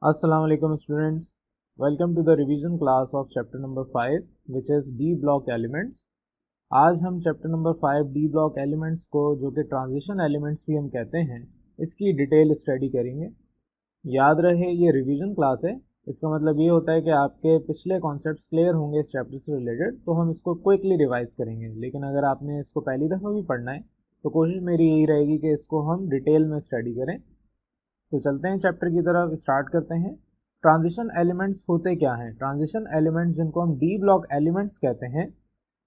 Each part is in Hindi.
Assalamu alaikum students. Welcome to the revision class of chapter number 5 which is D block elements. आज हम chapter number 5 D block elements को जो कि ट्रांजिशन एलिमेंट्स भी हम कहते हैं इसकी डिटेल स्टडी करेंगे। याद रहे ये रिवीजन क्लास है, इसका मतलब ये होता है कि आपके पिछले कॉन्सेप्ट्स क्लियर होंगे इस चैप्टर से रिलेटेड, तो हम इसको क्विकली रिवाइज करेंगे। लेकिन अगर आपने इसको पहली दफ़ा भी पढ़ना है तो कोशिश मेरी यही रहेगी कि इसको हम डिटेल में स्टडी करें। तो चलते हैं चैप्टर की तरफ, स्टार्ट करते हैं। ट्रांजिशन एलिमेंट्स होते क्या हैं? ट्रांजिशन एलिमेंट्स जिनको हम डी ब्लॉक एलिमेंट्स कहते हैं,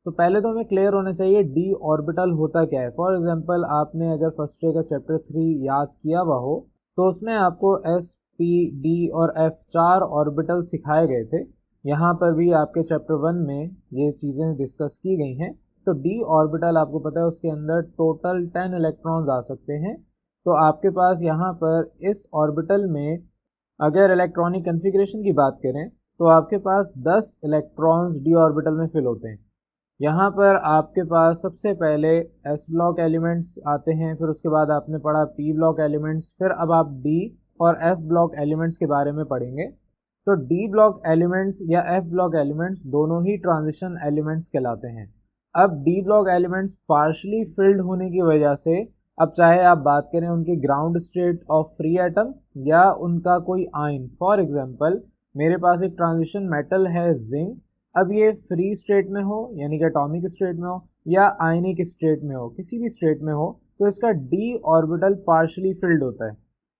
तो पहले तो हमें क्लियर होना चाहिए डी ऑर्बिटल होता क्या है। फॉर एग्जांपल आपने अगर फर्स्ट ईयर का चैप्टर 3 याद किया हुआ हो तो उसमें आपको एस पी डी और एफ 4 ऑर्बिटल सिखाए गए थे। यहाँ पर भी आपके चैप्टर 1 में ये चीज़ें डिस्कस की गई हैं। तो डी ऑर्बिटल आपको पता है उसके अंदर टोटल 10 इलेक्ट्रॉन्स आ सकते हैं। तो आपके पास यहाँ पर इस ऑर्बिटल में अगर इलेक्ट्रॉनिक कन्फिग्रेशन की बात करें तो आपके पास 10 इलेक्ट्रॉन्स डी ऑर्बिटल में फिल होते हैं। यहाँ पर आपके पास सबसे पहले एस ब्लॉक एलिमेंट्स आते हैं, फिर उसके बाद आपने पढ़ा पी ब्लॉक एलिमेंट्स, फिर अब आप डी और एफ ब्लॉक एलिमेंट्स के बारे में पढ़ेंगे। तो डी ब्लॉक एलिमेंट्स या एफ ब्लॉक एलिमेंट्स दोनों ही ट्रांजिशन एलिमेंट्स कहलाते हैं। अब D block elements partially field होने की वजह से, अब चाहे आप बात करें उनकी ground state of free atom या उनका कोई आयन, फॉर एग्जांपल मेरे पास एक ट्रांजिशन मेटल है जिंक, अब ये फ्री स्टेट में हो यानी कि एटॉमिक स्टेट में हो या आयनिक स्टेट में हो, किसी भी स्टेट में हो, तो इसका डी ऑर्बिटल पार्शली फिल्ड होता है।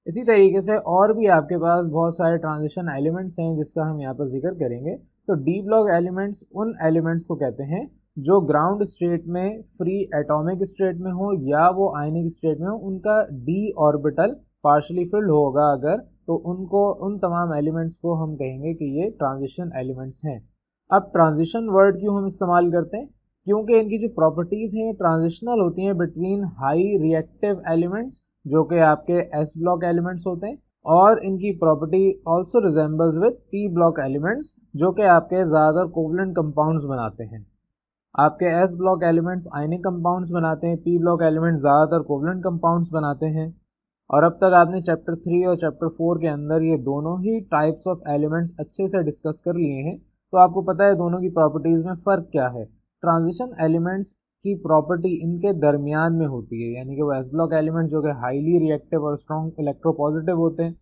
इसी तरीके से और भी आपके पास बहुत सारे ट्रांजिशन एलिमेंट्स हैं जिसका हम यहाँ पर जिक्र करेंगे। तो डी ब्लॉक एलिमेंट्स उन एलिमेंट्स को कहते हैं जो ग्राउंड स्टेट में फ्री एटॉमिक स्टेट में हो या वो आयनिक स्टेट में हो, उनका डी ऑर्बिटल पार्शली फिल्ड होगा अगर, तो उनको उन तमाम एलिमेंट्स को हम कहेंगे कि ये ट्रांजिशन एलिमेंट्स हैं। अब ट्रांजिशन वर्ड क्यों हम इस्तेमाल करते हैं? क्योंकि इनकी जो प्रॉपर्टीज़ हैं ट्रांजिशनल होती हैं बिटवीन हाई रिएक्टिव एलिमेंट्स जो कि आपके एस ब्लॉक एलिमेंट्स होते हैं, और इनकी property also resembles with P block elements जो कि आपके ज़्यादातर कोवलेंट कंपाउंड्स बनाते हैं। आपके S block elements ionic compounds बनाते हैं, पी ब्लॉक एलिमेंट्स ज़्यादातर कोवलेंट कंपाउंड्स बनाते हैं। और अब तक आपने चैप्टर 3 और चैप्टर 4 के अंदर ये दोनों ही टाइप्स ऑफ एलिमेंट्स अच्छे से डिस्कस कर लिए हैं, तो आपको पता है दोनों की प्रॉपर्टीज़ में फ़र्क क्या है। ट्रांजिशन एलिमेंट्स की प्रॉपर्टी इनके दरमियान में होती है, यानी कि वो एस ब्लॉक एलिमेंट्स जो कि हाईली रिएक्टिव और स्ट्रॉन्ग इलेक्ट्रोपॉजिटिव होते हैं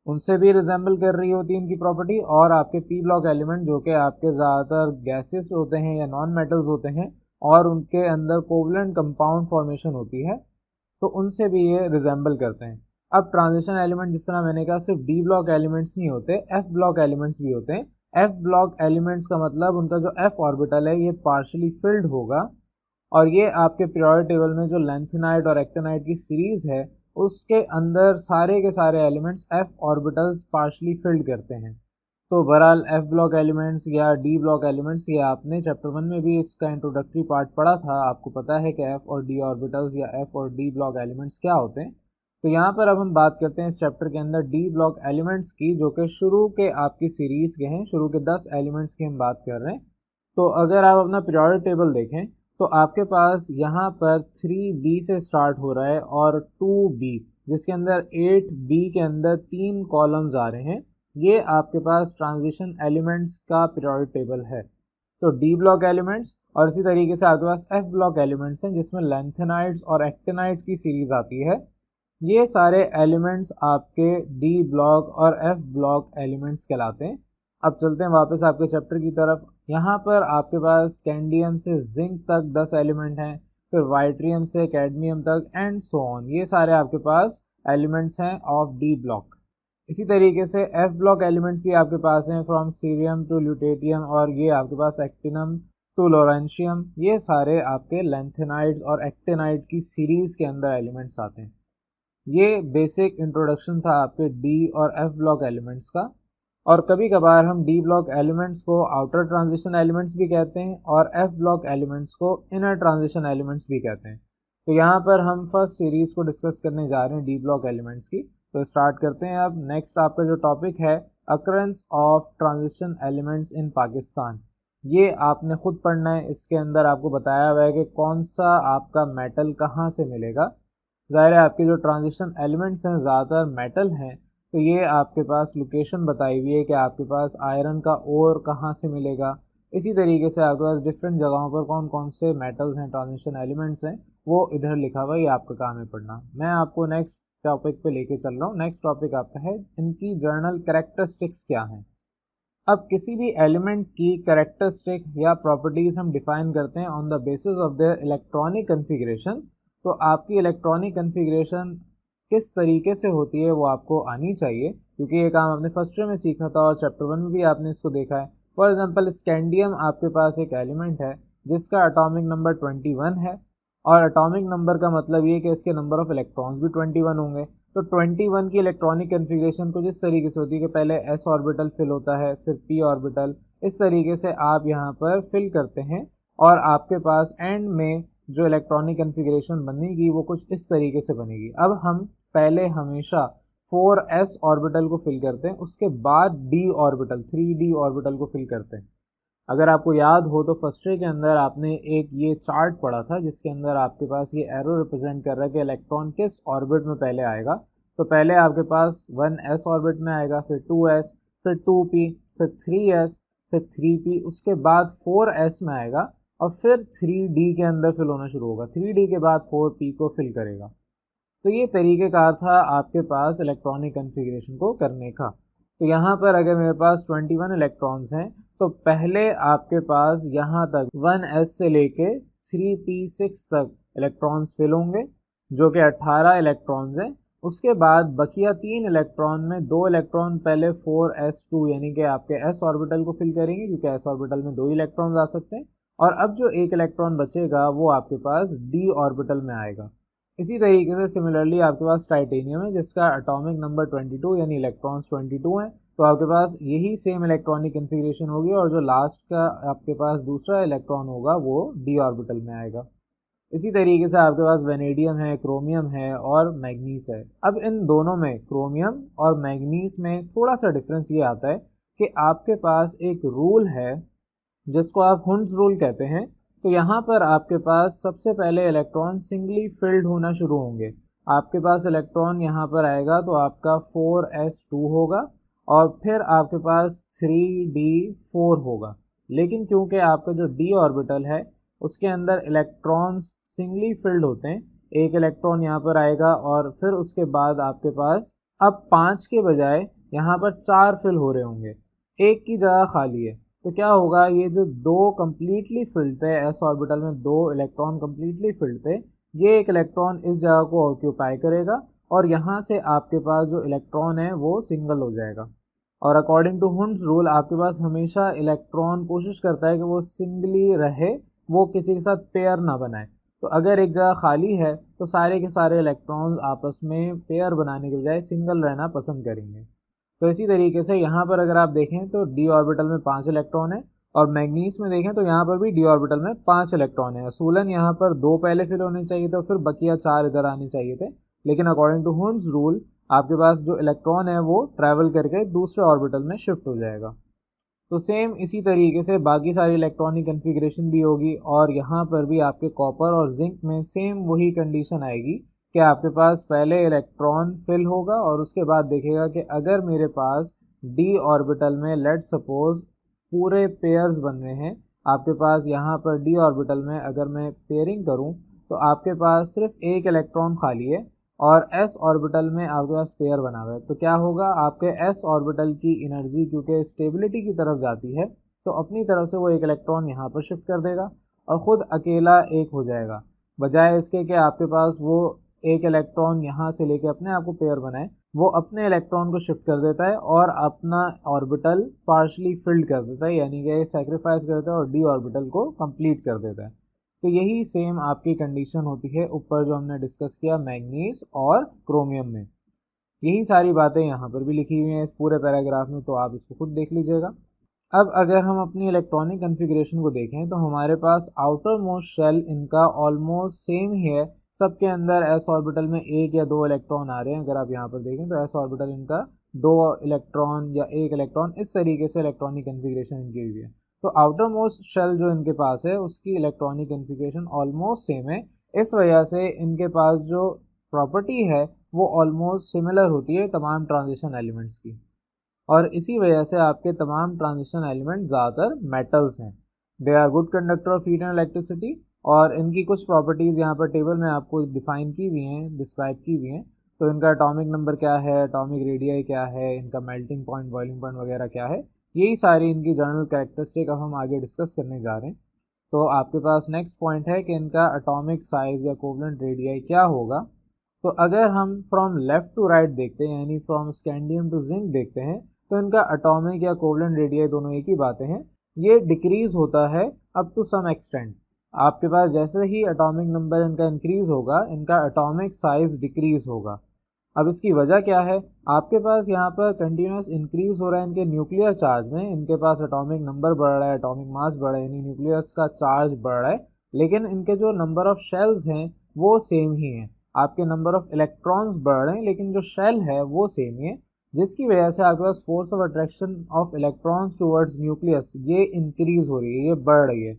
उनसे भी रिजेंबल कर रही होती है इनकी प्रॉपर्टी, और आपके पी ब्लॉक एलिमेंट जो कि आपके ज़्यादातर गैसेस होते हैं या नॉन मेटल्स होते हैं और उनके अंदर कोवलेंट कंपाउंड फॉर्मेशन होती है, तो उनसे भी ये रिजेंबल करते हैं। अब ट्रांजिशन एलिमेंट जिस तरह मैंने कहा सिर्फ डी ब्लॉक एलिमेंट्स नहीं होते, एफ ब्लॉक एलिमेंट्स भी होते हैं। एफ ब्लॉक एलिमेंट्स का मतलब उनका जो एफ ऑर्बिटल है ये पार्शली फिल्ड होगा, और ये आपके पीरियोडिक टेबल में जो लैंथेनाइड और एक्टिनाइड की सीरीज़ है उसके अंदर सारे के सारे elements F orbitals partially field करते हैं। तो बहरहाल एफ ब्लॉक एलिमेंट्स या डी ब्लॉक एलिमेंट्स ये आपने चैप्टर 1 में भी इसका इंट्रोडक्टरी पार्ट पढ़ा था, आपको पता है कि एफ और डी ऑर्बिटल्स या एफ और डी ब्लॉक एलिमेंट्स क्या होते हैं। तो यहाँ पर अब हम बात करते हैं इस चैप्टर के अंदर डी ब्लॉक एलिमेंट्स की, जो कि शुरू के आपकी सीरीज़ के हैं, शुरू के 10 एलिमेंट्स की हम बात कर रहे हैं। तो अगर आप अपना पीरियोडिक टेबल देखें तो आपके पास यहाँ पर 3b से स्टार्ट हो रहा है और 2b जिसके अंदर 8b के अंदर 3 कॉलम्स आ रहे हैं, ये आपके पास ट्रांजिशन एलिमेंट्स का पीरियोडिक टेबल है। तो डी ब्लॉक एलिमेंट्स, और इसी तरीके से आपके पास एफ ब्लॉक एलिमेंट्स हैं जिसमें लैंथेनाइड्स और एक्टिनाइड्स की सीरीज़ आती है। ये सारे एलिमेंट्स आपके डी ब्लॉक और एफ ब्लॉक एलिमेंट्स कहलाते हैं। अब चलते हैं वापस आपके चैप्टर की तरफ। यहाँ पर आपके पास कैंडियम से जिंक तक 10 एलिमेंट हैं, फिर वाइट्रियम से कैडमियम तक एंड सो ऑन, ये सारे आपके पास एलिमेंट्स हैं ऑफ डी ब्लॉक। इसी तरीके से एफ ब्लॉक एलिमेंट्स भी आपके पास हैं, फ्रॉम सीरियम टू ल्यूटेटियम, और ये आपके पास एक्टिनम टू लॉरेंशियम, ये सारे आपके लैंथेनाइड्स और एक्टिनाइड की सीरीज़ के अंदर एलिमेंट्स आते हैं। ये बेसिक इंट्रोडक्शन था आपके डी और एफ ब्लॉक एलिमेंट्स का। और कभी कभार हम डी ब्लॉक एलिमेंट्स को आउटर ट्रांजिशन एलिमेंट्स भी कहते हैं और एफ ब्लॉक एलिमेंट्स को इनर ट्रांजिशन एलिमेंट्स भी कहते हैं। तो यहाँ पर हम फर्स्ट सीरीज़ को डिस्कस करने जा रहे हैं डी ब्लॉक एलिमेंट्स की। तो स्टार्ट करते हैं। अब नेक्स्ट आपका जो टॉपिक है occurrence of transition elements in Pakistan, ये आपने खुद पढ़ना है। इसके अंदर आपको बताया हुआ है कि कौन सा आपका मेटल कहाँ से मिलेगा। ज़ाहिर है आपके जो ट्रांजिशन एलिमेंट्स हैं ज़्यादातर मेटल हैं, तो ये आपके पास लोकेशन बताई हुई है कि आपके पास आयरन का ओर कहाँ से मिलेगा। इसी तरीके से आपके पास डिफरेंट जगहों पर कौन कौन से मेटल्स हैं, ट्रांजिशन एलिमेंट्स हैं, वो इधर लिखा हुआ है, ये आपका काम है पढ़ना। मैं आपको नेक्स्ट टॉपिक पे लेके चल रहा हूँ। नेक्स्ट टॉपिक आपका है इनकी जर्नल कैरेक्टरिस्टिक्स क्या हैं। अब किसी भी एलिमेंट की कैरेक्टरिस्टिक या प्रॉपर्टीज हम डिफाइन करते हैं on the basis of their electronic configuration. तो आपकी इलेक्ट्रॉनिक कन्फिग्रेशन किस तरीके से होती है वो आपको आनी चाहिए, क्योंकि ये काम आपने फर्स्ट ईयर में सीखा था और चैप्टर 1 में भी आपने इसको देखा है। फॉर एग्जांपल स्कैंडियम आपके पास एक एलिमेंट है जिसका एटॉमिक नंबर 21 है, और एटॉमिक नंबर का मतलब ये कि इसके नंबर ऑफ इलेक्ट्रॉन्स भी 21 होंगे। तो 21 की इलेक्ट्रॉनिक कन्फिग्रेशन कुछ इस तरीके से होती है कि पहले s ऑर्बिटल फिल होता है, फिर p ऑर्बिटल, इस तरीके से आप यहाँ पर फिल करते हैं और आपके पास एंड में जो इलेक्ट्रॉनिक कन्फिग्रेशन बनेगी वो कुछ इस तरीके से बनेगी। अब हम पहले हमेशा 4s ऑर्बिटल को फिल करते हैं, उसके बाद d ऑर्बिटल 3d ऑर्बिटल को फिल करते हैं। अगर आपको याद हो तो फर्स्ट ईयर के अंदर आपने एक ये चार्ट पढ़ा था जिसके अंदर आपके पास ये एरो रिप्रेजेंट कर रहा है कि इलेक्ट्रॉन किस ऑर्बिट में पहले आएगा। तो पहले आपके पास 1s ऑर्बिट में आएगा, फिर 2s, फिर 2p, फिर 3s, फिर 3p, उसके बाद 4s में आएगा और फिर 3d के अंदर फिल होना शुरू होगा। 3d के बाद 4p को फिल करेगा। तो ये तरीक़ेकार था आपके पास इलेक्ट्रॉनिक कन्फिग्रेशन को करने का। तो यहाँ पर अगर मेरे पास 21 इलेक्ट्रॉन्स हैं तो पहले आपके पास यहाँ तक 1s से लेके 3p6 तक इलेक्ट्रॉन्स फिल होंगे जो कि 18 इलेक्ट्रॉन्स हैं। उसके बाद बकिया 3 इलेक्ट्रॉन में 2 इलेक्ट्रॉन पहले 4s2 यानी कि आपके s ऑर्बिटल को फिल करेंगे, क्योंकि s ऑर्बिटल में 2 इलेक्ट्रॉन्स आ सकते हैं। और अब जो एक इलेक्ट्रॉन बचेगा वो आपके पास d ऑर्बिटल में आएगा। इसी तरीके से सिमिलरली आपके पास टाइटेनियम है जिसका एटॉमिक नंबर 22 यानी इलेक्ट्रॉन्स 22 हैं, तो आपके पास यही सेम इलेक्ट्रॉनिक कन्फिग्रेशन होगी और जो लास्ट का आपके पास दूसरा इलेक्ट्रॉन होगा वो d ऑर्बिटल में आएगा। इसी तरीके से आपके पास वेनेडियम है, क्रोमियम है और मैग्नीस है। अब इन दोनों में क्रोमियम और मैग्नीस में थोड़ा सा डिफरेंस ये आता है कि आपके पास एक रूल है जिसको आप हुंड्स रूल कहते हैं। तो यहाँ पर आपके पास सबसे पहले इलेक्ट्रॉन सिंगली फिल्ड होना शुरू होंगे। आपके पास इलेक्ट्रॉन यहाँ पर आएगा तो आपका 4s2 होगा और फिर आपके पास 3d4 होगा। लेकिन क्योंकि आपका जो d ऑर्बिटल है उसके अंदर इलेक्ट्रॉन्स सिंगली फिल्ड होते हैं, एक इलेक्ट्रॉन यहाँ पर आएगा और फिर उसके बाद आपके पास अब 5 के बजाय यहाँ पर 4 फिल हो रहे होंगे, एक की जगह खाली है। तो क्या होगा, ये जो 2 कम्प्लीटली फिल्ड थे, s ऑर्बिटल में 2 इलेक्ट्रॉन कम्प्लीटली फिल्ड थे, ये एक इलेक्ट्रॉन इस जगह को ऑक्यूपाई करेगा और यहाँ से आपके पास जो इलेक्ट्रॉन है वो सिंगल हो जाएगा। और अकॉर्डिंग टू हुंड्स रूल आपके पास हमेशा इलेक्ट्रॉन कोशिश करता है कि वो सिंगली रहे, वो किसी के साथ पेयर ना बनाए। तो अगर एक जगह खाली है तो सारे के सारे इलेक्ट्रॉन्स आपस में पेयर बनाने के बजाय सिंगल रहना पसंद करेंगे। तो इसी तरीके से यहाँ पर अगर आप देखें तो d ऑर्बिटल में 5 इलेक्ट्रॉन है और मैग्नीस में देखें तो यहाँ पर भी d ऑर्बिटल में 5 इलेक्ट्रॉन है। असूलन यहाँ पर 2 पहले फिल होने चाहिए थे, फिर बकिया 4 इधर आने चाहिए थे, लेकिन अकॉर्डिंग टू हुंड्स रूल आपके पास जो इलेक्ट्रॉन है वो ट्रैवल करके दूसरे ऑर्बिटल में शिफ्ट हो जाएगा। तो सेम इसी तरीके से बाकी सारी इलेक्ट्रॉनिक कन्फिग्रेशन भी होगी और यहाँ पर भी आपके कॉपर और जिंक में सेम वही कंडीशन आएगी कि आपके पास पहले इलेक्ट्रॉन फिल होगा और उसके बाद देखेगा कि अगर मेरे पास d ऑर्बिटल में लेट सपोज पूरे पेयर्स बन रहे हैं, आपके पास यहाँ पर d ऑर्बिटल में अगर मैं पेयरिंग करूँ तो आपके पास सिर्फ एक इलेक्ट्रॉन खाली है और s ऑर्बिटल में आपके पास पेयर बना हुआ है। तो क्या होगा, आपके s ऑर्बिटल की एनर्जी क्योंकि स्टेबिलिटी की तरफ जाती है तो अपनी तरफ से वो एक इलेक्ट्रॉन यहाँ पर शिफ्ट कर देगा और ख़ुद अकेला एक हो जाएगा, बजाय इसके कि आपके पास वो एक इलेक्ट्रॉन यहाँ से लेके अपने आप को पेयर बनाए, वो अपने इलेक्ट्रॉन को शिफ्ट कर देता है और अपना ऑर्बिटल पार्शली फिल्ड कर देता है, यानी कि सेक्रीफाइस कर देता है और d ऑर्बिटल को कंप्लीट कर देता है। तो यही सेम आपकी कंडीशन होती है ऊपर जो हमने डिस्कस किया मैग्नीज और क्रोमियम में। यही सारी बातें यहाँ पर भी लिखी हुई हैं इस पूरे पैराग्राफ में, तो आप इसको खुद देख लीजिएगा। अब अगर हम अपनी इलेक्ट्रॉनिक कन्फिग्रेशन को देखें तो हमारे पास आउटर मोस्ट शेल इनका ऑलमोस्ट सेम ही है। सबके अंदर s ऑर्बिटल में एक या 2 इलेक्ट्रॉन आ रहे हैं। अगर आप यहाँ पर देखें तो s ऑर्बिटल इनका 2 इलेक्ट्रॉन या 1 इलेक्ट्रॉन, इस तरीके से इलेक्ट्रॉनिक कन्फिग्रेशन इनकी हुई है। तो आउटर मोस्ट शेल जो इनके पास है उसकी इलेक्ट्रॉनिक कन्फिग्रेशन ऑलमोस्ट सेम है। इस वजह से इनके पास जो प्रॉपर्टी है वो ऑलमोस्ट सिमिलर होती है तमाम ट्रांजिशन एलिमेंट्स की, और इसी वजह से आपके तमाम ट्रांजिशन एलिमेंट ज़्यादातर मेटल्स हैं। They are good conductor of heat and electricity, और इनकी कुछ प्रॉपर्टीज़ यहाँ पर टेबल में आपको डिफाइन की हुई हैं, डिस्क्राइब की हुई हैं। तो इनका एटॉमिक नंबर क्या है, एटॉमिक रेडियाई क्या है, इनका मेल्टिंग पॉइंट, बॉइलिंग पॉइंट वगैरह क्या है, यही सारी इनकी जनरल कैरेक्टरिस्टिक अब हम आगे डिस्कस करने जा रहे हैं। तो आपके पास नेक्स्ट पॉइंट है कि इनका एटॉमिक साइज़ या कोवलेंट रेडियाई क्या होगा। तो अगर हम फ्रॉम लेफ़्ट टू राइट देखते हैं, यानी फ्रॉम स्कैंडियम टू जिंक देखते हैं, तो इनका एटॉमिक या कोवलेंट रेडियाई दोनों एक ही बातें हैं। ये डिक्रीज़ होता है अप टू सम एक्सटेंट। आपके पास जैसे ही एटॉमिक नंबर इनका इंक्रीज़ होगा, इनका एटॉमिक साइज़ डिक्रीज़ होगा। अब इसकी वजह क्या है, आपके पास यहाँ पर कंटिन्यूस इंक्रीज़ हो रहा है इनके न्यूक्लियर चार्ज में, इनके पास एटॉमिक नंबर बढ़ रहा है, एटॉमिक मास बढ़ रहा है, यानी न्यूक्लियस का चार्ज बढ़ रहा है, लेकिन इनके जो नंबर ऑफ शेल्स हैं वो सेम ही हैं। आपके नंबर ऑफ इलेक्ट्रॉन्स बढ़ रहे हैं लेकिन जो शेल है वो सेम ही है, जिसकी वजह से आपके पास force of attraction of electrons towards nucleus ये इंक्रीज़ हो रही है, ये बढ़ रही है।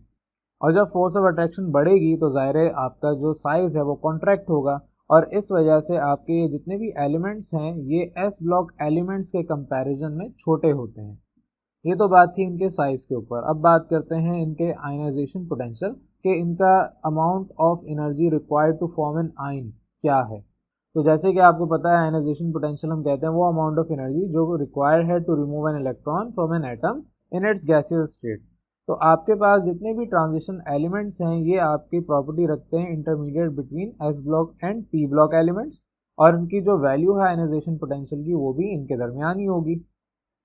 और जब फोर्स ऑफ अट्रैक्शन बढ़ेगी तो ज़ाहिर है आपका जो साइज़ है वो कॉन्ट्रैक्ट होगा, और इस वजह से आपके ये जितने भी एलिमेंट्स हैं ये एस ब्लॉक एलिमेंट्स के कंपैरिजन में छोटे होते हैं। ये तो बात थी इनके साइज़ के ऊपर। अब बात करते हैं इनके आयनाइजेशन पोटेंशियल, कि इनका amount of energy required to form an ion क्या है। तो जैसे कि आपको पता है आयनाइजेशन पोटेंशियल हम कहते हैं वो अमाउंट ऑफ एनर्जी जो रिक्वायर्ड है to remove an electron from an atom in its gaseous state. तो आपके पास जितने भी ट्रांजिशन एलिमेंट्स हैं ये आपकी प्रॉपर्टी रखते हैं intermediate between S block and p block elements, और इनकी जो वैल्यू है आयनाइजेशन पोटेंशियल की वो भी इनके दरमियान ही होगी।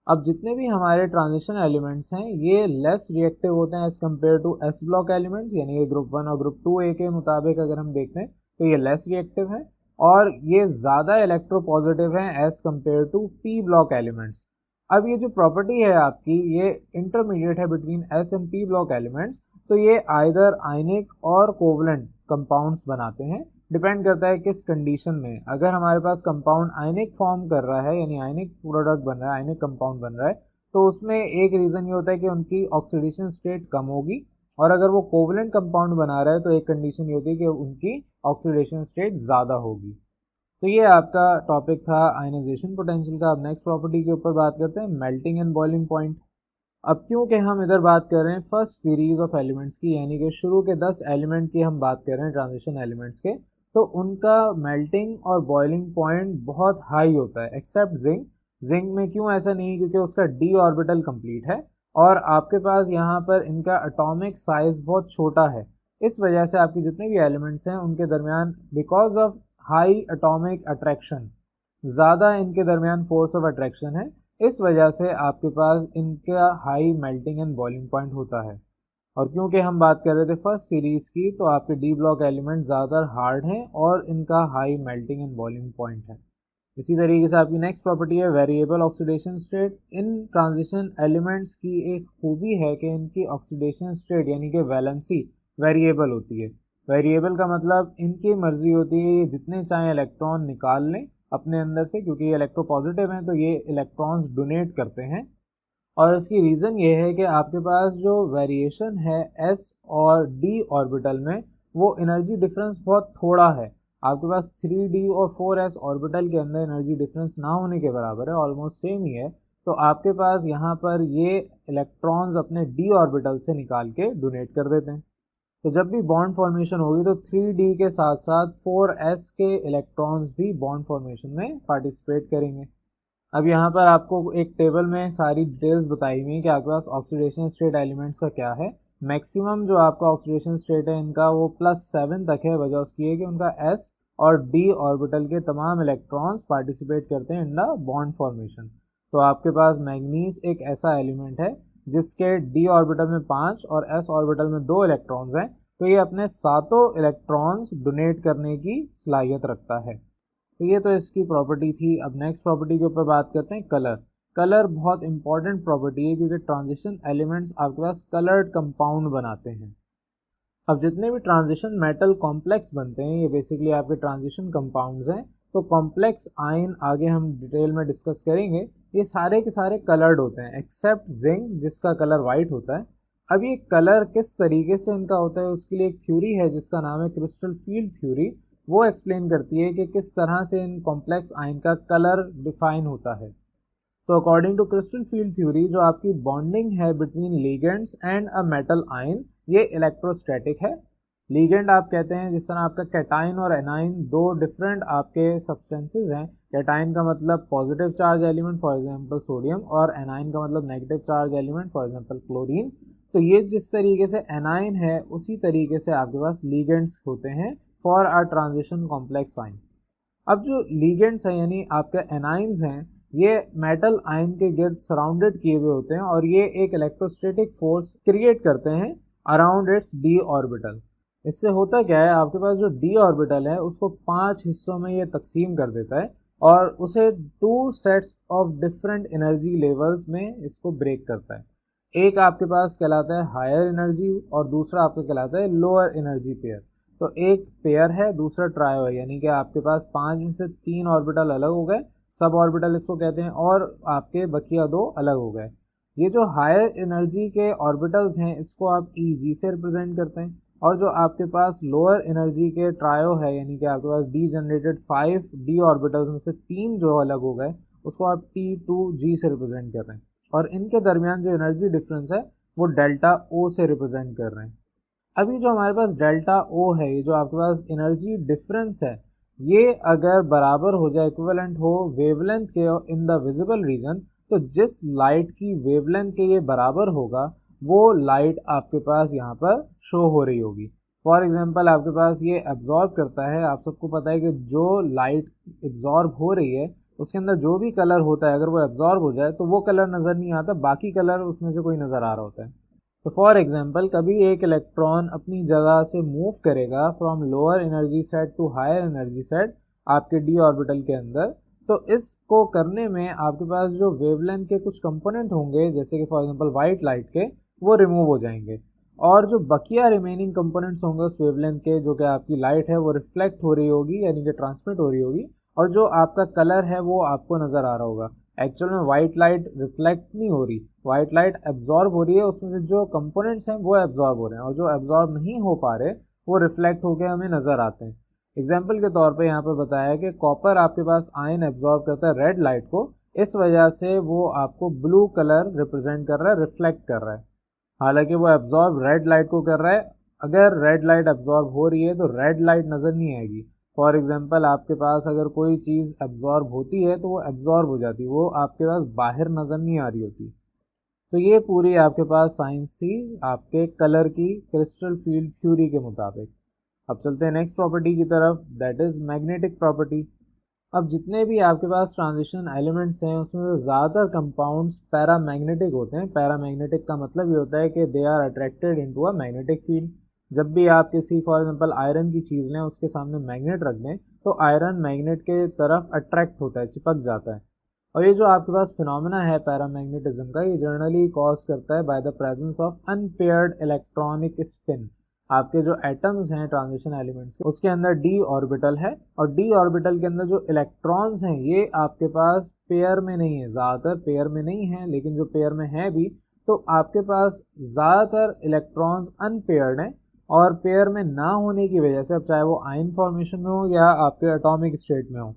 अब जितने भी हमारे ट्रांजिशन एलिमेंट्स हैं ये लेस रिएक्टिव होते हैं as compare to s block elements, यानी कि ग्रुप 1 और ग्रुप 2A के मुताबिक अगर हम देखते हैं तो ये लेस रिएक्टिव हैं, और ये ज़्यादा इलेक्ट्रोपॉजिटिव हैं as compare to p block elements. अब ये जो प्रॉपर्टी है आपकी ये इंटरमीडिएट है between s and p block elements, तो ये आइदर आयनिक और कोवलेंट कंपाउंड्स बनाते हैं, डिपेंड करता है किस कंडीशन में। अगर हमारे पास कंपाउंड आयनिक फॉर्म कर रहा है, यानी आयनिक प्रोडक्ट बन रहा है, आयनिक कंपाउंड बन रहा है, तो उसमें एक रीज़न ये होता है कि उनकी ऑक्सीडेशन स्टेट कम होगी, और अगर वो कोवलेंट कंपाउंड बना रहा है तो एक कंडीशन ये होती है कि उनकी ऑक्सीडेशन स्टेट ज़्यादा होगी। तो ये आपका टॉपिक था आयनाइजेशन पोटेंशियल का। अब नेक्स्ट प्रॉपर्टी के ऊपर बात करते हैं, मेल्टिंग एंड बॉइलिंग पॉइंट। अब क्योंकि हम इधर बात कर रहे हैं फर्स्ट सीरीज ऑफ एलिमेंट्स की, यानी कि शुरू के 10 एलिमेंट की हम बात कर रहे हैं ट्रांजिशन एलिमेंट्स के, तो उनका मेल्टिंग और बॉइलिंग पॉइंट बहुत हाई होता है एक्सेप्ट जिंक। जिंक में क्यों ऐसा नहीं, क्योंकि उसका डी ऑर्बिटल कंप्लीट है, और आपके पास यहाँ पर इनका एटॉमिक साइज बहुत छोटा है। इस वजह से आपके जितने भी एलिमेंट्स हैं उनके दरमियान because of high atomic attraction, ज़्यादा इनके दरमियान फोर्स ऑफ अट्रैक्शन है, इस वजह से आपके पास इनका high melting and boiling point होता है। और क्योंकि हम बात कर रहे थे फर्स्ट सीरीज़ की, तो आपके डी ब्लॉक एलिमेंट ज़्यादातर हार्ड हैं और इनका high melting and boiling point है। इसी तरीके से आपकी नेक्स्ट प्रॉपर्टी है वेरिएबल ऑक्सीडेशन स्टेट। इन ट्रांजिशन एलिमेंट्स की एक खूबी है कि इनकी ऑक्सीडेशन स्टेट यानी कि वैलेंसी वेरिएबल होती है। वेरिएबल का मतलब इनकी मर्जी होती है ये जितने चाहें इलेक्ट्रॉन निकाल लें अपने अंदर से, क्योंकि ये इलेक्ट्रोपॉजिटिव हैं तो ये इलेक्ट्रॉन्स डोनेट करते हैं। और इसकी रीज़न ये है कि आपके पास जो वेरिएशन है एस और डी ऑर्बिटल में, वो एनर्जी डिफरेंस बहुत थोड़ा है। आपके पास 3D और 4s ऑर्बिटल के अंदर एनर्जी डिफरेंस ना होने के बराबर है, ऑलमोस्ट सेम ही है। तो आपके पास यहाँ पर ये इलेक्ट्रॉन्स अपने डी ऑर्बिटल से निकाल के डोनेट कर देते हैं। तो जब भी बॉन्ड फॉर्मेशन होगी तो 3D के साथ साथ 4s के इलेक्ट्रॉन्स भी बॉन्ड फॉर्मेशन में पार्टिसिपेट करेंगे। अब यहाँ पर आपको एक टेबल में सारी डिटेल्स बताई हुई हैं कि आपके पास ऑक्सीडेशन स्टेट एलिमेंट्स का क्या है। मैक्सिमम जो आपका ऑक्सीडेशन स्टेट है इनका वो +7 तक है। वजह उसकी है कि उनका s और d ऑर्बिटल के तमाम इलेक्ट्रॉन्स पार्टिसिपेट करते हैं इन द बॉन्ड फॉर्मेशन। तो आपके पास मैग्नीज एक ऐसा एलिमेंट है जिसके d ऑर्बिटल में 5 और s ऑर्बिटल में 2 इलेक्ट्रॉन्स हैं, तो ये अपने सातों इलेक्ट्रॉन्स डोनेट करने की सलाहियत रखता है। तो ये तो इसकी प्रॉपर्टी थी। अब नेक्स्ट प्रॉपर्टी के ऊपर बात करते हैं, कलर। कलर बहुत इंपॉर्टेंट प्रॉपर्टी है क्योंकि ट्रांजिशन एलिमेंट्स आपके पास कलर्ड कंपाउंड बनाते हैं। अब जितने भी ट्रांजिशन मेटल कॉम्प्लेक्स बनते हैं ये बेसिकली आपके ट्रांजिशन कंपाउंड्स हैं। तो कॉम्प्लेक्स आयन आगे हम डिटेल में डिस्कस करेंगे, ये सारे के सारे कलर्ड होते हैं एक्सेप्ट जिंक जिसका कलर वाइट होता है। अब ये कलर किस तरीके से इनका होता है उसके लिए एक थ्योरी है जिसका नाम है क्रिस्टल फील्ड थ्योरी। वो एक्सप्लेन करती है कि किस तरह से इन कॉम्प्लेक्स आयन का कलर डिफाइन होता है। तो according to crystal field theory जो आपकी बॉन्डिंग है between ligands and a metal ion ये इलेक्ट्रोस्टैटिक है। लिगेंड आप कहते हैं जिस तरह आपका कैटाइन और एनाइन दो डिफरेंट आपके सब्सटेंसेस हैं। कैटाइन का मतलब positive charge element for example sodium और एनाइन का मतलब negative charge element for example chlorine. तो ये जिस तरीके से एनाइन है उसी तरीके से आपके पास लिगेंड्स होते हैं for a transition complex ion. अब जो लिगेंड्स हैं यानी आपके एनाइंस हैं ये मेटल आयन के गिर्द सराउंडेड किए हुए होते हैं और ये एक इलेक्ट्रोस्टैटिक फोर्स क्रिएट करते हैं अराउंड इट्स डी ऑर्बिटल। इससे होता क्या है, आपके पास जो डी ऑर्बिटल है उसको 5 हिस्सों में ये तकसीम कर देता है और उसे 2 sets of different energy levels में इसको ब्रेक करता है। एक आपके पास कहलाता है हायर एनर्जी और दूसरा आपका कहलाता है लोअर एनर्जी पेयर। तो एक पेयर है, दूसरा ट्रायो है, यानी कि आपके पास 5 में से 3 ऑर्बिटल अलग हो गए, सब ऑर्बिटल इसको कहते हैं, और आपके बकिया 2 अलग हो गए। ये जो हायर एनर्जी के ऑर्बिटल्स हैं इसको आप Eg से रिप्रेजेंट करते हैं और जो आपके पास लोअर एनर्जी के ट्रायो है यानी कि आपके पास डी जनरेटेड 5 डी ऑर्बिटल्स में से 3 जो अलग हो गए उसको आप T2G से रिप्रेजेंट कर रहे हैं और इनके दरमियान जो एनर्जी डिफरेंस है वो डेल्टा O से रिप्रेजेंट कर रहे हैं। अभी जो हमारे पास डेल्टा O है, ये जो आपके पास एनर्जी डिफरेंस है, ये अगर बराबर हो जाए, इक्विवेलेंट हो वेवलेंथ के इन द विजिबल रीजन, तो जिस लाइट की वेवलेंथ के ये बराबर होगा वो लाइट आपके पास यहाँ पर शो हो रही होगी। फॉर एग्जांपल आपके पास ये एब्जॉर्ब करता है, आप सबको पता है कि जो लाइट एब्जॉर्ब हो रही है उसके अंदर जो भी कलर होता है अगर वो एब्जॉर्ब हो जाए तो वो कलर नज़र नहीं आता, बाकी कलर उसमें से कोई नज़र आ रहा होता है। तो फॉर एग्जांपल कभी एक इलेक्ट्रॉन अपनी जगह से मूव करेगा from lower energy set to higher energy set आपके डी ऑर्बिटल के अंदर, तो इसको करने में आपके पास जो वेवलेंथ के कुछ कंपोनेंट होंगे जैसे कि फॉर एग्जांपल वाइट लाइट के, वो रिमूव हो जाएंगे और जो बकिया रिमेनिंग कंपोनेंट्स होंगे उस वेवलेंथ के, जो कि आपकी लाइट है वो रिफ्लेक्ट हो रही होगी यानी कि ट्रांसमिट हो रही होगी और जो आपका कलर है वो आपको नज़र आ रहा होगा। एक्चुअल में वाइट लाइट रिफ्लेक्ट नहीं हो रही, वाइट लाइट एब्जॉर्ब हो रही है, उसमें से जो कंपोनेंट्स हैं वो एब्जॉर्ब हो रहे हैं और जो एब्जॉर्ब नहीं हो पा रहे वो रिफ्लेक्ट होकर हमें नज़र आते हैं। एग्जाम्पल के तौर पे यहाँ पर बताया है कि कॉपर आपके पास आयन एब्जॉर्ब करता है रेड लाइट को, इस वजह से वो आपको ब्लू कलर रिप्रेजेंट कर रहा है, रिफ्लेक्ट कर रहा है, हालांकि वो एब्जॉर्ब रेड लाइट को कर रहा है। अगर रेड लाइट एब्जॉर्ब हो रही है तो रेड लाइट नज़र नहीं आएगी। फॉर एग्जांपल आपके पास अगर कोई चीज़ एब्जॉर्ब होती है तो वो एब्जॉर्ब हो जाती है, वो आपके पास बाहर नज़र नहीं आ रही होती। तो ये पूरी आपके पास साइंस थी आपके कलर की क्रिस्टल फील्ड थ्योरी के मुताबिक। अब चलते हैं नेक्स्ट प्रॉपर्टी की तरफ, दैट इज़ मैग्नेटिक प्रॉपर्टी। अब जितने भी आपके पास ट्रांजिशन एलिमेंट्स हैं उसमें से ज़्यादातर कंपाउंड्स पैरामैग्नेटिक होते हैं। पैरामैग्नेटिक का मतलब ये होता है कि they are attracted into a magnetic field. जब भी आप किसी फॉर एग्जांपल आयरन की चीज़ लें उसके सामने मैग्नेट रख दें तो आयरन मैग्नेट के तरफ अट्रैक्ट होता है, चिपक जाता है। और ये जो आपके पास फिनोमेना है पैरामैग्नेटिज्म का, ये जनरली कॉज करता है by the presence of unpaired electronic spin. आपके जो एटम्स हैं ट्रांजिशन एलिमेंट्स के उसके अंदर डी ऑर्बिटल है और डी ऑर्बिटल के अंदर जो इलेक्ट्रॉन्स हैं ये आपके पास पेयर में नहीं है, ज़्यादातर पेयर में नहीं है, लेकिन जो पेयर में है भी तो आपके पास ज़्यादातर इलेक्ट्रॉन्स अनपेयर्ड हैं और पेयर में ना होने की वजह से, अब चाहे वो आयन फॉर्मेशन में हो या आपके एटॉमिक स्टेट में हो,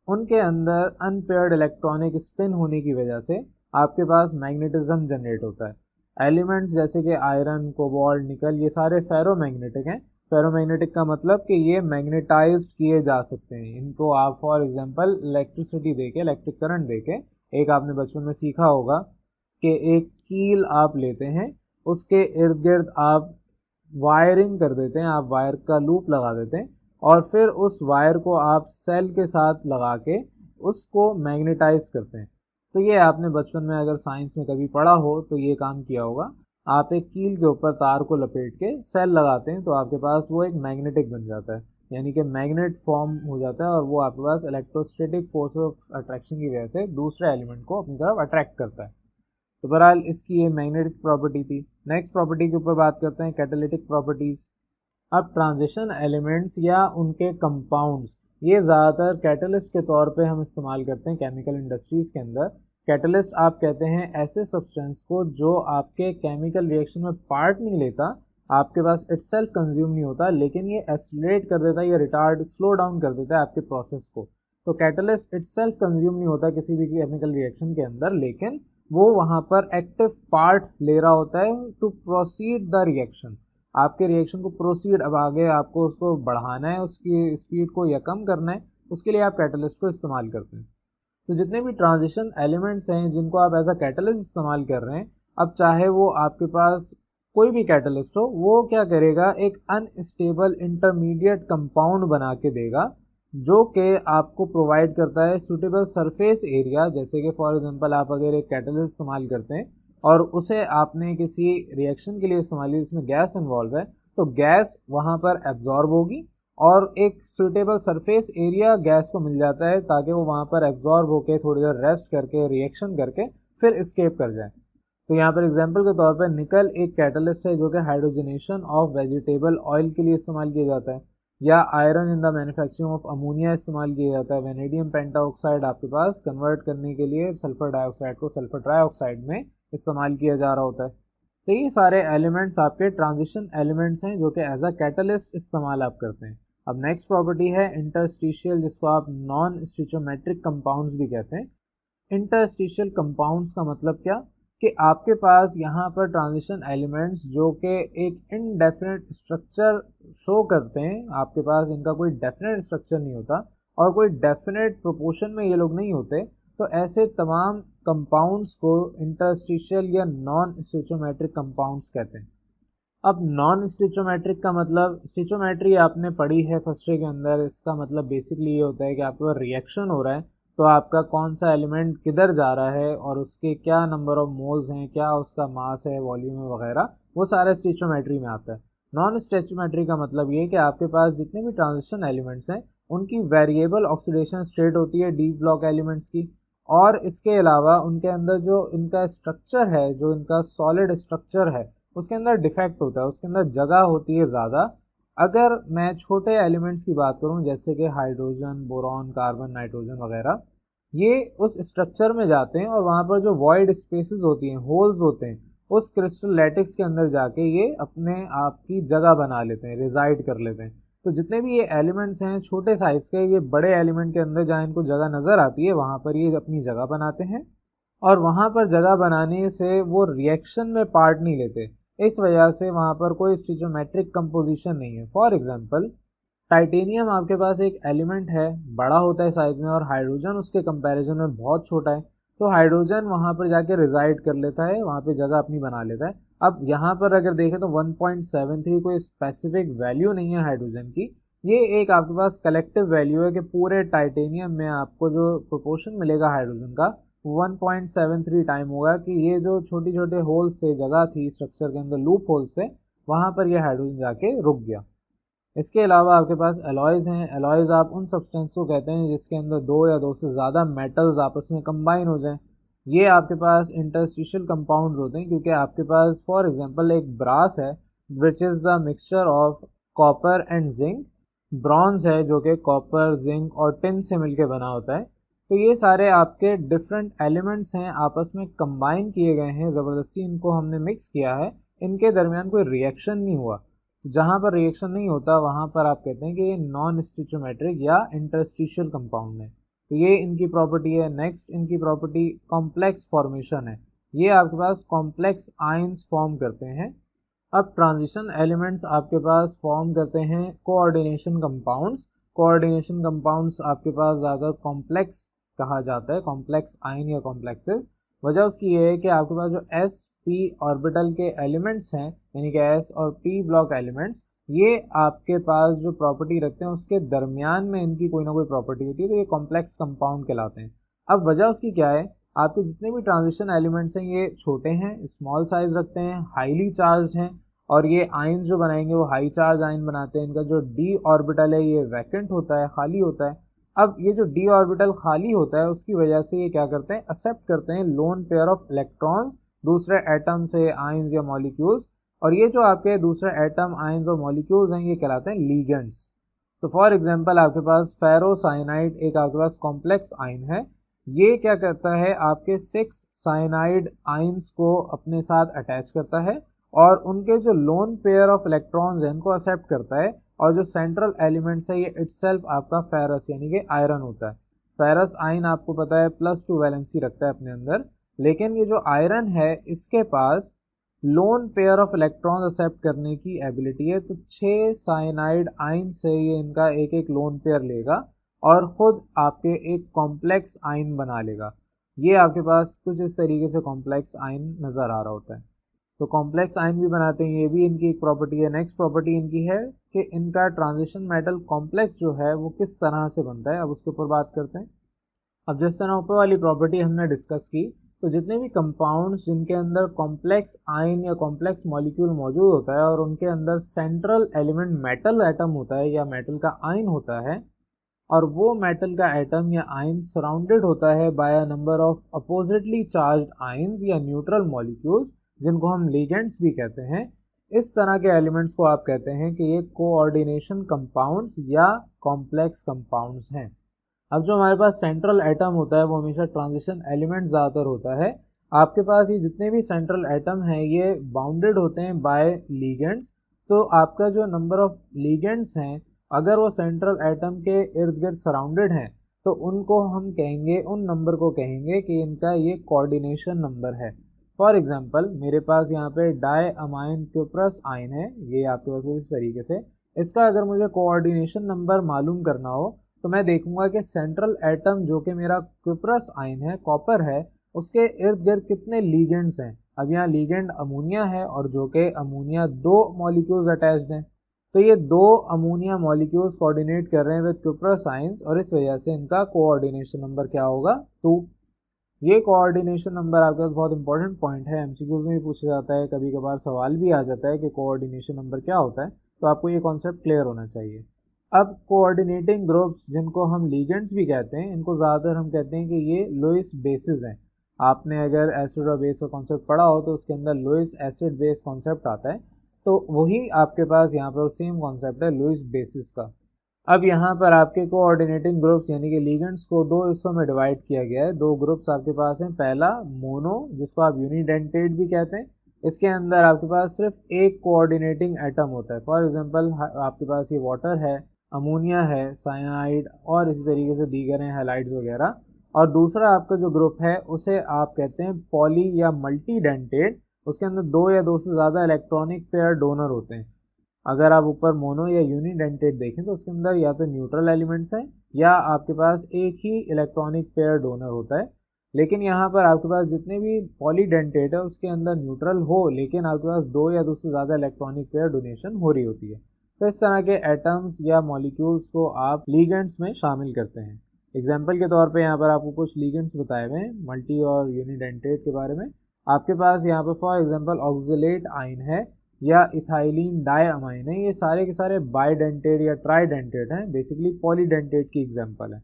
उनके अंदर अनपेयर्ड इलेक्ट्रॉनिक स्पिन होने की वजह से आपके पास मैग्नेटिज्म जनरेट होता है। एलिमेंट्स जैसे कि आयरन, कोबाल्ट, निकल, ये सारे फेरोमैग्नेटिक हैं। फेरोमैग्नेटिक का मतलब कि ये मैग्नेटाइज्ड किए जा सकते हैं। इनको आप फॉर एग्जांपल इलेक्ट्रिसिटी देके, इलेक्ट्रिक करंट देके, एक आपने बचपन में सीखा होगा कि एक कील आप लेते हैं, उसके इर्द गिर्द आप वायरिंग कर देते हैं, आप वायर का लूप लगा देते हैं और फिर उस वायर को आप सेल के साथ लगा के उसको मैग्नेटाइज करते हैं। तो ये आपने बचपन में अगर साइंस में कभी पढ़ा हो तो ये काम किया होगा। आप एक कील के ऊपर तार को लपेट के सेल लगाते हैं तो आपके पास वो एक मैग्नेटिक बन जाता है, यानी कि मैग्नेट फॉर्म हो जाता है और वो आपके पास इलेक्ट्रोस्टैटिक फोर्स ऑफ अट्रैक्शन की वजह से दूसरे एलिमेंट को अपनी तरफ अट्रैक्ट करता है। तो बहरहाल इसकी ये मैग्नेटिक प्रॉपर्टी थी। नेक्स्ट प्रॉपर्टी के ऊपर बात करते हैं, कैटालिटिक प्रॉपर्टीज़। अब ट्रांजिशन एलिमेंट्स या उनके कंपाउंड्स ये ज़्यादातर कैटलिस्ट के तौर पे हम इस्तेमाल करते हैं केमिकल इंडस्ट्रीज़ के अंदर। कैटलिस्ट आप कहते हैं ऐसे सब्सटेंस को जो आपके केमिकल रिएक्शन में पार्ट नहीं लेता, आपके पास इटसेल्फ कंज्यूम नहीं होता, लेकिन ये एक्सीलरेट कर देता है या रिटार्ड स्लो डाउन कर देता है आपके प्रोसेस को। तो कैटलिस्ट इटसेल्फ कंज्यूम नहीं होता किसी भी केमिकल रिएक्शन के अंदर, लेकिन वो वहाँ पर एक्टिव पार्ट ले रहा होता है टू प्रोसीड द रिएक्शन। आपके रिएक्शन को प्रोसीड, अब आगे आपको उसको बढ़ाना है, उसकी स्पीड को या कम करना है, उसके लिए आप कैटलिस्ट को इस्तेमाल करते हैं। तो जितने भी ट्रांजिशन एलिमेंट्स हैं जिनको आप एज अ कैटलिस्ट इस्तेमाल कर रहे हैं, अब चाहे वो आपके पास कोई भी कैटलिस्ट हो, वो क्या करेगा, एक अनस्टेबल इंटरमीडिएट कंपाउंड बना के देगा जो कि आपको प्रोवाइड करता है सूटेबल सरफेस एरिया। जैसे कि फॉर एग्जांपल आप अगर एक कैटलिस्ट इस्तेमाल करते हैं और उसे आपने किसी रिएक्शन के लिए इस्तेमाल किया जिसमें गैस इन्वॉल्व है, तो गैस वहाँ पर एब्जॉर्ब होगी और एक सूटेबल सरफेस एरिया गैस को मिल जाता है ताकि वो वहाँ पर एब्जॉर्ब होकर थोड़ी देर रेस्ट करके रिएक्शन करके फिर एस्केप कर जाए। तो यहाँ पर एग्जांपल के तौर पर निकल एक कैटलिस्ट है जो कि हाइड्रोजनेशन ऑफ वेजिटेबल ऑयल के लिए इस्तेमाल किया जाता है, या iron in the manufacturing of ammonia इस्तेमाल किया जाता है। वेनेडियम पेंटाऑक्साइड आपके पास कन्वर्ट करने के लिए सल्फर डाइऑक्साइड को सल्फर ट्राइऑक्साइड में इस्तेमाल किया जा रहा होता है। तो ये सारे एलिमेंट्स आपके ट्रांजिशन एलिमेंट्स हैं जो कि एज अ कैटलिस्ट इस्तेमाल आप करते हैं। अब नेक्स्ट प्रॉपर्टी है इंटरस्टिशियल, जिसको आप नॉन स्टिचोमेट्रिक कंपाउंड्स भी कहते हैं। इंटरस्टिशियल कंपाउंड्स का मतलब क्या कि आपके पास यहाँ पर ट्रांजिशन एलिमेंट्स जो कि एक इनडेफिनेट स्ट्रक्चर शो करते हैं, आपके पास इनका कोई डेफिनेट स्ट्रक्चर नहीं होता और कोई डेफिनेट प्रोपोर्शन में ये लोग नहीं होते, तो ऐसे तमाम कंपाउंड्स को इंटरस्टिशियल या नॉन स्टिचोमेट्रिक कंपाउंड्स कहते हैं। अब नॉन स्टिचोमेट्रिक का मतलब, स्टिचोमेट्री आपने पढ़ी है फर्स्ट ईयर के अंदर, इसका मतलब बेसिकली ये होता है कि आपके पास रिएक्शन हो रहा है तो आपका कौन सा एलिमेंट किधर जा रहा है और उसके क्या नंबर ऑफ मोल्स हैं, क्या उसका मास है, वॉल्यूम है वगैरह, वो सारा स्टिचोमेट्री में आता है। नॉन स्टिचोमेट्री का मतलब ये कि आपके पास जितने भी ट्रांजिशन एलिमेंट्स हैं उनकी वेरिएबल ऑक्सीडेशन स्टेट होती है डी ब्लॉक एलिमेंट्स की, और इसके अलावा उनके अंदर जो इनका स्ट्रक्चर है, जो इनका सॉलिड स्ट्रक्चर है, उसके अंदर डिफेक्ट होता है, उसके अंदर जगह होती है ज़्यादा। अगर मैं छोटे एलिमेंट्स की बात करूं जैसे कि हाइड्रोजन, बोरॉन, कार्बन, नाइट्रोजन वगैरह, ये उस स्ट्रक्चर में जाते हैं और वहाँ पर जो वॉइड स्पेसेस होती हैं, होल्स होते हैं, उस क्रिस्टल लैटिक्स के अंदर जाके ये अपने आप की जगह बना लेते हैं, रिजाइड कर लेते हैं। तो जितने भी ये एलिमेंट्स हैं छोटे साइज़ के, ये बड़े एलिमेंट के अंदर जहाँ इनको जगह नज़र आती है वहाँ पर ये अपनी जगह बनाते हैं, और वहाँ पर जगह बनाने से वो रिएक्शन में पार्ट नहीं लेते। इस वजह से वहाँ पर कोई स्टिचोमेट्रिक कंपोजिशन नहीं है। फॉर एग्जांपल टाइटेनियम आपके पास एक एलिमेंट है, बड़ा होता है साइज में, और हाइड्रोजन उसके कंपैरिजन में बहुत छोटा है, तो हाइड्रोजन वहाँ पर जाके रिजाइड कर लेता है, वहाँ पे जगह अपनी बना लेता है। अब यहाँ पर अगर देखें तो 1.73 कोई स्पेसिफिक वैल्यू नहीं है हाइड्रोजन की, ये एक आपके पास कलेक्टिव वैल्यू है कि पूरे टाइटेनियम में आपको जो प्रोपोर्शन मिलेगा हाइड्रोजन का 1.73 टाइम होगा कि ये जो छोटी छोटे होल्स से जगह थी स्ट्रक्चर के अंदर, लूप होल्स से, वहाँ पर ये हाइड्रोजन जाके रुक गया। इसके अलावा आपके पास एलॉयज़ हैं। एलॉयज़ आप उन सब्सटेंस को कहते हैं जिसके अंदर दो या दो से ज़्यादा मेटल्स आपस में कंबाइन हो जाएं। ये आपके पास इंटरस्टिशियल कंपाउंड्स होते हैं क्योंकि आपके पास फॉर एग्जांपल एक ब्रास है which is the mixture of copper and zinc, bronze है जो कि कॉपर, जिंक और टिन से मिलकर बना होता है। तो ये सारे आपके डिफरेंट एलिमेंट्स हैं, आपस में कंबाइन किए गए हैं, ज़बरदस्ती इनको हमने मिक्स किया है, इनके दरमियान कोई रिएक्शन नहीं हुआ। तो जहाँ पर रिएक्शन नहीं होता वहाँ पर आप कहते हैं कि ये नॉन स्टिचोमेट्रिक या इंटरस्टिशियल कंपाउंड है। तो ये इनकी प्रॉपर्टी है। नेक्स्ट इनकी प्रॉपर्टी कॉम्प्लेक्स फॉर्मेशन है। ये आपके पास कॉम्प्लेक्स आयंस फॉर्म करते हैं। अब ट्रांजिशन एलिमेंट्स आपके पास फॉर्म करते हैं कोऑर्डिनेशन कंपाउंड्स। कोऑर्डिनेशन कंपाउंड्स आपके पास ज़्यादा कॉम्प्लेक्स कहा जाता है, कॉम्प्लेक्स आयन या कॉम्प्लेक्सेस। वजह उसकी ये है कि आपके पास जो एस पी ऑर्बिटल के एलिमेंट्स हैं, यानी कि एस और पी ब्लॉक एलिमेंट्स, ये आपके पास जो प्रॉपर्टी रखते हैं उसके दरमियान में इनकी कोई ना कोई प्रॉपर्टी होती है, तो ये कॉम्प्लेक्स कंपाउंड कहलाते हैं। अब वजह उसकी क्या है, आपके जितने भी ट्रांजिशन एलिमेंट्स हैं ये छोटे हैं, स्मॉल साइज रखते हैं, हाईली चार्ज हैं, और ये आयंस जो बनाएंगे वो हाई चार्ज आयन बनाते हैं। इनका जो डी ऑर्बिटल है ये वैकेंट होता है, खाली होता है। अब ये जो डी ऑर्बिटल खाली होता है उसकी वजह से ये क्या करते हैं, एक्सेप्ट करते हैं लोन पेयर ऑफ इलेक्ट्रॉन्स दूसरे एटम से, आयंस या मॉलिक्यूल्स, और ये जो आपके दूसरे एटम, आयंस और मॉलिक्यूल्स हैं ये कहलाते हैं लीगेंड्स। तो फॉर एग्जांपल आपके पास फेरोसाइनाइड एक आपके पास कॉम्प्लेक्स आयन है। ये क्या करता है, आपके 6 साइनाइड आयंस को अपने साथ अटैच करता है और उनके जो लोन पेयर ऑफ इलेक्ट्रॉन्स हैं इनको एक्सेप्ट करता है। और जो सेंट्रल एलिमेंट्स है ये इटसेल्फ आपका फेरस यानी कि आयरन होता है। फेरस आयन आपको पता है +2 वैलेंसी रखता है अपने अंदर, लेकिन ये जो आयरन है इसके पास lone pair of electrons accept करने की एबिलिटी है। तो 6 साइनाइड आयन से ये इनका एक एक लोन पेयर लेगा और खुद आपके एक कॉम्प्लेक्स आयन बना लेगा। ये आपके पास कुछ इस तरीके से कॉम्प्लेक्स आयन नज़र आ रहा होता है। तो कॉम्प्लेक्स आयन भी बनाते हैं, ये भी इनकी एक प्रॉपर्टी है। नेक्स्ट प्रॉपर्टी इनकी है कि इनका ट्रांजिशन मेटल कॉम्प्लेक्स जो है वो किस तरह से बनता है, अब उसके ऊपर बात करते हैं। अब जिस तरह ऊपर वाली प्रॉपर्टी हमने डिस्कस की, तो जितने भी कंपाउंड्स जिनके अंदर कॉम्प्लेक्स आयन या कॉम्प्लेक्स मॉलिक्यूल मौजूद होता है और उनके अंदर सेंट्रल एलिमेंट मेटल एटम होता है या मेटल का आयन होता है, और वो मेटल का एटम या आयन सराउंडेड होता है by a number of oppositely charged ions या न्यूट्रल मॉलिक्यूल्स, जिनको हम लिगेंड्स भी कहते हैं, इस तरह के एलिमेंट्स को आप कहते हैं कि ये कोऑर्डिनेशन कंपाउंड्स या कॉम्प्लेक्स कंपाउंड्स हैं। अब जो हमारे पास सेंट्रल एटम होता है वो हमेशा ट्रांजिशन एलिमेंट ज़्यादातर होता है। आपके पास ये जितने भी सेंट्रल एटम हैं ये बाउंडेड होते हैं बाय लिगेंड्स। तो आपका जो नंबर ऑफ लिगेंड्स हैं अगर वो सेंट्रल एटम के इर्द गिर्द सराउंडेड हैं तो उनको हम कहेंगे, उन नंबर को कहेंगे कि इनका ये कोऑर्डिनेशन नंबर है। फॉर एग्जांपल मेरे पास यहाँ पे डाई अमाइन क्यूप्रस आयन है, ये आपके पास इस तरीके से। इसका अगर मुझे कोऑर्डिनेशन नंबर मालूम करना हो तो मैं देखूंगा कि सेंट्रल एटम जो कि मेरा क्यूप्रस आयन है, कॉपर है, उसके इर्द गिर्द कितने लीगेंड्स हैं। अब यहाँ लीगेंड अमोनिया है और जो कि अमोनिया 2 मॉलिक्यूल्स अटैच्ड हैं, तो ये 2 अमोनिया मॉलिक्यूल्स कोऑर्डिनेट कर रहे हैं विद क्यूप्रस आयंस और इस वजह से इनका कोऑर्डिनेशन नंबर क्या होगा, 2। ये कोऑर्डिनेशन नंबर आपके पास बहुत इंपॉर्टेंट पॉइंट है, एमसीक्यूज में भी पूछा जाता है, कभी कभार सवाल भी आ जाता है कि कोऑर्डिनेशन नंबर क्या होता है, तो आपको ये कॉन्सेप्ट क्लियर होना चाहिए। अब कोऑर्डिनेटिंग ग्रुप्स जिनको हम लिगेंड्स भी कहते हैं, इनको ज़्यादातर हम कहते हैं कि ये लुईस बेसिस हैं। आपने अगर एसिड और बेस का कॉन्सेप्ट पढ़ा हो तो उसके अंदर लुईस एसिड बेस कॉन्सेप्ट आता है, तो वही आपके पास यहाँ पर सेम कॉन्सेप्ट है लुईस बेसिस का। अब यहाँ पर आपके कोऑर्डिनेटिंग ग्रुप्स यानी कि लिगेंड्स को 2 हिस्सों में डिवाइड किया गया है। 2 ग्रुप्स आपके पास हैं। पहला मोनो, जिसको आप यूनिडेंटेट भी कहते हैं, इसके अंदर आपके पास सिर्फ एक कोऑर्डिनेटिंग एटम होता है। फॉर एग्जांपल आपके पास ये वाटर है, अमोनिया है, साइनाइड और इसी तरीके से दीगर हैं हैलाइड्स वगैरह। और दूसरा आपका जो ग्रुप है उसे आप कहते हैं पॉली या मल्टीडेंटेट। उसके अंदर 2 या 2 से ज़्यादा इलेक्ट्रॉनिक पेयर डोनर होते हैं। अगर आप ऊपर मोनो या यूनिडेंटेट देखें तो उसके अंदर या तो न्यूट्रल एलिमेंट्स हैं या आपके पास एक ही इलेक्ट्रॉनिक पेयर डोनर होता है। लेकिन यहाँ पर आपके पास जितने भी पॉलीडेंटेट है उसके अंदर न्यूट्रल हो, लेकिन आपके पास 2 या 2 से ज़्यादा इलेक्ट्रॉनिक पेयर डोनेशन हो रही होती है। तो इस तरह के एटम्स या मॉलिक्यूल्स को आप लिगेंड्स में शामिल करते हैं। एग्जाम्पल के तौर पे यहाँ पर आपको कुछ लिगेंड्स बताए हुए हैं मल्टी और यूनिडेंटेट के बारे में। आपके पास यहाँ पर फॉर एग्जाम्पल ऑक्जेलेट आयन है या इथाइलिन डाइअमाइन है, ये सारे के सारे बाइडेंटेट या ट्राइडेंटेट हैं, बेसिकली पॉलीडेंटेट की एग्जाम्पल है।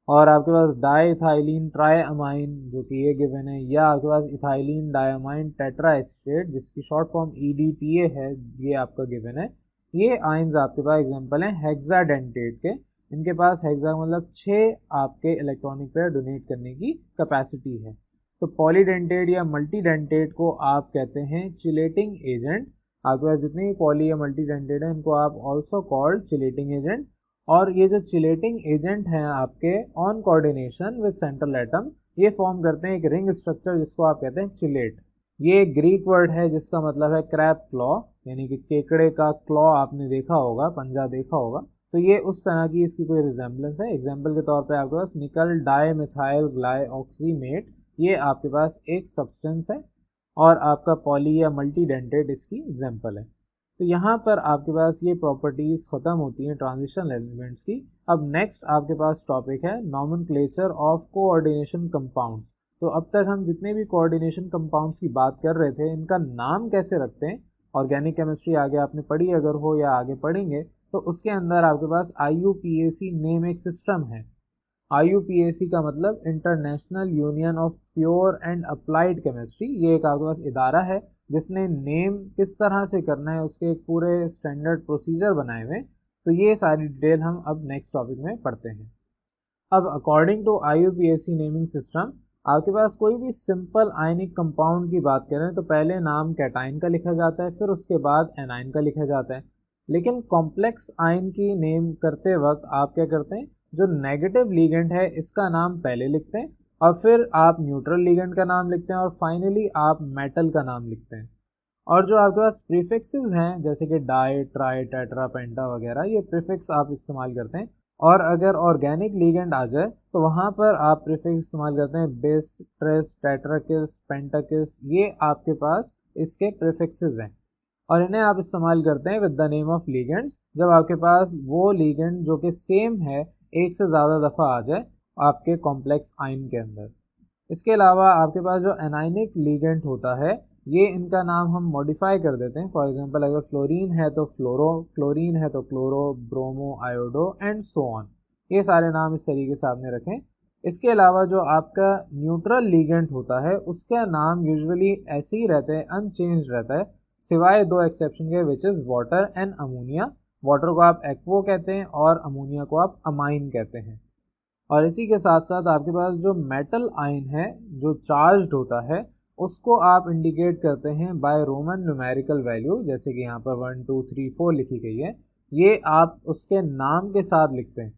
और आपके पास डाई इथाइलिन ट्राइअमाइन जो कि ये गिवन है, या आपके पास इथाइलिन डाइअमाइन टेट्राएसिटेट जिसकी शॉर्ट फॉर्म EDTA है, ये आपका गिवन है। ये आयंस आपके पास एग्जांपल हैं हेक्साडेंटेट के। इनके पास हेक्सा मतलब 6 आपके इलेक्ट्रॉनिक पेयर डोनेट करने की कैपेसिटी है। तो पॉलीडेंटेट या मल्टीडेंटेट को आप कहते हैं चिलेटिंग एजेंट। आपके पास जितने भी पॉली या मल्टीडेंटेट हैं इनको आप ऑल्सो कॉल्ड चिलेटिंग एजेंट। और ये जो चिलेटिंग एजेंट हैं आपके on coordination with central atom, ये फॉर्म करते हैं एक रिंग स्ट्रक्चर जिसको आप कहते हैं चिलेट। ये ग्रीक वर्ड है जिसका मतलब है क्रैब क्लॉ, यानी कि केकड़े का क्लॉ आपने देखा होगा, पंजा देखा होगा, तो ये उस तरह की इसकी कोई रिजेम्बलेंस है। एग्जाम्पल के तौर पे आपके पास निकल डाई मिथाइल ग्लाइऑक्सीमेट, ये आपके पास एक सब्सटेंस है और आपका पॉली या मल्टीडेंटेट इसकी एग्जाम्पल है। तो यहाँ पर आपके पास ये प्रॉपर्टीज़ ख़त्म होती हैं ट्रांजिशन एलिमेंट्स की। अब नेक्स्ट आपके पास टॉपिक है नॉमेनक्लेचर ऑफ कोऑर्डिनेशन कंपाउंड्स। तो अब तक हम जितने भी कोऑर्डिनेशन कंपाउंड्स की बात कर रहे थे इनका नाम कैसे रखते हैं। ऑर्गेनिक केमिस्ट्री आगे आपने पढ़ी अगर हो या आगे पढ़ेंगे तो उसके अंदर आपके पास IUPAC नेम एक सिस्टम है। IUPAC का मतलब international union of pure and applied chemistry. ये एक आपके पास इदारा है जिसने नेम किस तरह से करना है उसके एक पूरे स्टैंडर्ड प्रोसीजर बनाए हुए। तो ये सारी डिटेल हम अब नेक्स्ट टॉपिक में पढ़ते हैं। अब according to IUPAC naming system, आपके पास कोई भी सिंपल आयनिक कंपाउंड की बात करें तो पहले नाम कैटाइन का लिखा जाता है, फिर उसके बाद एनाइन का लिखा जाता है। लेकिन कॉम्प्लेक्स आयन की नेम करते वक्त आप क्या करते हैं, जो नेगेटिव लिगेंड है इसका नाम पहले लिखते हैं और फिर आप न्यूट्रल लिगेंड का नाम लिखते हैं और फाइनली आप मेटल का नाम लिखते हैं। और जो आपके पास प्रीफिक्सेस हैं जैसे कि डाई, ट्राई, टेट्रा, पेंटा वगैरह, ये प्रीफिक्स आप इस्तेमाल करते हैं। और अगर ऑर्गेनिक लिगेंड आ जाए तो वहाँ पर आप प्रीफिक्स इस्तेमाल करते हैं बिस, ट्रिस, टेट्राकिस, पेंटाकिस, ये आपके पास इसके प्रीफिक्सेस हैं और इन्हें आप इस्तेमाल करते हैं with the name of ligands जब आपके पास वो लिगेंड जो कि सेम है एक से ज़्यादा दफ़ा आ जाए आपके कॉम्प्लेक्स आयन के अंदर। इसके अलावा आपके पास जो एनाइनिक लिगेंड होता है ये इनका नाम हम मॉडिफाई कर देते हैं। फॉर एग्जांपल अगर फ्लोरीन है तो फ्लोरो, क्लोरीन है तो chloro, bromo, iodo and so on, ये सारे नाम इस तरीके से आपने रखें। इसके अलावा जो आपका न्यूट्रल लिगेंड होता है उसका नाम यूजुअली ऐसे ही रहता है, अनचेंज रहता है, सिवाय दो एक्सेप्शन के, which is water and ammonia. Water को आप एक्वो कहते हैं और अमोनिया को आप अमाइन कहते हैं। और इसी के साथ साथ आपके पास जो मेटल आयन है जो चार्ज्ड होता है उसको आप इंडिकेट करते हैं बाय रोमन न्यूमेरिकल वैल्यू, जैसे कि यहाँ पर 1 2 3 4 लिखी गई है, ये आप उसके नाम के साथ लिखते हैं।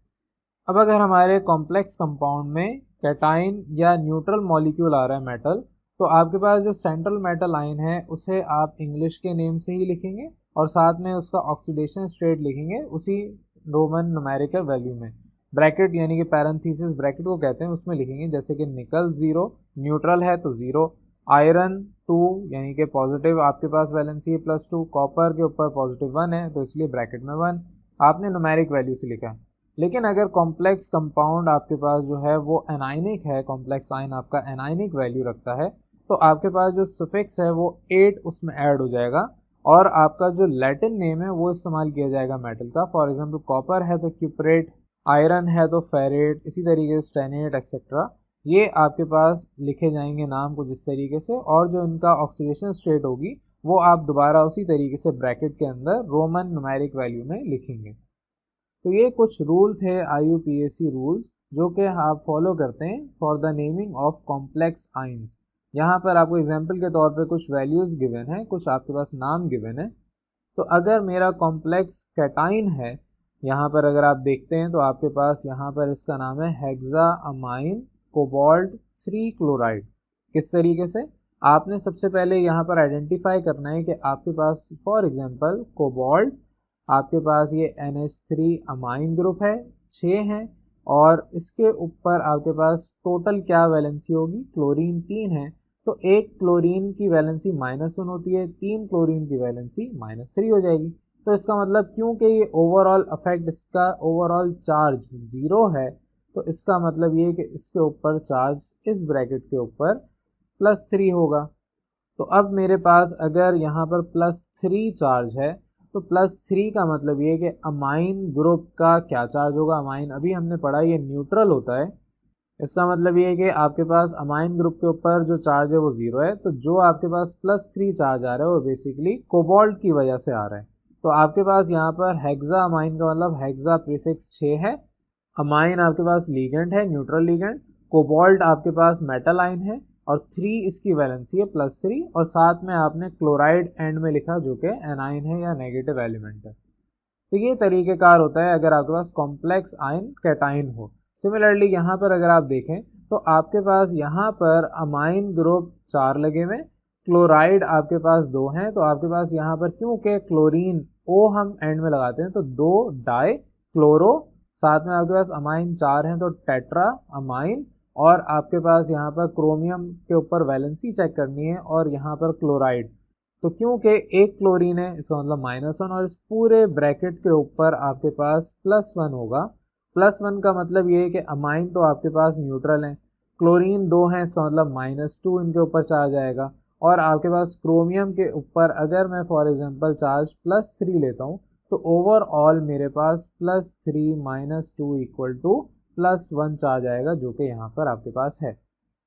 अब अगर हमारे कॉम्प्लेक्स कंपाउंड में कैटाइन या न्यूट्रल मॉलिक्यूल आ रहा है मेटल, तो आपके पास जो सेंट्रल मेटल आयन है उसे आप इंग्लिश के नेम से ही लिखेंगे और साथ में उसका ऑक्सीडेशन स्टेट लिखेंगे उसी रोमन न्यूमेरिकल वैल्यू में। ब्रैकेट यानी कि पैरेंथेसिस ब्रैकेट को कहते हैं, उसमें लिखेंगे, जैसे कि निकल 0 न्यूट्रल है तो 0, आयरन 2 यानी कि पॉजिटिव आपके पास वैलेंसी है +2, कॉपर के ऊपर +1 है तो इसलिए ब्रैकेट में 1 आपने न्यूमेरिक वैल्यू से लिखा है। लेकिन अगर कॉम्प्लेक्स कंपाउंड आपके पास जो है वो एनाइनिक है, कॉम्प्लेक्स आयन आपका एनाइनिक वैल्यू रखता है, तो आपके पास जो सफिक्स है वो 8 उसमें ऐड हो जाएगा और आपका जो लैटिन नेम है वो इस्तेमाल किया जाएगा मेटल का। फॉर एग्जांपल कॉपर है तो क्यूपरेट, आयरन है तो फेरेट, इसी तरीके से स्टेनेट एक्सेट्रा, ये आपके पास लिखे जाएंगे नाम कुछ इस तरीके से। और जो इनका ऑक्सीडेशन स्टेट होगी वो आप दोबारा उसी तरीके से ब्रैकेट के अंदर रोमन न्यूमेरिक वैल्यू में लिखेंगे। तो ये कुछ रूल थे IUPAC रूल्स जो कि आप फॉलो करते हैं for the naming of complex ions. यहाँ पर आपको एग्जांपल के तौर पे कुछ वैल्यूज़ गिवन है, कुछ आपके पास नाम गिवन है। तो अगर मेरा कॉम्प्लेक्स कैटाइन है, यहाँ पर अगर आप देखते हैं तो आपके पास यहाँ पर इसका नाम है हेक्साअमाइन कोबाल्ट 3 क्लोराइड। किस तरीके से, आपने सबसे पहले यहाँ पर आइडेंटिफाई करना है कि आपके पास फॉर एग्जांपल कोबाल्ट, आपके पास ये NH3 अमाइन ग्रुप है, 6 हैं, और इसके ऊपर आपके पास टोटल क्या वैलेंसी होगी, क्लोरीन 3 है, तो एक क्लोरीन की वैलेंसी -1 होती है, 3 क्लोरीन की वैलेंसी -3 हो जाएगी। तो इसका मतलब क्योंकि ये ओवरऑल इफेक्ट, इसका ओवरऑल चार्ज 0 है, तो इसका मतलब ये कि इसके ऊपर चार्ज इस ब्रैकेट के ऊपर +3 होगा। तो अब मेरे पास अगर यहाँ पर +3 चार्ज है तो +3 का मतलब ये कि अमाइन ग्रुप का क्या चार्ज होगा। अमाइन अभी हमने पढ़ा ये न्यूट्रल होता है, इसका मतलब ये है कि आपके पास अमाइन ग्रुप के ऊपर जो चार्ज है वो 0 है, तो जो आपके पास +3 चार्ज आ रहा है वो बेसिकली कोबाल्ट की वजह से आ रहा है। तो आपके पास यहाँ पर हेक्सा अमाइन का मतलब हेक्सा प्रीफिक्स 6 है, अमाइन आपके पास लीगेंड है, न्यूट्रल लीगेंड, कोबाल्ट आपके पास मेटल आयन है और 3 इसकी वैलेंसी है +3, और साथ में आपने क्लोराइड एंड में लिखा जो कि एनाइन है या नेगेटिव एलिमेंट है। तो ये तरीक़ेकार होता है अगर आपके पास कॉम्प्लेक्स आयन कैटाइन हो। सिमिलरली यहाँ पर अगर आप देखें तो आपके पास यहाँ पर अमाइन ग्रुप 4 लगे हुए, क्लोराइड आपके पास 2 हैं, तो आपके पास यहाँ पर क्योंकि क्लोरीन O हम एंड में लगाते हैं तो 2 डाई क्लोरो, साथ में आपके पास अमाइन 4 हैं तो टेट्रा अमाइन, और आपके पास यहाँ पर क्रोमियम के ऊपर वैलेंसी चेक करनी है और यहाँ पर क्लोराइड, तो क्योंकि एक क्लोरीन है इसका मतलब -1, और इस पूरे ब्रैकेट के ऊपर आपके पास +1 होगा। +1 का मतलब ये है कि अमाइन तो आपके पास न्यूट्रल हैं, क्लोरीन 2 हैं, इसका मतलब -2 इनके ऊपर चार्ज आएगा, और आपके पास क्रोमियम के ऊपर अगर मैं फॉर एग्जांपल चार्ज +3 लेता हूँ तो ओवरऑल मेरे पास +3 - 2 = +1 चार्ज आएगा जो कि यहाँ पर आपके पास है।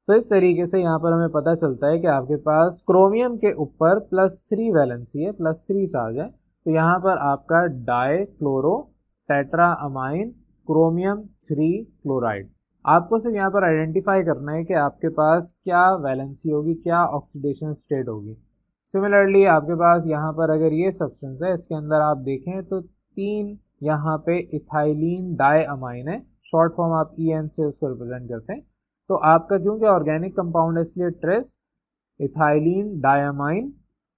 तो इस तरीके से यहाँ पर हमें पता चलता है कि आपके पास क्रोमियम के ऊपर +3 वैलेंसी है, +3 चार्ज है, तो यहाँ पर आपका die chloro tetra amine chromium 3 chloride. आपको सिर्फ यहाँ पर आइडेंटिफाई करना है कि आपके पास क्या वैलेंसी होगी, क्या ऑक्सीडेशन स्टेट होगी। सिमिलरली आपके पास यहाँ पर अगर ये सब्सटेंस है, इसके अंदर आप देखें तो 3 यहाँ पे इथाइलिन डाइअमाइन है, शॉर्ट फॉर्म आप EN से उसको रिप्रेजेंट करते हैं। तो आपका क्योंकि ऑर्गेनिक कंपाउंड है इसलिए ट्रेस इथाइलिन डाइअमाइन,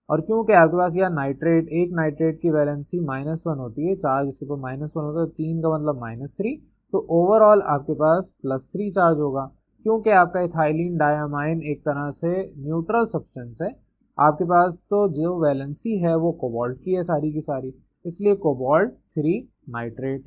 और क्योंकि आपके पास यह नाइट्रेट, एक नाइट्रेट की वैलेंसी -1 होती है, चार्ज इसके ऊपर -1 होता है, 3 का मतलब -3, तो ओवरऑल आपके पास +3 चार्ज होगा। क्योंकि आपका इथाइलिन डाइअमाइन एक तरह से न्यूट्रल सब्सटेंस है, आपके पास तो जो वैलेंसी है वो कोबाल्ट की है सारी की सारी, इसलिए कोबाल्ट 3 नाइट्रेट।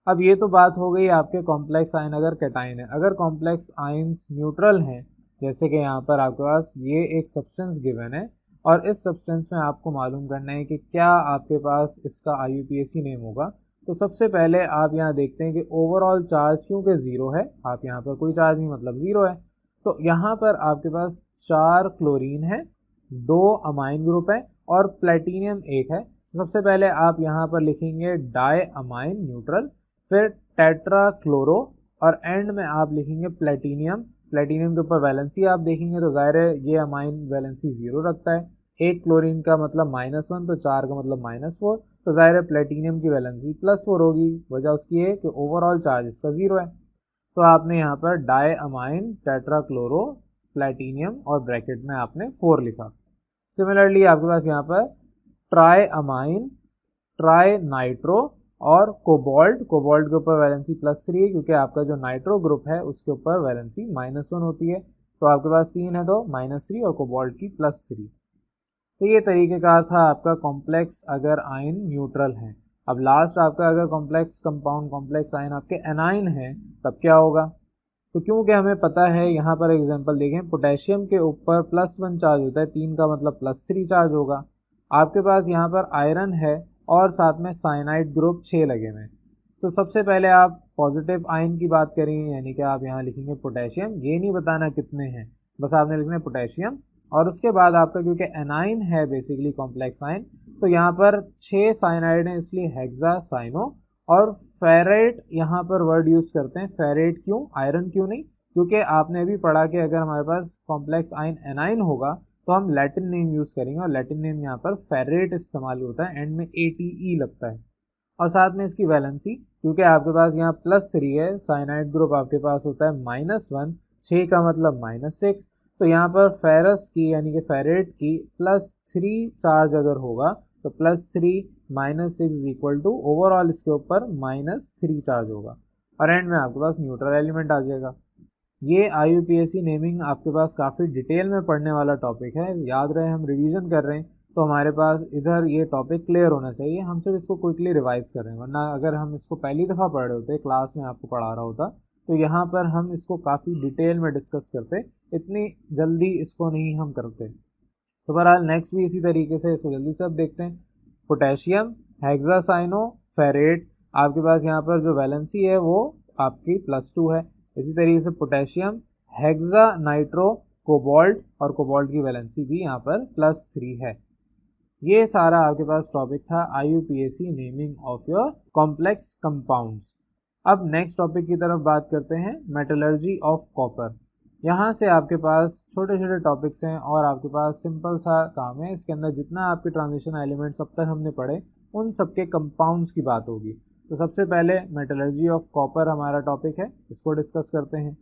अब ये तो बात हो गई आपके कॉम्प्लेक्स आयन अगर कैटाइन है। अगर कॉम्प्लेक्स आयन्स न्यूट्रल हैं, जैसे कि यहाँ पर आपके पास ये एक सब्सटेंस गिवन है और इस सब्सटेंस में आपको मालूम करना है कि क्या आपके पास इसका IUPAC नेम होगा। तो सबसे पहले आप यहाँ देखते हैं कि ओवरऑल चार्ज क्योंकि 0 है, आप यहाँ पर कोई चार्ज नहीं मतलब 0 है, तो यहाँ पर आपके पास 4 क्लोरीन है, 2 अमाइन ग्रुप है और प्लेटिनियम 1 है। तो सबसे पहले आप यहाँ पर लिखेंगे डाई अमाइन न्यूट्रल, फिर टेट्रा क्लोरो और एंड में आप लिखेंगे प्लेटिनियम। प्लेटिनियम के ऊपर वैलेंसी आप देखेंगे तो जाहिर है ये अमाइन वैलेंसी 0 रखता है, एक क्लोरीन का मतलब -1 तो 4 का मतलब -4, तो जाहिर है प्लेटिनियम की वैलेंसी +4 होगी। वजह उसकी है कि ओवरऑल चार्ज इसका 0 है। तो आपने यहाँ पर diamine tetrachloro platinum और ब्रैकेट में आपने 4 लिखा। सिमिलरली आपके पास यहाँ पर ट्राई अमाइन, ट्राई नाइट्रो और कोबाल्ट, कोबाल्ट के ऊपर वैलेंसी +3 है क्योंकि आपका जो नाइट्रो ग्रुप है उसके ऊपर वैलेंसी -1 होती है, तो आपके पास 3 है तो -3 और कोबाल्ट की +3। तो ये तरीक़ेकार था आपका कॉम्प्लेक्स अगर आयन न्यूट्रल है। अब लास्ट आपका अगर कॉम्प्लेक्स कंपाउंड कॉम्प्लेक्स आयन आपके एनाइन है तब क्या होगा। तो क्योंकि हमें पता है, यहाँ पर एग्जांपल देखें, पोटेशियम के ऊपर +1 चार्ज होता है, 3 का मतलब +3 चार्ज होगा। आपके पास यहाँ पर आयरन है और साथ में साइनाइड ग्रुप 6 लगे हुए हैं। तो सबसे पहले आप पॉजिटिव आयन की बात करेंगे, यानी कि आप यहाँ लिखेंगे पोटेशियम, ये नहीं बताना कितने हैं, बस आपने लिखना है पोटेशियम। और उसके बाद आपका क्योंकि एनाइन है बेसिकली कॉम्प्लेक्स आयन, तो यहाँ पर 6 साइनाइड हैं इसलिए हेक्सासाइनो। और फेरेट यहाँ पर वर्ड यूज़ करते हैं, फेरेट क्यों, आयरन क्यों नहीं, क्योंकि आपने अभी पढ़ा कि अगर हमारे पास कॉम्प्लेक्स आयन एनाइन होगा तो हम लैटिन नेम यूज़ करेंगे और लैटिन नेम यहाँ पर फेरेट इस्तेमाल होता है, एंड में ATE लगता है। और साथ में इसकी वैलेंसी, क्योंकि आपके पास यहाँ +3 है, साइनाइड ग्रुप आपके पास होता है -1, 6 का मतलब -6, तो यहाँ पर फेरस की यानी कि फेरेट की +3 चार्ज अगर होगा तो +3 -6 इक्वल टू ओवरऑल इसके ऊपर -3 चार्ज होगा और एंड में आपके पास न्यूट्रल एलिमेंट आ जाएगा। ये IUPAC नेमिंग आपके पास काफ़ी डिटेल में पढ़ने वाला टॉपिक है, याद रहे हम रिवीजन कर रहे हैं तो हमारे पास इधर ये टॉपिक क्लियर होना चाहिए, हम सिर्फ इसको क्विकली रिवाइज कर रहे हैं, वरना अगर हम इसको पहली दफ़ा पढ़ रहे होते, क्लास में आपको पढ़ा रहा होता, तो यहाँ पर हम इसको काफ़ी डिटेल में डिस्कस करते, इतनी जल्दी इसको नहीं हम करते। तो बहरहाल नेक्स्ट भी इसी तरीके से इसको जल्दी से अब देखते हैं। पोटेशियम, हेक्सासाइनो, फेरेट, आपके पास यहाँ पर जो वैलेंसी है वो आपकी +2 है। इसी तरीके से पोटेशियम, हेक्सा नाइट्रो, कोबाल्ट, और कोबाल्ट की वैलेंसी भी यहाँ पर +3 है। ये सारा आपके पास टॉपिक था IUPAC naming of your complex compounds. अब नेक्स्ट टॉपिक की तरफ बात करते हैं, मेटलर्जी ऑफ कॉपर। यहाँ से आपके पास छोटे छोटे टॉपिक्स हैं और आपके पास सिंपल सा काम है, इसके अंदर जितना आपके ट्रांजिशन एलिमेंट्स अब तक हमने पढ़े उन सबके कंपाउंड्स की बात होगी। तो सबसे पहले मेटलर्जी ऑफ कॉपर हमारा टॉपिक है, इसको डिस्कस करते हैं।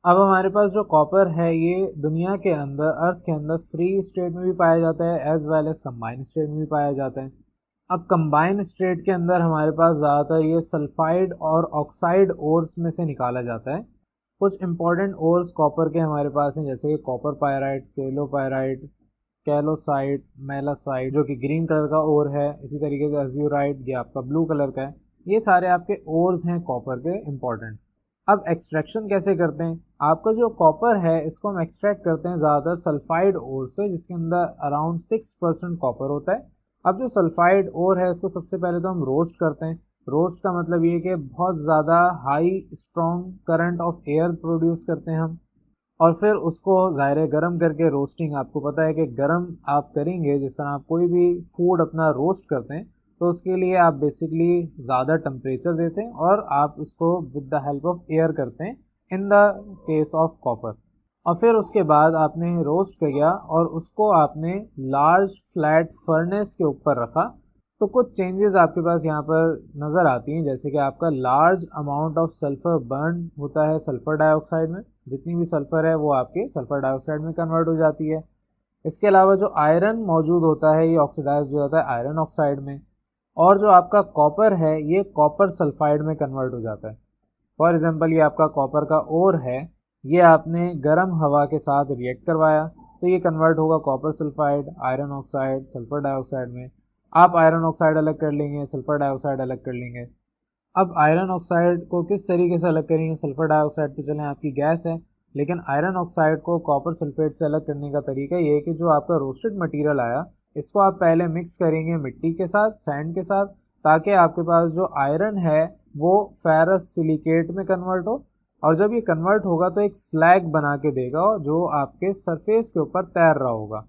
अब हमारे पास जो कॉपर है ये दुनिया के अंदर, अर्थ के अंदर फ्री स्टेट में भी पाया जाता है as well as combined state में भी पाया जाता है। अब कंबाइंड स्टेट के अंदर हमारे पास ज़्यादातर ये सल्फाइड और ऑक्साइड ओर्स में से निकाला जाता है। कुछ इंपॉर्टेंट ओर्स कॉपर के हमारे पास हैं, जैसे कि कॉपर पायराइट, केलोपायराइट, कैलोसाइट, मेलासाइट जो कि ग्रीन कलर का ओर है, इसी तरीके से अज्यूराइट ये आपका ब्लू कलर का है। ये सारे आपके ओर्स हैं कॉपर के इंपॉर्टेंट। अब एक्सट्रैक्शन कैसे करते हैं, आपका जो कॉपर है इसको हम एक्सट्रैक्ट करते हैं ज़्यादातर सल्फाइड ओर से, जिसके अंदर अराउंड 6% कॉपर होता है। अब जो सल्फाइड ओर है इसको सबसे पहले तो हम रोस्ट करते हैं। रोस्ट का मतलब ये कि बहुत ज़्यादा high strong current of air produce करते हैं हम, और फिर उसको ज़ाहिर गर्म करके रोस्टिंग, आपको पता है कि गर्म आप करेंगे, जिस तरह आप कोई भी फूड अपना रोस्ट करते हैं तो उसके लिए आप बेसिकली ज़्यादा टेम्परेचर देते हैं और आप उसको with the help of air करते हैं in the case of copper. और फिर उसके बाद आपने रोस्ट किया और उसको आपने लार्ज फ्लैट फर्नेस के ऊपर रखा, तो कुछ चेंजेस आपके पास यहाँ पर नज़र आती हैं, जैसे कि आपका large amount of sulphur burn होता है सल्फ़र डाइऑक्साइड में, जितनी भी सल्फ़र है वो आपके सल्फ़र डाइऑक्साइड में कन्वर्ट हो जाती है। इसके अलावा जो आयरन मौजूद होता है ये ऑक्सीडाइज हो जाता है आयरन ऑक्साइड में, और जो आपका कॉपर है ये कॉपर सल्फाइड में कन्वर्ट हो जाता है। फॉर एग्जांपल ये आपका कॉपर का ओर है, ये आपने गर्म हवा के साथ रिएक्ट करवाया तो ये कन्वर्ट होगा copper sulphide, iron oxide, sulphur dioxide में। आप आयरन ऑक्साइड अलग कर लेंगे, सल्फर डाइऑक्साइड अलग कर लेंगे। अब आयरन ऑक्साइड को किस तरीके से अलग करेंगे, सल्फर डाइऑक्साइड तो चलें आपकी गैस है, लेकिन आयरन ऑक्साइड को कॉपर सल्फेट से अलग करने का तरीका ये है कि जो आपका रोस्टेड मटेरियल आया इसको आप पहले मिक्स करेंगे मिट्टी के साथ, सैंड के साथ, ताकि आपके पास जो आयरन है वो फेरस सिलिकेट में कन्वर्ट हो, और जब ये कन्वर्ट होगा तो एक स्लैग बना के देगा जो आपके सरफेस के ऊपर तैर रहा होगा।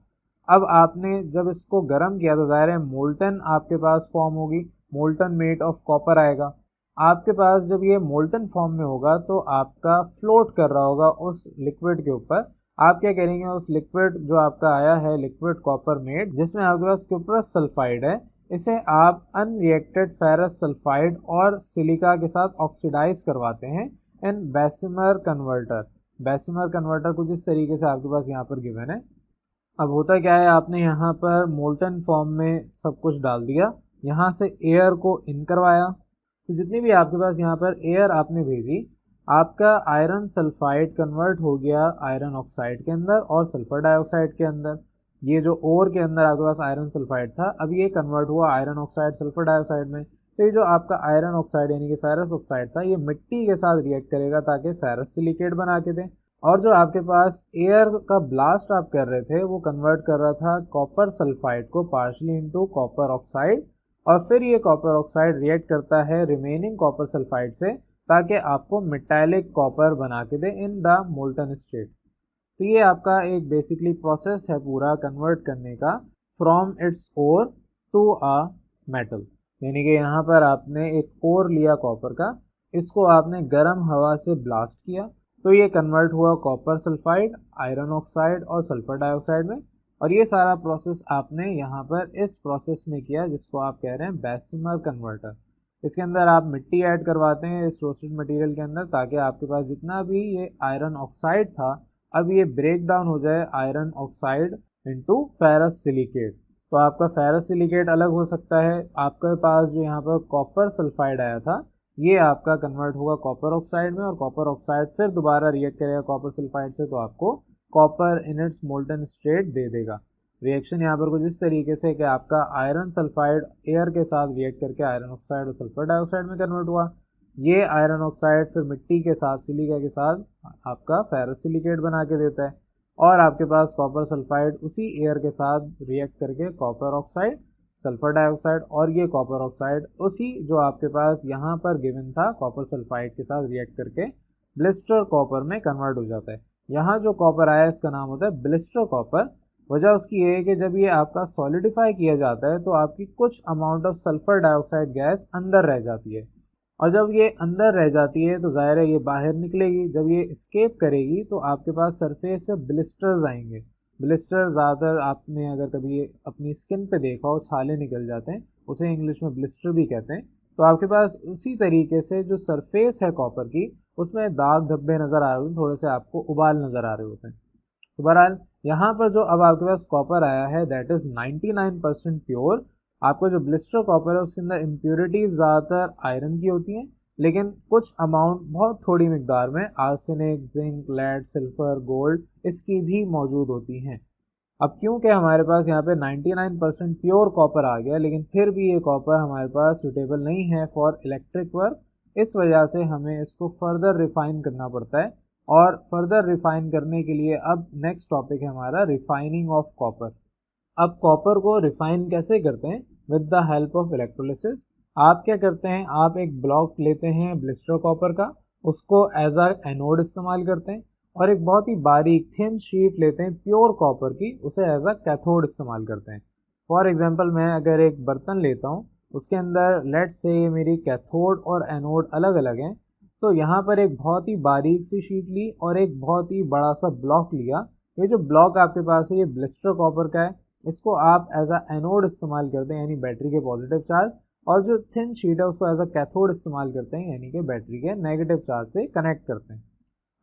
अब आपने जब इसको गर्म किया तो ज़ाहिर है मोल्टन आपके पास फॉर्म होगी, मोल्टन मेड ऑफ कॉपर आएगा आपके पास। जब ये मोल्टन फॉर्म में होगा तो आपका फ्लोट कर रहा होगा उस लिक्विड के ऊपर। आप क्या करेंगे, उस लिक्विड जो आपका आया है लिक्विड कॉपर मेड जिसमें आपके पास क्यूप्रस सल्फाइड है, इसे आप अनरिएक्टेड फेरस सल्फाइड और सिलिका के साथ ऑक्सीडाइज करवाते हैं इन बेसिमर कन्वर्टर। बेसिमर कन्वर्टर कुछ इस तरीके से आपके पास यहाँ पर गिवन है। अब होता क्या है, आपने यहाँ पर मोल्टन फॉर्म में सब कुछ डाल दिया, यहाँ से एयर को इन करवाया, तो जितनी भी आपके पास यहाँ पर एयर आपने भेजी, आपका आयरन सल्फाइड कन्वर्ट हो गया आयरन ऑक्साइड के अंदर और सल्फर डाइऑक्साइड के अंदर। ये जो ओर के अंदर आपके पास आयरन सल्फाइड था, अब ये कन्वर्ट हुआ आयरन ऑक्साइड सल्फर डाइऑक्साइड में। तो ये जो आपका आयरन ऑक्साइड यानी कि फेरस ऑक्साइड था, ये मिट्टी के साथ रिएक्ट करेगा ताकि फेरस सिलिकेट बना के दें। और जो आपके पास एयर का ब्लास्ट आप कर रहे थे वो कन्वर्ट कर रहा था कॉपर सल्फाइड को पार्शली इनटू कॉपर ऑक्साइड, और फिर ये कॉपर ऑक्साइड रिएक्ट करता है रिमेनिंग कॉपर सल्फाइड से ताकि आपको मेटालिक कॉपर बना के दे इन द मोल्टन स्टेट। तो ये आपका एक बेसिकली प्रोसेस है पूरा कन्वर्ट करने का from its ore to a metal. यानी कि यहाँ पर आपने एक ओर लिया कॉपर का, इसको आपने गर्म हवा से ब्लास्ट किया तो ये कन्वर्ट हुआ कॉपर सल्फाइड, आयरन ऑक्साइड और सल्फर डाइऑक्साइड में। और ये सारा प्रोसेस आपने यहाँ पर इस प्रोसेस में किया जिसको आप कह रहे हैं बेसिमर कन्वर्टर। इसके अंदर आप मिट्टी ऐड करवाते हैं इस रोस्टेड मटेरियल के अंदर ताकि आपके पास जितना भी ये आयरन ऑक्साइड था अब ये ब्रेक डाउन हो जाए iron oxide into ferrous silicate. तो आपका फेरस सिलिकेट अलग हो सकता है, आपके पास जो यहाँ पर कॉपर सल्फाइड आया था ये आपका कन्वर्ट होगा कॉपर ऑक्साइड में, और कॉपर ऑक्साइड फिर दोबारा रिएक्ट करेगा कॉपर सल्फाइड से तो आपको copper in its molten state दे देगा। रिएक्शन यहाँ पर कुछ इस तरीके से कि आपका आयरन सल्फाइड एयर के साथ रिएक्ट करके आयरन ऑक्साइड और सल्फर डाइऑक्साइड में कन्वर्ट हुआ। ये आयरन ऑक्साइड फिर मिट्टी के साथ सिलिका के साथ आपका फेरस सिलिकेट बना के देता है, और आपके पास कॉपर सल्फाइड उसी एयर के साथ रिएक्ट करके कॉपर ऑक्साइड, सल्फर डाइऑक्साइड और ये कॉपर ऑक्साइड उसी जो आपके पास यहाँ पर गिवन था कॉपर सल्फाइड के साथ रिएक्ट करके ब्लिस्टर कॉपर में कन्वर्ट हो जाता है। यहाँ जो कॉपर आया इसका नाम होता है ब्लिस्टर कॉपर। वजह उसकी ये है कि जब ये आपका सॉलिडिफाई किया जाता है तो आपकी कुछ amount of sulphur dioxide gas अंदर रह जाती है, और जब ये अंदर रह जाती है तो ज़ाहिर है ये बाहर निकलेगी। जब ये एस्केप करेगी तो आपके पास सरफेस पे ब्लिस्टर्स आएंगे। ब्लिस्टर ज़्यादातर आपने अगर कभी अपनी स्किन पे देखा हो, छाले निकल जाते हैं, उसे इंग्लिश में ब्लिस्टर भी कहते हैं। तो आपके पास उसी तरीके से जो सरफेस है कॉपर की उसमें दाग धब्बे नज़र आ रहे होते हैं, थोड़े से आपको उबाल नज़र आ रहे होते हैं। तो बहरहाल यहाँ पर जो अब आपके पास कॉपर आया है दैट इज़ 99% प्योर। आपका जो ब्लिस्टर कॉपर है उसके अंदर इम्प्योरिटीज़ ज़्यादातर आयरन की होती हैं, लेकिन कुछ अमाउंट बहुत थोड़ी मिकदार में arsenic, zinc, lead, silver, gold इसकी भी मौजूद होती हैं। अब क्योंकि हमारे पास यहाँ पे 99% प्योर कॉपर आ गया, लेकिन फिर भी ये कॉपर हमारे पास सूटेबल नहीं है फॉर इलेक्ट्रिक वर्क, इस वजह से हमें इसको फर्दर रिफ़ाइन करना पड़ता है। और फर्दर रिफ़ाइन करने के लिए अब नेक्स्ट टॉपिक है हमारा रिफ़ाइनिंग ऑफ कॉपर। अब कॉपर को रिफ़ाइन कैसे करते हैं, with the help of electrolysis. आप क्या करते हैं, आप एक ब्लॉक लेते हैं ब्लिस्टर कॉपर का, उसको एज अ एनोड इस्तेमाल करते हैं, और एक बहुत ही बारीक थिन शीट लेते हैं प्योर कॉपर की, उसे एज अ कैथोड इस्तेमाल करते हैं। फॉर एग्जांपल मैं अगर एक बर्तन लेता हूँ उसके अंदर लेट्स से मेरी कैथोड और एनोड अलग अलग हैं, तो यहाँ पर एक बहुत ही बारीक सी शीट ली और एक बहुत ही बड़ा सा ब्लॉक लिया। ये जो ब्लॉक आपके पास है ये ब्लिस्टर कॉपर का है। इसको आप एज अ एनोड इस्तेमाल करते हैं यानी बैटरी के पॉजिटिव चार्ज, और जो थिन शीट है उसको एज अ कैथोड इस्तेमाल करते हैं यानी कि बैटरी के नेगेटिव चार्ज से कनेक्ट करते हैं।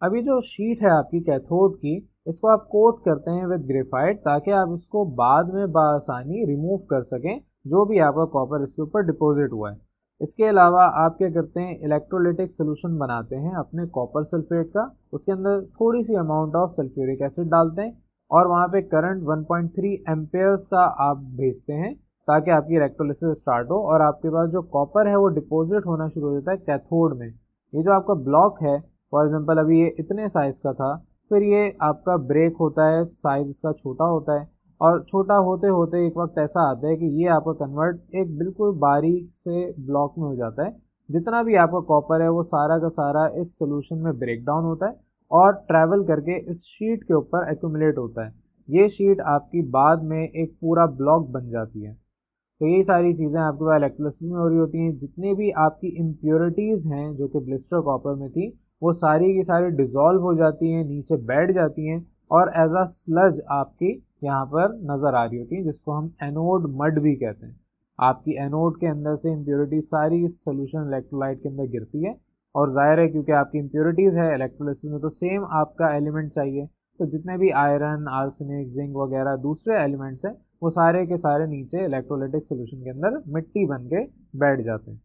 अभी जो शीट है आपकी कैथोड की, इसको आप कोट करते हैं विद ग्रेफाइट ताकि आप इसको बाद में बआसानी रिमूव कर सकें जो भी आपका कॉपर इसके ऊपर डिपॉजिट हुआ है। इसके अलावा आप क्या करते हैं, इलेक्ट्रोलिटिक सोल्यूशन बनाते हैं अपने कॉपर सल्फेट का, उसके अंदर थोड़ी सी अमाउंट ऑफ सल्फ्यूरिक एसिड डालते हैं और वहाँ पे करंट 1.3 एम्पेयर्स का आप भेजते हैं ताकि आपकी इलेक्ट्रोलिसिस स्टार्ट हो और आपके पास जो कॉपर है वो डिपॉजिट होना शुरू हो जाता है कैथोड में। ये जो आपका ब्लॉक है, फॉर एग्जांपल अभी ये इतने साइज़ का था, फिर ये आपका ब्रेक होता है, साइज़ इसका छोटा होता है और छोटा होते होते एक वक्त ऐसा आता है कि ये आपका कन्वर्ट एक बिल्कुल बारीक से ब्लॉक में हो जाता है। जितना भी आपका कॉपर है वो सारा का सारा इस सोल्यूशन में ब्रेक डाउन होता है और ट्रैवल करके इस शीट के ऊपर एक्यूमुलेट होता है। ये शीट आपकी बाद में एक पूरा ब्लॉक बन जाती है। तो यही सारी चीज़ें आपके पास इलेक्ट्रोलिसिस में हो रही होती हैं। जितनी भी आपकी इम्प्योरिटीज़ हैं जो कि ब्लिस्टर कॉपर में थी, वो सारी की सारी डिज़ोल्व हो जाती हैं, नीचे बैठ जाती हैं और एज अ स्लज आपकी यहाँ पर नज़र आ रही होती हैं, जिसको हम एनोड मड भी कहते हैं। आपकी एनोड के अंदर से इम्प्योरिटी सारी इस सोल्यूशन इलेक्ट्रोलाइट के अंदर गिरती है और जाहिर है क्योंकि आपकी इम्प्योरिटीज़ है इलेक्ट्रोलिसिस में तो सेम आपका एलिमेंट चाहिए, तो जितने भी आयरन, आर्सेनिक, जिंक वगैरह दूसरे एलिमेंट्स हैं वो सारे के सारे नीचे इलेक्ट्रोलाइटिक सोल्यूशन के अंदर मिट्टी बन के बैठ जाते हैं।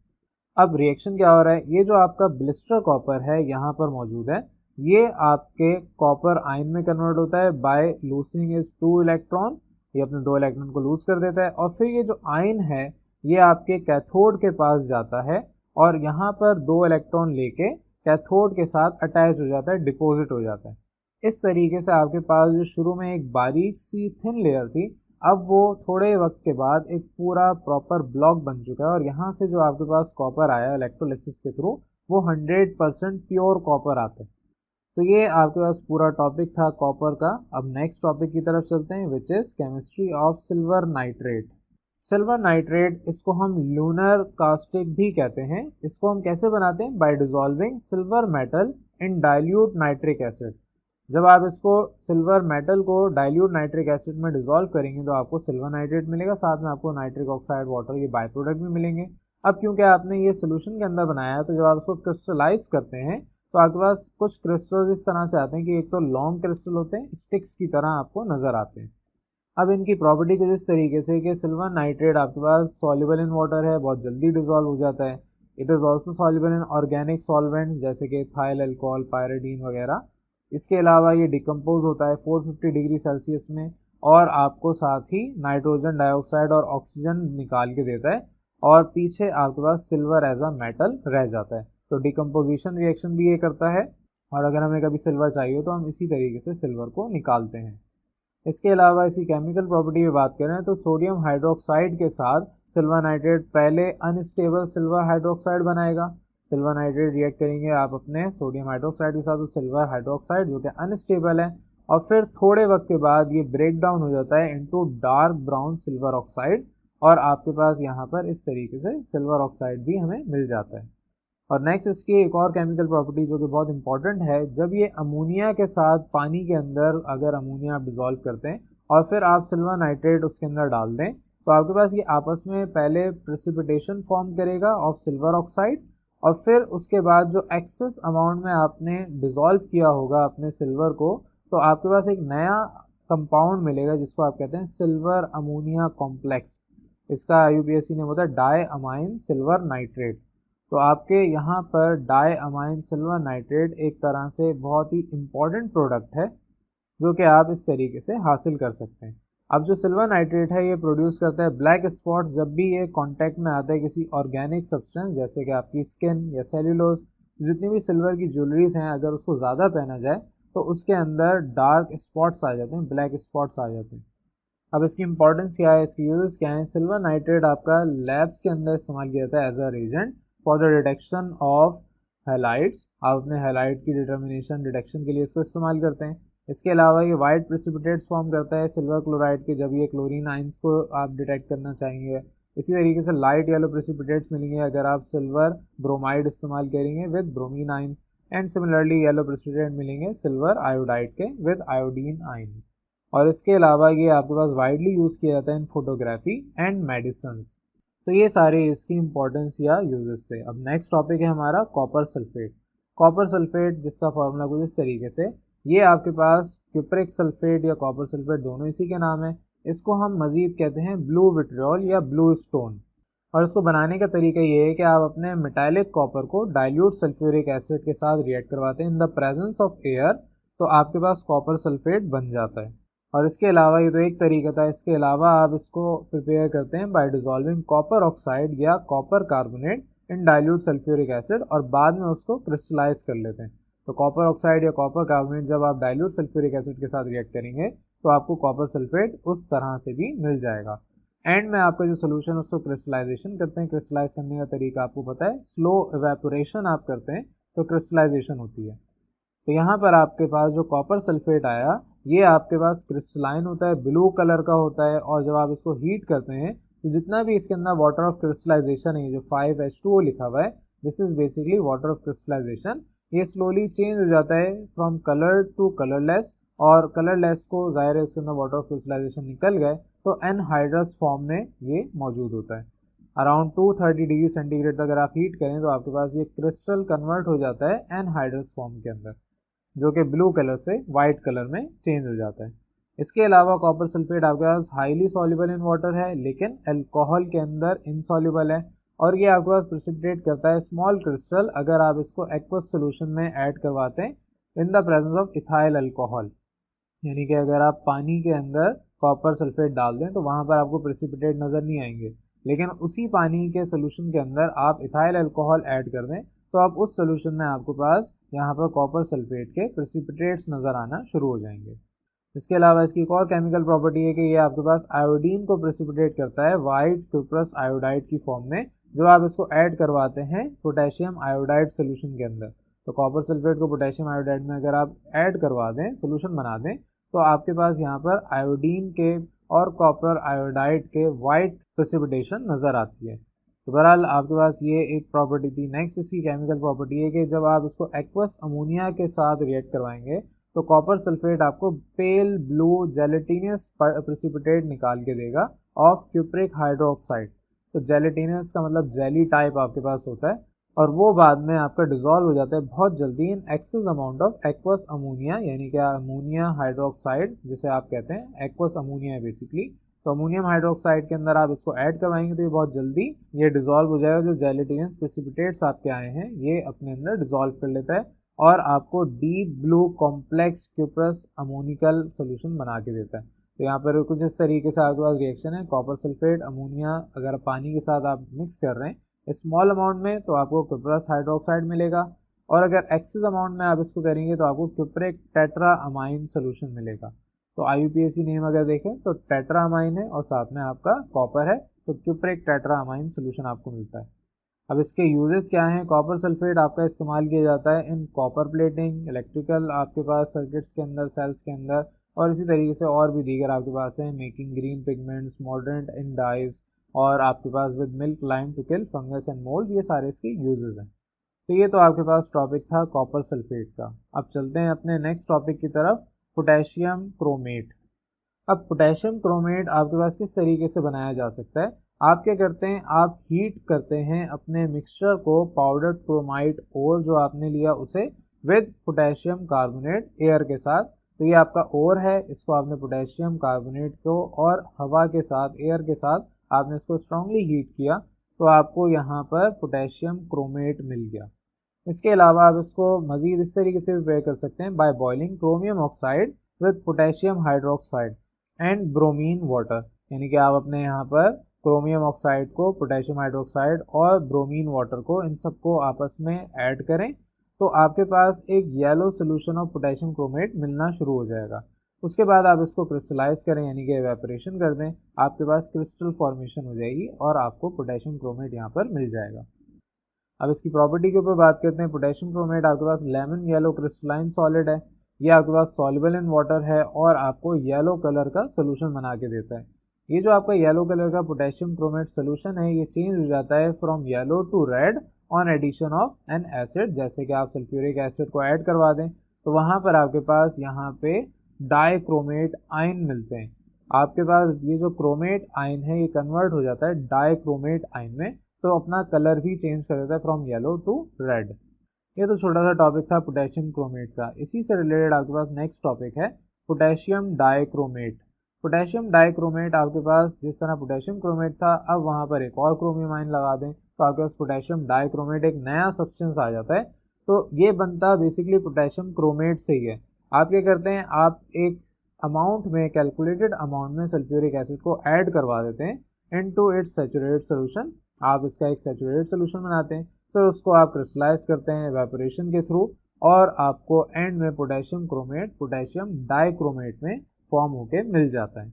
अब रिएक्शन क्या हो रहा है, ये जो आपका ब्लिस्टर कॉपर है यहाँ पर मौजूद है, ये आपके कॉपर आयन में कन्वर्ट होता है बाय लूसिंग इज 2 इलेक्ट्रॉन। ये अपने 2 इलेक्ट्रॉन को लूज कर देता है और फिर ये जो आयन है ये आपके कैथोड के पास जाता है और यहाँ पर 2 इलेक्ट्रॉन लेके कैथोड के साथ अटैच हो जाता है, डिपॉजिट हो जाता है। इस तरीके से आपके पास जो शुरू में एक बारीक सी थिन लेयर थी, अब वो थोड़े वक्त के बाद एक पूरा प्रॉपर ब्लॉक बन चुका है और यहाँ से जो आपके पास कॉपर आया इलेक्ट्रोलिसिस के थ्रू वो 100% प्योर कॉपर आता है। तो ये आपके पास पूरा टॉपिक था कॉपर का। अब नेक्स्ट टॉपिक की तरफ चलते हैं which is chemistry of silver nitrate. Silver nitrate, इसको हम लूनर कास्टिक भी कहते हैं। इसको हम कैसे बनाते हैं, by dissolving silver metal in dilute nitric acid. जब आप इसको सिल्वर मेटल को डाइल्यूट नाइट्रिक एसिड में डिसॉल्व करेंगे तो आपको सिल्वर नाइट्रेट मिलेगा, साथ में आपको नाइट्रिक ऑक्साइड, वाटर, ये बाय प्रोडक्ट भी मिलेंगे। अब क्योंकि आपने ये सोल्यूशन के अंदर बनाया है तो जब आप इसको क्रिस्टलाइज करते हैं तो आपके पास कुछ क्रिस्टल्स इस तरह से आते हैं कि एक तो लॉन्ग क्रिस्टल होते हैं, स्टिक्स की तरह आपको नज़र आते हैं। अब इनकी प्रॉपर्टी कुछ इस तरीके से कि सिल्वर नाइट्रेट आपके पास सॉल्युबल इन वाटर है, बहुत जल्दी डिसॉल्व हो जाता है। It is also soluble in organic solvents जैसे कि थाइल अल्कोहल, पायरिडीन वगैरह। इसके अलावा ये डिकम्पोज होता है 450 डिग्री सेल्सियस में और आपको साथ ही नाइट्रोजन डाइऑक्साइड और ऑक्सीजन निकाल के देता है और पीछे आपके पास सिल्वर एज अ मेटल रह जाता है। तो डिकम्पोजिशन रिएक्शन भी ये करता है और अगर हमें कभी सिल्वर चाहिए तो हम इसी तरीके से सिल्वर को निकालते हैं। इसके अलावा इसकी केमिकल प्रॉपर्टी में बात करें तो सोडियम हाइड्रोक्साइड के साथ सिल्वर नाइट्रेट पहले अनस्टेबल सिल्वर हाइड्रोक्साइड बनाएगा। सिल्वर नाइट्रेट रिएक्ट करेंगे आप अपने सोडियम हाइड्रोक्साइड के साथ तो सिल्वर हाइड्रोक्साइड जो कि अनस्टेबल है और फिर थोड़े वक्त के बाद ये ब्रेक डाउन हो जाता है into dark brown silver oxide और आपके पास यहाँ पर इस तरीके से सिल्वर ऑक्साइड भी हमें मिल जाता है। और नेक्स्ट इसकी एक और केमिकल प्रॉपर्टी जो कि बहुत इंपॉर्टेंट है, जब ये अमोनिया के साथ पानी के अंदर अगर अमोनिया आप डिज़ोल्व करते हैं और फिर आप सिल्वर नाइट्रेट उसके अंदर डाल दें तो आपके पास ये आपस में पहले प्रेसिपिटेशन फॉर्म करेगा ऑफ सिल्वर ऑक्साइड और फिर उसके बाद जो एक्सेस अमाउंट में आपने डिज़ोल्व किया होगा अपने सिल्वर को तो आपके पास एक नया कंपाउंड मिलेगा जिसको आप कहते हैं सिल्वर अमोनिया कॉम्प्लेक्स। इसका यूपीएससी ने होता है डाई अमाइन सिल्वर नाइट्रेट। तो आपके यहाँ पर डाई अमाइन सिल्वर नाइट्रेट एक तरह से बहुत ही इम्पॉर्टेंट प्रोडक्ट है जो कि आप इस तरीके से हासिल कर सकते हैं। अब जो सिल्वर नाइट्रेट है ये प्रोड्यूस करता है ब्लैक स्पॉट्स जब भी ये कांटेक्ट में आता है किसी ऑर्गेनिक सब्सटेंस जैसे कि आपकी स्किन या सेल्यूलोज। जितनी भी सिल्वर की ज्वेलरीज हैं अगर उसको ज़्यादा पहना जाए तो उसके अंदर डार्क स्पॉट्स आ जाते हैं, ब्लैक स्पॉट्स आ जाते हैं। अब इसकी इंपॉर्टेंस क्या है, इसकी यूजेस क्या है। सिल्वर नाइट्रेट आपका लैब्स के अंदर इस्तेमाल किया जाता है as a reagent for the detection of halides. आप अपने हैलाइड की डिटेक्शन के लिए इसको इस्तेमाल करते हैं। इसके अलावा ये वाइट प्रेसिपिटेट्स फॉर्म करता है सिल्वर क्लोराइड के, जब ये क्लोरीन आइंस को आप डिटेक्ट करना चाहेंगे इसी तरीके से लाइट येलो प्रेसिपिटेट्स मिलेंगे अगर आप सिल्वर ब्रोमाइड इस्तेमाल करेंगे with bromine ions, and similarly yellow precipitate मिलेंगे सिल्वर आयोडाइड के विद आयोडीन आइंस। और इसके अलावा ये आपके पास वाइडली यूज़ किया जाता है इन फोटोग्राफी एंड मेडिसिन। तो ये सारे इसकी इंपॉर्टेंस या यूजेस थे। अब नेक्स्ट टॉपिक है हमारा कॉपर सल्फेट। कॉपर सल्फेट जिसका फॉर्मूला कुछ इस तरीके से, ये आपके पास क्यूप्रिक सल्फेट या कॉपर सल्फेट दोनों इसी के नाम है। इसको हम मजीद कहते हैं ब्लू विट्रियोल या ब्लू स्टोन। और इसको बनाने का तरीका ये है कि आप अपने मेटालिक कॉपर को डाइल्यूट सल्फ्यूरिक एसिड के साथ रिएक्ट करवाते हैं in the presence of air, तो आपके पास कॉपर सल्फेट बन जाता है। और इसके अलावा ये तो एक तरीका था, इसके अलावा आप इसको प्रिपेयर करते हैं बाय डिसॉल्विंग कॉपर ऑक्साइड या कॉपर कार्बोनेट इन डाइल्यूट सल्फ्यूरिक एसिड, और बाद में उसको क्रिस्टलाइज कर लेते हैं। तो कॉपर ऑक्साइड या कॉपर कार्बोनेट जब आप डाइल्यूट सल्फ्यूरिक एसिड के साथ रिएक्ट करेंगे तो आपको कॉपर सल्फेट उस तरह से भी मिल जाएगा। एंड में आपका जो सोल्यूशन उसको क्रिस्टलाइजेशन करते हैं। क्रिस्टलाइज करने का तरीका आपको पता है, स्लो इवेपोरेशन आप करते हैं तो क्रिस्टलाइजेशन होती है। तो यहाँ पर आपके पास जो कॉपर सल्फेट आया ये आपके पास क्रिस्टलाइन होता है, ब्लू कलर का होता है, और जब आप इसको हीट करते हैं तो जितना भी इसके अंदर वाटर ऑफ क्रिस्टलाइजेशन है, जो 5H2O लिखा हुआ है, this is basically water of crystallization. ये स्लोली चेंज हो जाता है फ्रॉम कलर टू कलरलेस, और कलरलेस को जाहिर है उसके अंदर वाटर ऑफ क्रिस्टलाइजेशन निकल गए तो एनहाइड्रस फॉर्म में ये मौजूद होता है। अराउंड 230 डिग्री सेंटीग्रेड तक अगर आप हीट करें तो आपके पास ये क्रिस्टल कन्वर्ट हो जाता है एनहाइड्रस फॉर्म के अंदर, जो कि ब्लू कलर से वाइट कलर में चेंज हो जाता है। इसके अलावा कॉपर सल्फेट आपके पास हाईली सॉल्युबल इन वाटर है लेकिन अल्कोहल के अंदर इनसॉल्युबल है, और ये आपके पास प्रेसिपिटेट करता है स्मॉल क्रिस्टल अगर आप इसको एक्वस सोल्यूशन में ऐड करवाते हैं in the presence of ethyl alcohol. यानी कि अगर आप पानी के अंदर कॉपर सल्फेट डाल दें तो वहाँ पर आपको प्रेसिपिटेट नज़र नहीं आएंगे, लेकिन उसी पानी के सोल्यूशन के अंदर आप इथाइल अल्कोहल ऐड कर दें तो आप उस सोल्यूशन में आपके पास यहाँ पर कॉपर सल्फेट के प्रेसिपिटेट्स नज़र आना शुरू हो जाएंगे। इसके अलावा इसकी एक और केमिकल प्रॉपर्टी है कि ये आपके पास आयोडीन को प्रेसिपिटेट करता है वाइट क्यूप्रस आयोडाइड की फॉर्म में, जब आप इसको ऐड करवाते हैं पोटेशियम आयोडाइड सोल्यूशन के अंदर। तो कॉपर सल्फेट को पोटेशियम आयोडाइड में अगर आप ऐड करवा दें, सोल्यूशन बना दें, तो आपके पास यहाँ पर आयोडीन के और कॉपर आयोडाइड के वाइट प्रेसिपिटेशन नज़र आती है। तो बहरहाल आपके पास ये एक प्रॉपर्टी थी। नेक्स्ट इसकी केमिकल प्रॉपर्टी है कि जब आप इसको एक्वस अमोनिया के साथ रिएक्ट करवाएंगे तो कॉपर सल्फेट आपको पेल ब्लू जेलेटिनस प्रेसिपिटेट निकाल के देगा ऑफ क्यूप्रिक हाइड्रोक्साइड। तो जेलेटिनस का मतलब जेली टाइप आपके पास होता है, और वो बाद में आपका डिजॉल्व हो जाता है बहुत जल्दी in excess amount of aqueous ammonia, यानी कि अमोनिया हाइड्रोक्साइड जिसे आप कहते हैं, एक्वस अमोनिया है बेसिकली। तो अमोनियम हाइड्रोक्साइड के अंदर आप इसको ऐड करवाएंगे तो ये बहुत जल्दी ये डिजॉल्व हो जाएगा। जो जेलेटिनस प्रेसिपिटेट्स आपके आए हैं ये अपने अंदर डिजॉल्व कर लेता है और आपको deep blue complex cuprous ammoniacal solution बना के देता है। तो यहाँ पर कुछ इस तरीके से आपके पास रिएक्शन है, कॉपर सल्फेट अमोनिया अगर पानी के साथ आप मिक्स कर रहे हैं स्मॉल अमाउंट में तो आपको क्यूप्रस हाइड्रोक्साइड मिलेगा, और अगर एक्सेस अमाउंट में आप इसको करेंगे तो आपको क्यूप्रिक टेट्रा अमाइन सोल्यूशन मिलेगा। तो IUPAC नेम अगर देखें तो टेट्रा अमाइन है और साथ में आपका कॉपर है, तो क्यूप्रिक टेट्रा अमाइन सोल्यूशन आपको मिलता है। अब इसके यूजेस क्या हैं? कॉपर सल्फेट आपका इस्तेमाल किया जाता है इन कॉपर प्लेटिंग, इलेक्ट्रिकल आपके पास सर्किट्स के अंदर, सेल्स के अंदर, और इसी तरीके से और भी दीगर आपके पास है, मेकिंग ग्रीन पिगमेंट्स, मॉडर्न इन डाइज, और आपके पास with milk lime to kill fungus and mould, ये सारे इसके यूजेस हैं। तो ये तो आपके पास टॉपिक था कॉपर सल्फेट का। अब चलते हैं अपने नेक्स्ट टॉपिक की तरफ, पोटेशियम क्रोमेट। अब पोटेशियम क्रोमेट आपके पास किस तरीके से बनाया जा सकता है? आप क्या करते हैं, आप हीट करते हैं अपने मिक्सचर को, पाउडर क्रोमाइट और जो आपने लिया उसे विद पोटेशियम कार्बोनेट एयर के साथ। तो ये आपका ओर है, इसको आपने पोटेशियम कार्बोनेट को और हवा के साथ, एयर के साथ आपने इसको स्ट्रांगली हीट किया तो आपको यहाँ पर पोटेशियम क्रोमेट मिल गया। इसके अलावा आप इसको मज़ीद इस तरीके से प्रिपेयर कर सकते हैं by boiling chromium oxide with potassium hydroxide and bromine water. यानी कि आप अपने यहाँ पर क्रोमियम ऑक्साइड को, पोटेशियम हाइड्रोक्साइड और ब्रोमीन वाटर को, इन सबको आपस में ऐड करें तो आपके पास एक yellow solution of potassium chromate मिलना शुरू हो जाएगा। उसके बाद आप इसको क्रिस्टलाइज करें, यानी कि एवेपोरेशन कर दें, आपके पास क्रिस्टल फॉर्मेशन हो जाएगी और आपको पोटेशियम क्रोमेट यहाँ पर मिल जाएगा। अब इसकी प्रॉपर्टी के ऊपर बात करते हैं। पोटेशियम क्रोमेट आपके पास लेमन येलो क्रिस्टलाइन सॉलिड है, ये आपके पास सॉल्युबल इन वाटर है और आपको येलो कलर का सोल्यूशन बना के देता है। ये जो आपका येलो कलर का पोटेशियम क्रोमेट सोल्यूशन है ये चेंज हो जाता है from yellow to red on addition of an acid. जैसे कि आप सल्फ्यूरिक एसिड को ऐड करवा दें तो वहां पर आपके पास यहाँ पे डाइक्रोमेट आयन मिलते हैं। आपके पास ये जो क्रोमेट आयन है ये कन्वर्ट हो जाता है डाइक्रोमेट आयन में, तो अपना कलर भी चेंज कर देता है फ्रॉम येलो टू रेड। ये तो छोटा सा टॉपिक था पोटेशियम क्रोमेट का। इसी से रिलेटेड आपके पास नेक्स्ट टॉपिक है पोटेशियम डाइक्रोमेट। पोटेशियम डाइक्रोमेट आपके पास जिस तरह पोटेशियम क्रोमेट था, अब वहां पर एक और क्रोमियम आयन लगा दें तो आपके पास पोटेशियम डाइक्रोमेट एक नया सब्सटेंस आ जाता है। तो ये बनता बेसिकली पोटेशियम क्रोमेट से ही है। आप क्या करते हैं, आप एक अमाउंट में, कैलकुलेटेड अमाउंट में सल्फ्यूरिक एसिड को ऐड करवा देते हैं इनटू इट्स सैचुरेटेड सोल्यूशन। आप इसका एक सैचुरेटेड सोल्यूशन बनाते हैं, फिर उसको आप क्रिस्टलाइज करते हैं एवेपोरेशन के थ्रू, और आपको एंड में पोटेशियम क्रोमेट पोटेशियम डाइक्रोमेट में फॉर्म होके मिल जाता है।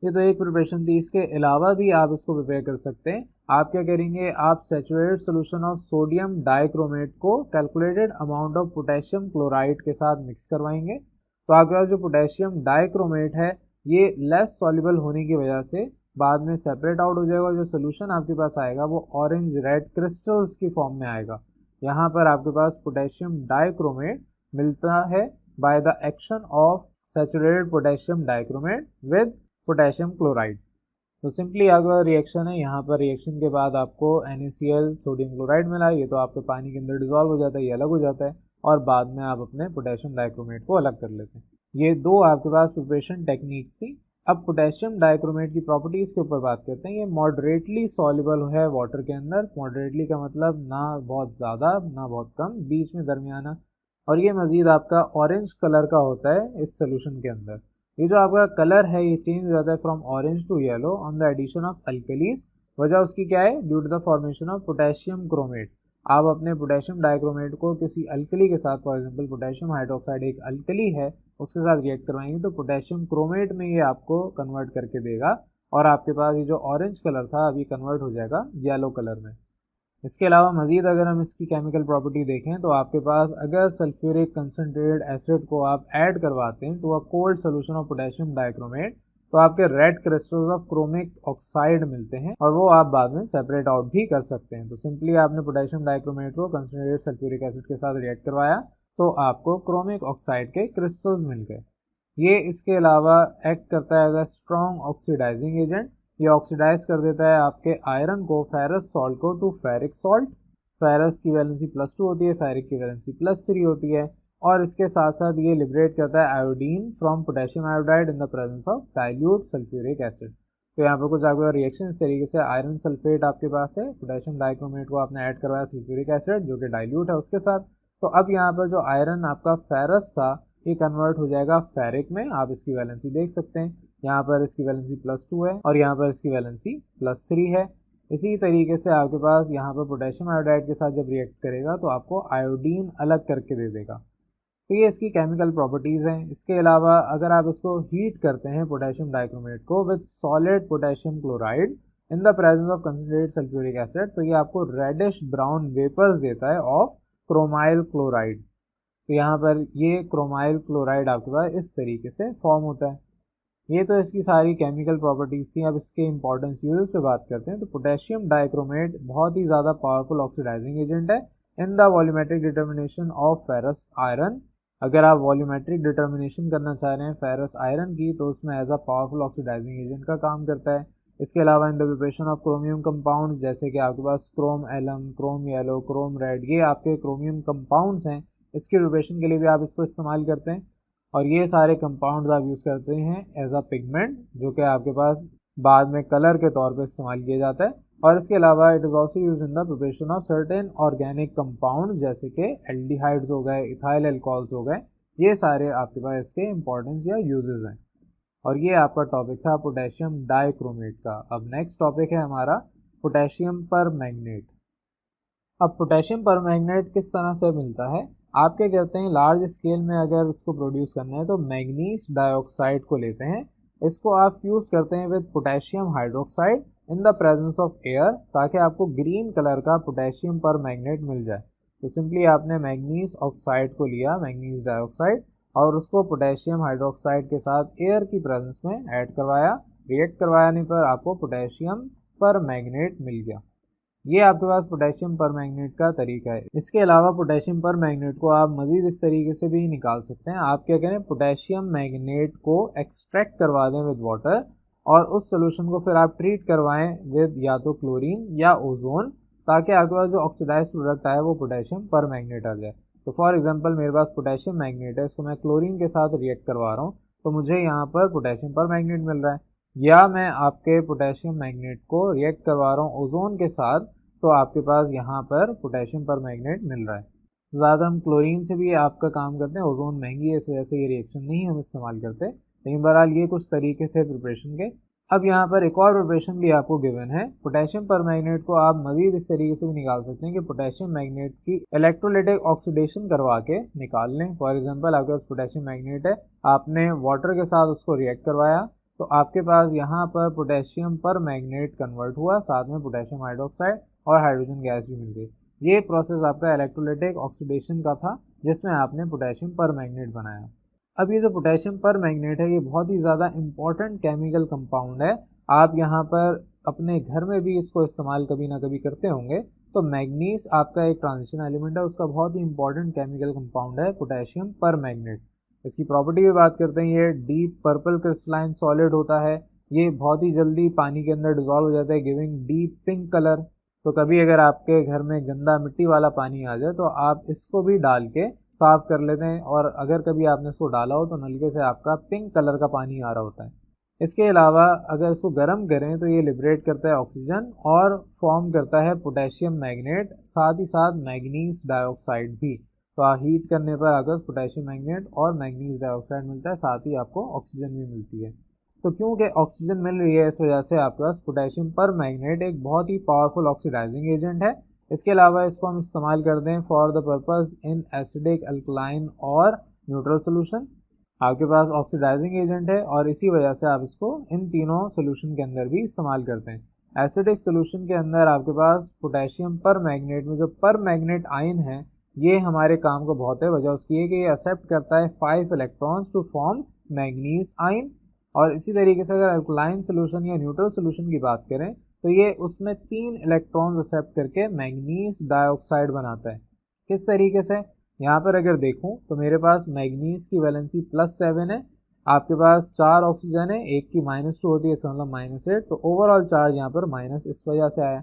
ये तो एक प्रिपरेशन थी। इसके अलावा भी आप इसको प्रिपेयर कर सकते हैं। आप क्या करेंगे, आप saturated solution of sodium dichromate को calculated amount of potassium chloride के साथ मिक्स करवाएंगे। तो आपके पास जो पोटेशियम डाइक्रोमेट है ये लेस सॉल्युबल होने की वजह से बाद में सेपरेट आउट हो जाएगा, और जो सोल्यूशन आपके पास आएगा वो ऑरेंज रेड क्रिस्टल्स की फॉर्म में आएगा। यहाँ पर आपके पास पोटेशियम डाइक्रोमेट मिलता है by the action of saturated potassium dichromate with potassium chloride. तो सिंपली अगर रिएक्शन है, यहाँ पर रिएक्शन के बाद आपको NaCl सोडियम क्लोराइड मिला, ये तो आपके पानी के अंदर डिजॉल्व हो जाता है, ये अलग हो जाता है, और बाद में आप अपने पोटेशियम डाइक्रोमेट को अलग कर लेते हैं। ये दो आपके पास प्रिपरेशन टेक्निक्स थी। अब पोटेशियम डाइक्रोमेट की प्रॉपर्टीज के ऊपर बात करते हैं। ये मॉडरेटली सॉल्युबल है वाटर के अंदर। मॉडरेटली का मतलब ना बहुत ज़्यादा ना बहुत कम, बीच में दरमियाना, और ये मजीद आपका ऑरेंज कलर का होता है इस सोल्यूशन के अंदर। ये जो आपका कलर है ये चेंज हो जाता है from orange to yellow on the addition of alkalies. वजह उसकी क्या है, due to the formation of potassium chromate. आप अपने पोटेशियम डाइक्रोमेट को किसी अल्कली के साथ, फॉर एग्जांपल पोटेशियम हाइड्रोक्साइड एक अल्कली है, उसके साथ रिएक्ट करवाएंगे तो पोटेशियम क्रोमेट में ये आपको कन्वर्ट करके देगा, और आपके पास ये जो ऑरेंज कलर था अभी कन्वर्ट हो जाएगा येलो कलर में। इसके अलावा मज़ीद अगर हम इसकी केमिकल प्रॉपर्टी देखें तो आपके पास अगर सल्फ्यूरिक कंसनट्रेटेड एसिड को आप ऐड करवाते हैं to a cold solution of potassium dichromate तो आपके red crystals of chromic oxide मिलते हैं, और वो आप बाद में सेपरेट आउट भी कर सकते हैं। तो सिंपली आपने पोटेशियम डाइक्रोमेट को कंसनट्रेटेड सल्फ्यूरिक एसिड के साथ रिएक्ट करवाया तो आपको क्रोमिक ऑक्साइड के क्रिस्टल्स मिल गए। ये इसके अलावा एक्ट करता है as a strong oxidizing agent. ये ऑक्सीडाइज कर देता है आपके आयरन को, फेरस सॉल्ट को, टू फेरिक सॉल्ट। फेरस की वैलेंसी +2 होती है, फेरिक की वैलेंसी +3 होती है, और इसके साथ साथ ये लिबरेट करता है iodine from potassium iodide in the presence of dilute sulphuric acid. तो यहाँ पर कुछ आपका रिएक्शन इस तरीके से, आयरन सल्फेट आपके पास है, पोटेशियम डाइक्रोमेट को आपने ऐड करवाया सल्फ्यूरिक एसिड जो कि डाइल्यूट है उसके साथ, तो अब यहाँ पर जो आयरन आपका फेरस था ये कन्वर्ट हो जाएगा फेरिक में। आप इसकी वैलेंसी देख सकते हैं, यहाँ पर इसकी वैलेंसी +2 है और यहाँ पर इसकी वैलेंसी +3 है। इसी तरीके से आपके पास यहाँ पर पोटेशियम आयोडाइड के साथ जब रिएक्ट करेगा तो आपको आयोडीन अलग करके दे देगा। तो ये इसकी केमिकल प्रॉपर्टीज़ हैं। इसके अलावा अगर आप इसको हीट करते हैं पोटेशियम डाइक्रोमेट को with solid potassium chloride in the presence of concentrated sulphuric acid, तो ये आपको रेडिश ब्राउन वेपर्स देता है ऑफ क्रोमाइल क्लोराइड। तो यहाँ पर ये क्रोमाइल क्लोराइड आपके पास इस तरीके से फॉर्म होता है। ये तो इसकी सारी केमिकल प्रॉपर्टीज़ थी। अब इसके इंपॉर्टेंस यूजेस पे बात करते हैं। तो पोटेशियम डाइक्रोमेट बहुत ही ज़्यादा पावरफुल ऑक्सीडाइजिंग एजेंट है in the volumetric determination of ferrous iron. अगर आप वॉल्यूमेट्रिक डिटर्मिनेशन करना चाह रहे हैं फेरस आयरन की तो उसमें as a powerful oxidising agent का काम करता है। इसके अलावा in the preparation of chromium compound, जैसे कि आपके पास chrome alum, chrome yellow, chrome red, ये आपके क्रोमियम कंपाउंड्स हैं, इसके प्रिपरेशन के लिए भी आप इसको इस्तेमाल करते हैं। और ये सारे कंपाउंड्स आप यूज़ करते हैं एज अ पिगमेंट, जो कि आपके पास बाद में कलर के तौर पे इस्तेमाल किया जाता है। और इसके अलावा it is also use in the preparation of certain organic compounds, जैसे कि एल्डिहाइड्स हो गए, इथाइल एल्कोहल्स हो गए। ये सारे आपके पास इसके इंपॉर्टेंस या यूजेस हैं। और ये आपका टॉपिक था पोटेशियम डाइक्रोमेट का। अब नेक्स्ट टॉपिक है हमारा पोटेशियम परमैंगनेट। अब पोटेशियम परमैंगनेट किस तरह से मिलता है, आप क्या करते हैं, लार्ज स्केल में अगर उसको प्रोड्यूस करना है तो मैग्नीज डाइऑक्साइड को लेते हैं, इसको आप फ्यूज करते हैं with potassium hydroxide in the presence of air, ताकि आपको ग्रीन कलर का पोटेशियम परमैंगनेट मिल जाए। तो सिंपली आपने मैग्नीज ऑक्साइड को लिया, मैग्नीज डाइऑक्साइड, और उसको पोटेशियम हाइड्रोक्साइड के साथ एयर की प्रेजेंस में ऐड करवाया, रिएक्ट करवाने पर आपको पोटेशियम परमैंगनेट मिल गया। ये आपके पास पोटेशियम परमैंगनेट का तरीका है। इसके अलावा पोटेशियम परमैंगनेट को आप मज़ीद इस तरीके से भी निकाल सकते हैं। आप क्या करें, पोटेशियम मैंगनेट को एक्सट्रैक्ट करवा दें विद वाटर और उस सोल्यूशन को फिर आप ट्रीट करवाएं विद या तो क्लोरीन या ओजोन, ताकि आपके पास जो ऑक्सीडाइज प्रोडक्ट आए वो पोटेशियम परमैंगनेट आ जाए। तो फॉर एग्जांपल मेरे पास पोटेशियम मैंगनेट है, इसको मैं क्लोरीन के साथ रिएक्ट करवा रहा हूँ तो मुझे यहाँ पर पोटेशियम परमैंगनेट मिल रहा है। या मैं आपके पोटेशियम मैंगनेट को रिएक्ट करवा रहा हूँ ओजोन के साथ तो आपके पास यहाँ पर पोटेशियम परमैंगनेट मिल रहा है। ज़्यादा हम क्लोरीन से भी आपका काम करते हैं, ओजोन महंगी है इस वजह से ये रिएक्शन नहीं हम इस्तेमाल करते, लेकिन बहरहाल ये कुछ तरीके थे प्रिपरेशन के। अब यहाँ पर एक और प्रिपरेशन भी आपको गिवन है। पोटेशियम परमैंगनेट को आप मज़ीद इस तरीके से भी निकाल सकते हैं कि पोटेशियम मैंगनेट की इलेक्ट्रोलाइटिक ऑक्सीडेशन करवा के निकाल लें। फॉर एग्जांपल आपके पास पोटेशियम मैंगनेट है, आपने वाटर के साथ उसको रिएक्ट करवाया तो आपके पास यहाँ पर पोटेशियम परमैंगनेट कन्वर्ट हुआ, साथ में पोटेशियम हाइड्रोक्साइड और हाइड्रोजन गैस भी मिल गई। ये प्रोसेस आपका इलेक्ट्रोलाइटिक ऑक्सीडेशन का था जिसमें आपने पोटेशियम परमैंगनेट बनाया। अब ये जो पोटेशियम परमैंगनेट है ये बहुत ही ज़्यादा इंपॉर्टेंट केमिकल कंपाउंड है। आप यहाँ पर अपने घर में भी इसको इस्तेमाल कभी ना कभी करते होंगे। तो मैग्नीज आपका एक ट्रांजिशन एलिमेंट है, उसका बहुत ही इंपॉर्टेंट केमिकल कंपाउंड है पोटेशियम परमैंगनेट। इसकी प्रॉपर्टी भी बात करते हैं, ये डीप पर्पल क्रिस्टलाइन सॉलिड होता है, ये बहुत ही जल्दी पानी के अंदर डिजॉल्व हो जाता है गिविंग डीप पिंक कलर। तो कभी अगर आपके घर में गंदा मिट्टी वाला पानी आ जाए तो आप इसको भी डाल के साफ कर लेते हैं, और अगर कभी आपने इसको डाला हो तो नलके से आपका पिंक कलर का पानी आ रहा होता है। इसके अलावा अगर इसको गर्म करें तो ये लिबरेट करता है ऑक्सीजन और फॉर्म करता है पोटेशियम मैग्नेट, साथ ही साथ मैग्नीज डाइऑक्साइड भी। तो हीट करने पर अगर पोटेशियम मैग्नेट और मैग्नीज डाइऑक्साइड मिलता है, साथ ही आपको ऑक्सीजन भी मिलती है। तो क्योंकि ऑक्सीजन मिल रही है इस वजह से आपके पास पोटेशियम परमैंगनेट एक बहुत ही पावरफुल ऑक्सीडाइजिंग एजेंट है। इसके अलावा इसको हम इस्तेमाल करते हैं for the purpose in acidic, alkaline और न्यूट्रल सोल्यूशन। आपके पास ऑक्सीडाइजिंग एजेंट है और इसी वजह से आप इसको इन तीनों सोल्यूशन के अंदर भी इस्तेमाल करते हैं। एसिडिक सोल्यूशन के अंदर आपके पास पोटेशियम परमैंगनेट में जो परमैंगनेट आयन है ये हमारे काम को बहुत है। वजह उसकी है कि ये एक्सेप्ट करता है 5 electrons to form manganese ion. और इसी तरीके से अगर अल्कलाइन सोल्यूशन या न्यूट्रल सोल्यूशन की बात करें तो ये उसमें 3 इलेक्ट्रॉन्स एक्सेप्ट करके मैग्नीज डाइऑक्साइड बनाता है। किस तरीके से, यहाँ पर अगर देखूं तो मेरे पास मैग्नीज की वैलेंसी +7 है, आपके पास 4 ऑक्सीजन है, एक की -2 होती है, इसका मतलब -8, तो ओवरऑल चार्ज यहाँ पर माइनस इस वजह से आया।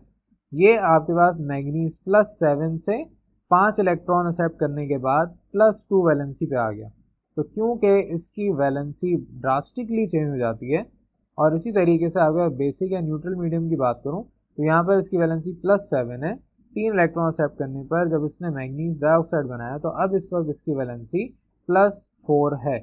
ये आपके पास मैग्नीज +7 से 5 इलेक्ट्रॉन एक्सेप्ट करने के बाद +2 वैलेंसी पे आ गया। तो क्योंकि इसकी वैलेंसी ड्रास्टिकली चेंज हो जाती है, और इसी तरीके से अगर बेसिक या न्यूट्रल मीडियम की बात करूं तो यहाँ पर इसकी वैलेंसी +7 है, 3 इलेक्ट्रॉन एक्सेप्ट करने पर जब इसने मैग्नीज डाइऑक्साइड बनाया तो अब इस वक्त इसकी वैलेंसी +4 है।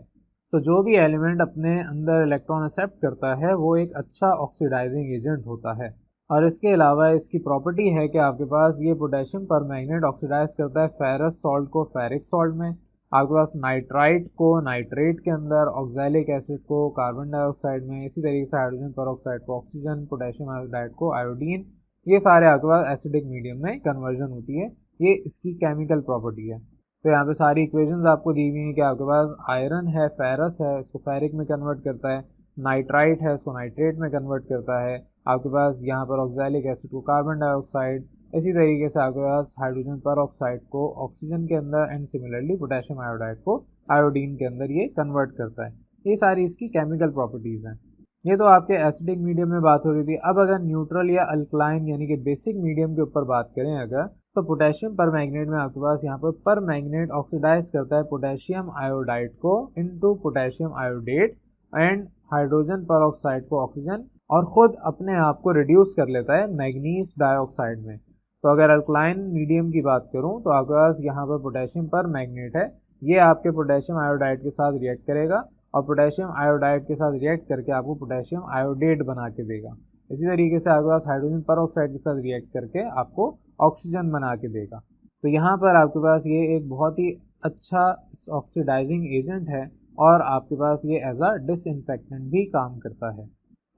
तो जो भी एलिमेंट अपने अंदर इलेक्ट्रॉन एक्सेप्ट करता है वो एक अच्छा ऑक्सीडाइजिंग एजेंट होता है। और इसके अलावा इसकी प्रॉपर्टी है कि आपके पास ये पोटेशियम परमैंगनेट ऑक्सीडाइज करता है फेरस सॉल्ट को फेरिक सॉल्ट में, आपके पास नाइट्राइट को नाइट्रेट के अंदर, ऑक्सैलिक एसिड को कार्बन डाइऑक्साइड में, इसी तरीके से हाइड्रोजन परऑक्साइड को ऑक्सीजन, पोटेशियम आयोडाइड को आयोडीन, ये सारे आपके पास एसिडिक मीडियम में कन्वर्जन होती है। ये इसकी केमिकल प्रॉपर्टी है। तो यहाँ पे सारी इक्वेशंस आपको दी हुई हैं कि आपके पास आयरन है, फेरस है, इसको फेरिक में कन्वर्ट करता है, नाइट्राइट है, इसको नाइट्रेट में कन्वर्ट करता है, आपके पास यहाँ पर ऑक्सैलिक एसिड को कार्बन डाइऑक्साइड, इसी तरीके से आपके पास हाइड्रोजन परऑक्साइड को ऑक्सीजन के अंदर, एंड सिमिलरली पोटेशियम आयोडाइड को आयोडीन के अंदर ये कन्वर्ट करता है। ये सारी इसकी केमिकल प्रॉपर्टीज़ हैं। ये तो आपके एसिडिक मीडियम में बात हो रही थी। अब अगर न्यूट्रल या अल्कलाइन यानी कि बेसिक मीडियम के ऊपर बात करें अगर, तो पोटेशियम परमैंगनेट में आपके पास यहाँ पर परमैंगनेट ऑक्सीडाइज करता है पोटेशियम आयोडाइड को into potassium iodate and hydrogen peroxide को ऑक्सीजन, और ख़ुद अपने आप को रिड्यूस कर लेता है मैग्नीज डाइऑक्साइड में। तो अगर अल्कलाइन मीडियम की बात करूं तो आपके पास यहाँ पर पोटेशियम परमैंगनेट है, ये आपके पोटेशियम आयोडाइड के साथ रिएक्ट करेगा और पोटेशियम आयोडाइड के साथ रिएक्ट करके आपको पोटेशियम आयोडेट बना के देगा। इसी तरीके से आपके पास हाइड्रोजन परऑक्साइड के साथ रिएक्ट करके आपको ऑक्सीजन बना के देगा। तो यहाँ पर आपके पास ये एक बहुत ही अच्छा ऑक्सीडाइजिंग एजेंट है और आपके पास ये एज अ डिसइंफेक्टेंट भी काम करता है।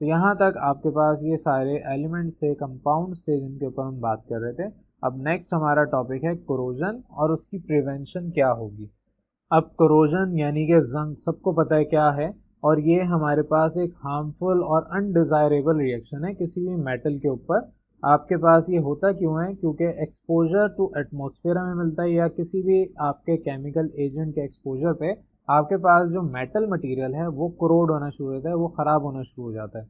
तो यहाँ तक आपके पास ये सारे एलिमेंट्स से, कंपाउंड्स से जिनके ऊपर हम बात कर रहे थे। अब नेक्स्ट हमारा टॉपिक है कोरोजन और उसकी प्रिवेंशन क्या होगी। अब कोरोजन यानी कि जंग, सबको पता है क्या है। और ये हमारे पास एक हार्मफुल और अनडिज़ायरेबल रिएक्शन है किसी भी मेटल के ऊपर। आपके पास ये होता क्यों है? क्योंकि एक्सपोजर टू एटमॉस्फेयर हमें मिलता है या किसी भी आपके केमिकल एजेंट के एक्सपोजर पे आपके पास जो मेटल मटेरियल है वो कोरोड होना शुरू होता है, वो ख़राब होना शुरू हो जाता है।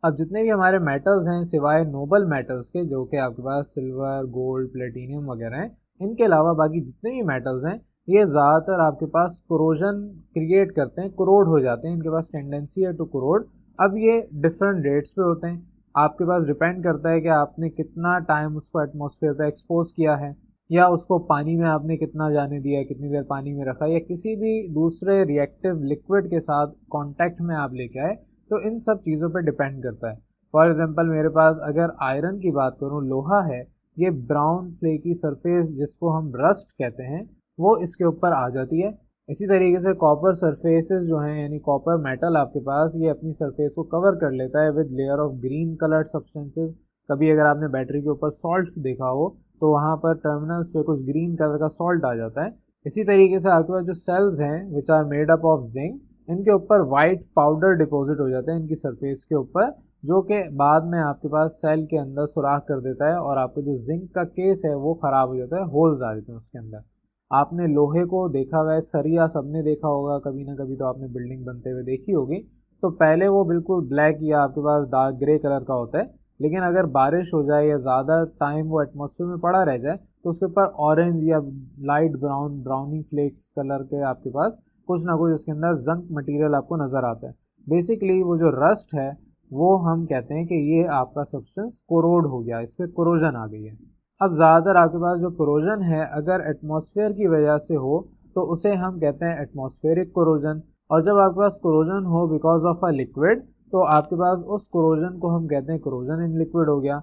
अब जितने भी हमारे मेटल्स हैं सिवाय नोबल मेटल्स के, जो कि आपके पास सिल्वर, गोल्ड, प्लेटिनियम वगैरह हैं, इनके अलावा बाकी जितने भी मेटल्स हैं ये ज़्यादातर आपके पास कोरोजन क्रिएट करते हैं, कोरोड हो जाते हैं, इनके पास टेंडेंसी है टू कोरोड। अब ये डिफरेंट रेट्स पे होते हैं, आपके पास डिपेंड करता है कि आपने कितना टाइम उसको एटमॉस्फेयर पे एक्सपोज किया है, या उसको पानी में आपने कितना जाने दिया है, कितनी देर पानी में रखा, या किसी भी दूसरे रिएक्टिव लिक्विड के साथ कांटेक्ट में आप लेके आए, तो इन सब चीज़ों पे डिपेंड करता है। फॉर एग्जांपल मेरे पास अगर आयरन की बात करूँ, लोहा है, ये ब्राउन फ्लेकी सरफेस जिसको हम रस्ट कहते हैं वो इसके ऊपर आ जाती है। इसी तरीके से कॉपर सरफेसेस जो हैं, यानी कॉपर मेटल आपके पास, ये अपनी सरफेस को कवर कर लेता है with layer of green coloured substances. कभी अगर आपने बैटरी के ऊपर सॉल्ट देखा हो तो वहाँ पर टर्मिनल्स पे कुछ ग्रीन कलर का सॉल्ट आ जाता है। इसी तरीके से आपके पास जो सेल्स हैं which are made up of zinc, इनके ऊपर वाइट पाउडर डिपॉजिट हो जाता है इनकी सरफेस के ऊपर, जो कि बाद में आपके पास सेल के अंदर सुराख कर देता है और आपका जो जिंक का केस है वो ख़राब हो जाता है, होल्स आ जाते हैं उसके अंदर। आपने लोहे को देखा हुआ है, सरिया सबने देखा होगा कभी ना कभी, तो आपने बिल्डिंग बनते हुए देखी होगी। तो पहले वो बिल्कुल ब्लैक या आपके पास डार्क ग्रे कलर का होता है, लेकिन अगर बारिश हो जाए या ज़्यादा टाइम वो एटमॉस्फेयर में पड़ा रह जाए तो उसके ऊपर ऑरेंज या light brown, browny flakes colour के आपके पास कुछ ना कुछ उसके अंदर जंक मटेरियल आपको नज़र आता है। बेसिकली वो जो रस्ट है वो हम कहते हैं कि ये आपका सब्सटेंस कोरोड हो गया, इस पर कोरोजन आ गई है। अब ज़्यादातर आपके पास जो कोरोजन है अगर एटमॉस्फेयर की वजह से हो तो उसे हम कहते हैं एटमॉस्फेरिक कोरोजन, और जब आपके पास कोरोजन हो बिकॉज ऑफ अ लिक्विड तो आपके पास उस कोरोजन को हम कहते हैं कोरोजन इन लिक्विड हो गया।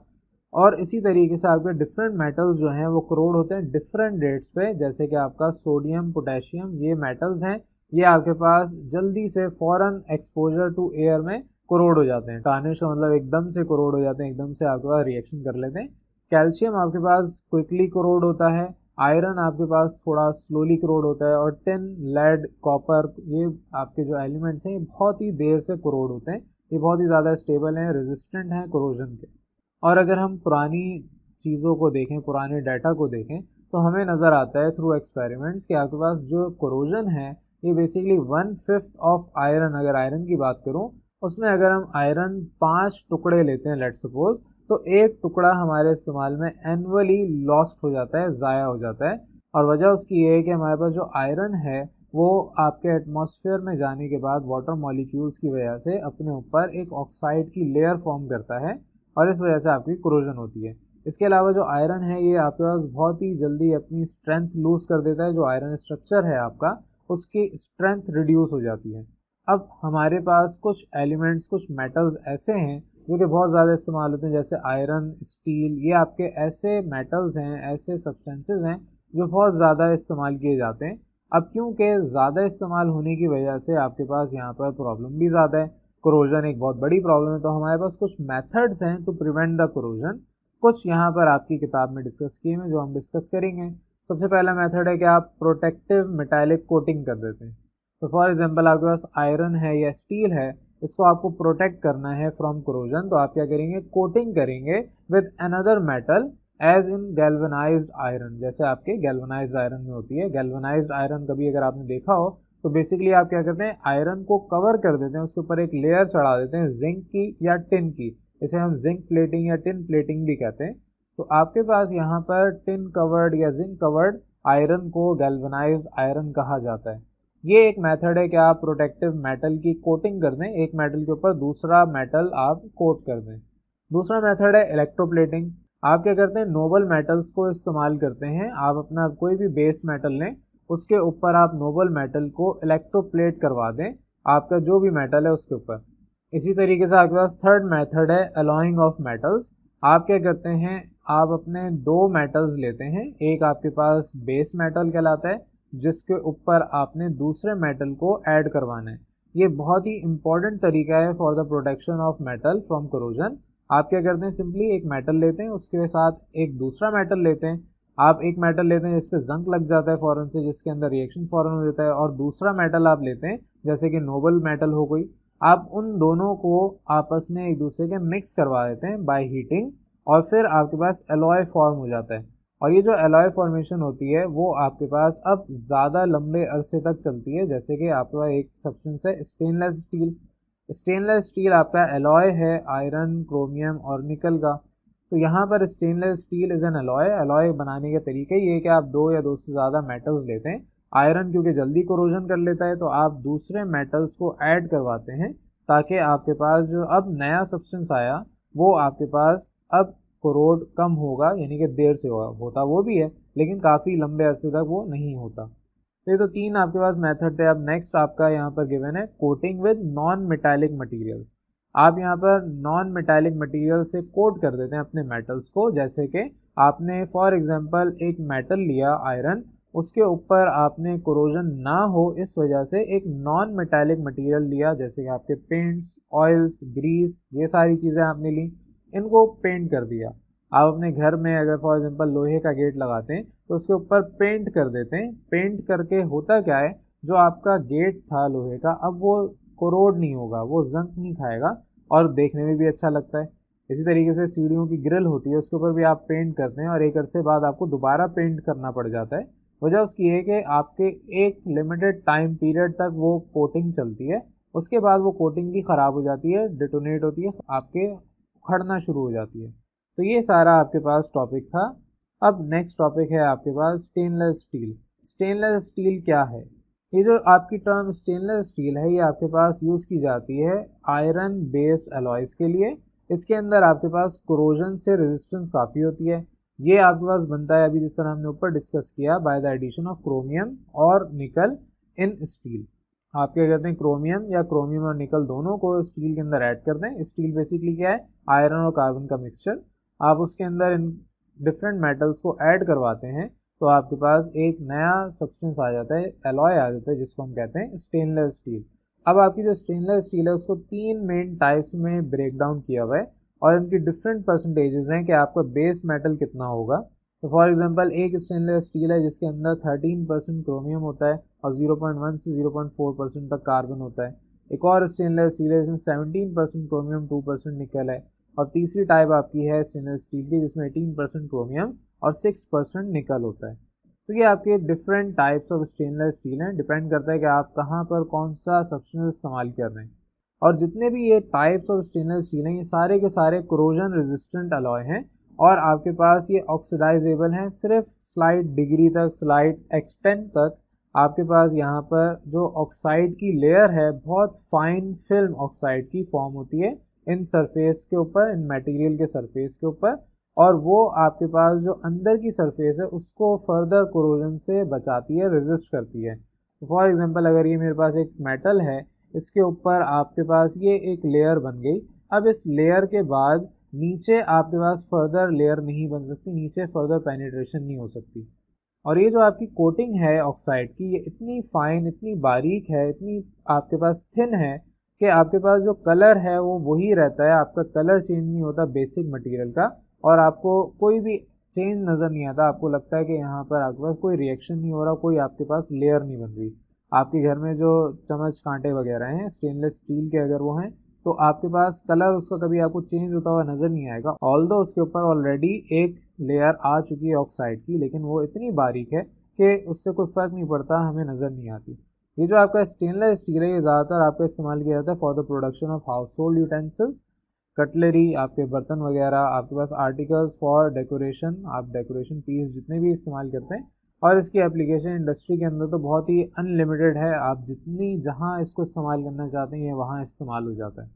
और इसी तरीके से आपके डिफरेंट मेटल्स जो हैं वो कोरोड होते हैं डिफरेंट रेट्स पे, जैसे कि आपका सोडियम, पोटेशियम, ये मेटल्स हैं, ये आपके पास जल्दी से फॉरन एक्सपोजर टू एयर में कोरोड हो जाते हैं। टार्निश मतलब एकदम से कोरोड हो जाते हैं, एकदम से आपके पास रिएक्शन कर लेते हैं। कैल्शियम आपके पास क्विकली कोरोड होता है, आयरन आपके पास थोड़ा स्लोली कोरोड होता है, और टिन, लेड, कॉपर, ये आपके जो एलिमेंट्स हैं ये बहुत ही देर से कोरोड होते हैं, ये बहुत ही ज़्यादा स्टेबल हैं, रेजिस्टेंट हैं कोरोजन के। और अगर हम पुरानी चीज़ों को देखें, पुराने डाटा को देखें, तो हमें नज़र आता है थ्रू एक्सपेरिमेंट्स कि आपके पास जो कोरोजन है ये बेसिकली 1/5 ऑफ आयरन, अगर आयरन की बात करूं उसमें अगर हम आयरन 5 टुकड़े लेते हैं लेट सपोज, तो एक टुकड़ा हमारे इस्तेमाल में एनुअली लॉस्ट हो जाता है, ज़ाया हो जाता है। और वजह उसकी ये है कि हमारे पास जो आयरन है वो आपके एटमॉस्फेयर में जाने के बाद वाटर मॉलिक्यूल्स की वजह से अपने ऊपर एक ऑक्साइड की लेयर फॉर्म करता है और इस वजह से आपकी कोरोजन होती है। इसके अलावा जो आयरन है ये आपके पास बहुत ही जल्दी अपनी स्ट्रेंथ लूज़ कर देता है, जो आयरन स्ट्रक्चर है आपका उसकी स्ट्रेंथ रिड्यूस हो जाती है। अब हमारे पास कुछ एलिमेंट्स, कुछ मेटल्स ऐसे हैं जो कि बहुत ज़्यादा इस्तेमाल होते हैं, जैसे आयरन, स्टील, ये आपके ऐसे मेटल्स हैं, ऐसे सब्सटेंसेस हैं जो बहुत ज़्यादा इस्तेमाल किए जाते हैं। अब क्योंकि ज़्यादा इस्तेमाल होने की वजह से आपके पास यहाँ पर प्रॉब्लम भी ज़्यादा है, कोरोजन एक बहुत बड़ी प्रॉब्लम है, तो हमारे पास कुछ मेथड्स हैं टू प्रिवेंट द कोरोजन, कुछ यहाँ पर आपकी किताब में डिस्कस किए हैं जो हम डिस्कस करेंगे। सबसे पहला मेथड है कि आप प्रोटेक्टिव मेटालिक कोटिंग कर देते हैं। तो फॉर एग्जांपल आपके पास आयरन है या स्टील है, इसको आपको प्रोटेक्ट करना है फ्रॉम कोरोजन, तो आप क्या करेंगे, कोटिंग करेंगे with another metal as in galvanized iron, जैसे आपके गैल्वेनाइज्ड आयरन में होती है। गैल्वेनाइज्ड आयरन कभी अगर आपने देखा हो तो बेसिकली आप क्या करते हैं, आयरन को कवर कर देते हैं, उसके ऊपर एक लेयर चढ़ा देते हैं जिंक की या टिन की, इसे हम जिंक प्लेटिंग या टिन प्लेटिंग भी कहते हैं। तो आपके पास यहाँ पर टिन कवर्ड या जिंक कवर्ड आयरन को गैल्वेनाइज्ड आयरन कहा जाता है। ये एक मेथड है कि आप प्रोटेक्टिव मेटल की कोटिंग कर दें, एक मेटल के ऊपर दूसरा मेटल आप कोट कर दें। दूसरा मेथड है इलेक्ट्रोप्लेटिंग। आप क्या करते हैं, नोबल मेटल्स को इस्तेमाल करते हैं, आप अपना कोई भी बेस मेटल लें, उसके ऊपर आप नोबल मेटल को इलेक्ट्रोप्लेट करवा दें, आपका जो भी मेटल है उसके ऊपर। इसी तरीके से आपके पास थर्ड मेथड है अलॉइंग ऑफ मेटल्स। आप क्या करते हैं, आप अपने दो मेटल्स लेते हैं, एक आपके पास बेस मेटल कहलाता है जिसके ऊपर आपने दूसरे मेटल को ऐड करवाना है। ये बहुत ही इंपॉर्टेंट तरीका है for the protection of metal from corrosion. आप क्या करते हैं, सिंपली एक मेटल लेते हैं, उसके साथ एक दूसरा मेटल लेते हैं, आप एक मेटल लेते हैं जिस पे जंक लग जाता है फ़ौरन से, जिसके अंदर रिएक्शन फ़ौरन हो जाता है, और दूसरा मेटल आप लेते हैं जैसे कि नोबल मेटल हो कोई, आप उन दोनों को आपस में एक दूसरे के मिक्स करवा देते हैं बाय हीटिंग, और फिर आपके पास एलॉय फॉर्म हो जाता है। और ये जो एलॉय फॉर्मेशन होती है वो आपके पास अब ज़्यादा लंबे अरसे तक चलती है। जैसे कि आपका एक सब्सटेंस है स्टेनलेस स्टील। स्टेनलेस स्टील आपका एलॉय है आयरन, क्रोमियम और निकल का। तो यहाँ पर stainless steel is an alloy. Alloy बनाने के तरीके ये कि आप दो या दो से ज़्यादा मेटल्स लेते हैं। आयरन क्योंकि जल्दी कोरोजन कर लेता है तो आप दूसरे मेटल्स को ऐड करवाते हैं, ताकि आपके पास जो अब नया सब्सटेंस आया वो आपके पास अब कोरोड कम होगा, यानी कि देर से होता वो भी है, लेकिन काफ़ी लंबे अरसे तक वो नहीं होता। तो ये तो तीन आपके पास मेथड थे। अब नेक्स्ट आपका यहाँ पर गिवन है coating with non metallic materials. आप यहाँ पर नॉन मेटालिक मटीरियल से कोट कर देते हैं अपने मेटल्स को। जैसे कि आपने फॉर एग्जांपल एक मेटल लिया आयरन, उसके ऊपर आपने कोरोजन ना हो इस वजह से एक नॉन मेटालिक मटेरियल लिया, जैसे कि आपके पेंट्स, ऑयल्स, ग्रीस, ये सारी चीज़ें आपने ली, इनको पेंट कर दिया। आप अपने घर में अगर फॉर एग्जांपल लोहे का गेट लगाते हैं तो उसके ऊपर पेंट कर देते हैं। पेंट करके होता क्या है, जो आपका गेट था लोहे का अब वो कोरोड नहीं होगा, वो जंग नहीं खाएगा और देखने में भी अच्छा लगता है। इसी तरीके से सीढ़ियों की ग्रिल होती है, उसके ऊपर भी आप पेंट करते हैं और एक अरसे बाद आपको दोबारा पेंट करना पड़ जाता है। वजह उसकी है कि आपके एक लिमिटेड टाइम पीरियड तक वो कोटिंग चलती है, उसके बाद वो कोटिंग भी ख़राब हो जाती है, डिटोनेट होती है, आपके उखड़ना शुरू हो जाती है। तो ये सारा आपके पास टॉपिक था। अब नेक्स्ट टॉपिक है आपके पास स्टेनलेस स्टील। स्टेनलेस स्टील क्या है? ये जो आपकी टर्म स्टेनलेस स्टील है ये आपके पास यूज़ की जाती है आयरन बेस्ड अलॉयज़ के लिए। इसके अंदर आपके पास कोरोजन से रेजिस्टेंस काफ़ी होती है। ये आपके पास बनता है अभी जिस तरह हमने ऊपर डिस्कस किया by the addition of chromium और निकल इन स्टील। आप क्या करते हैं, क्रोमियम और निकल दोनों को स्टील के अंदर ऐड कर दें। स्टील बेसिकली क्या है, आयरन और कार्बन का मिक्सचर। आप उसके अंदर इन डिफरेंट मेटल्स को ऐड करवाते हैं तो आपके पास एक नया सब्सटेंस आ जाता है, एलॉय आ जाता है, जिसको हम कहते हैं स्टेनलेस स्टील। अब आपकी जो स्टेनलेस स्टील है उसको तीन मेन टाइप्स में ब्रेक डाउन किया हुआ है और इनकी डिफरेंट परसेंटेजेस हैं कि आपका बेस मेटल कितना होगा। तो फॉर एग्जांपल एक स्टेनलेस स्टील है जिसके अंदर 13% क्रोमियम होता है और 0.1 से 0.4% तक कार्बन होता है। एक और स्टेनलेस स्टील है जिसमें 17% क्रोमियम, 2% निकल है। और तीसरी टाइप आपकी है स्टेनलेस स्टील की जिसमें 18% क्रोमियम और 6% निकल होता है। तो ये आपके different types of stainless steel हैं, डिपेंड करता है कि आप कहाँ पर कौन सा सब्सटेंस इस्तेमाल कर रहे हैं। और जितने भी ये टाइप्स ऑफ स्टेनलेस स्टील हैं ये सारे के सारे कोरोजन रेजिस्टेंट अलॉय हैं और आपके पास ये ऑक्सीडाइजेबल हैं सिर्फ स्लाइट डिग्री तक, स्लाइट एक्सटेंट तक। आपके पास यहाँ पर जो ऑक्साइड की लेयर है बहुत फाइन फिल्म ऑक्साइड की फॉर्म होती है इन सरफेस के ऊपर, इन मटेरियल के सरफेस के ऊपर, और वो आपके पास जो अंदर की सरफेस है उसको फर्दर कोरोजन से बचाती है, रेजिस्ट करती है। फॉर एग्जांपल अगर ये मेरे पास एक मेटल है, इसके ऊपर आपके पास ये एक लेयर बन गई। अब इस लेयर के बाद नीचे आपके पास फर्दर लेयर नहीं बन सकती, नीचे फर्दर पेनिट्रेशन नहीं हो सकती। और ये जो आपकी कोटिंग है ऑक्साइड की ये इतनी फाइन, इतनी बारीक है, इतनी आपके पास थिन है कि आपके पास जो कलर है वो वही रहता है, आपका कलर चेंज नहीं होता बेसिक मटेरियल का, और आपको कोई भी चेंज नज़र नहीं आता। आपको लगता है कि यहाँ पर आपके पास कोई रिएक्शन नहीं हो रहा, कोई आपके पास लेयर नहीं बन रही। आपके घर में जो चम्मच कांटे वगैरह हैं स्टेनलेस स्टील के अगर वो हैं तो आपके पास कलर उसका कभी आपको चेंज होता हुआ नज़र नहीं आएगा, ऑल्दो उसके ऊपर ऑलरेडी एक लेयर आ चुकी है ऑक्साइड की, लेकिन वो इतनी बारीक है कि उससे कोई फ़र्क नहीं पड़ता, हमें नज़र नहीं आती। ये जो आपका स्टेनलेस स्टील है ये ज़्यादातर आपका इस्तेमाल किया जाता है for the production of house hold utensils, cutlery, आपके बर्तन वगैरह, आपके पास आर्टिकल्स फॉर डेकोरेशन, आप डेकोरेशन पीस जितने भी इस्तेमाल करते हैं। और इसकी एप्लीकेशन इंडस्ट्री के अंदर तो बहुत ही अनलिमिटेड है, आप जितनी जहाँ इसको इस्तेमाल करना चाहते हैं ये वहाँ इस्तेमाल हो जाता है।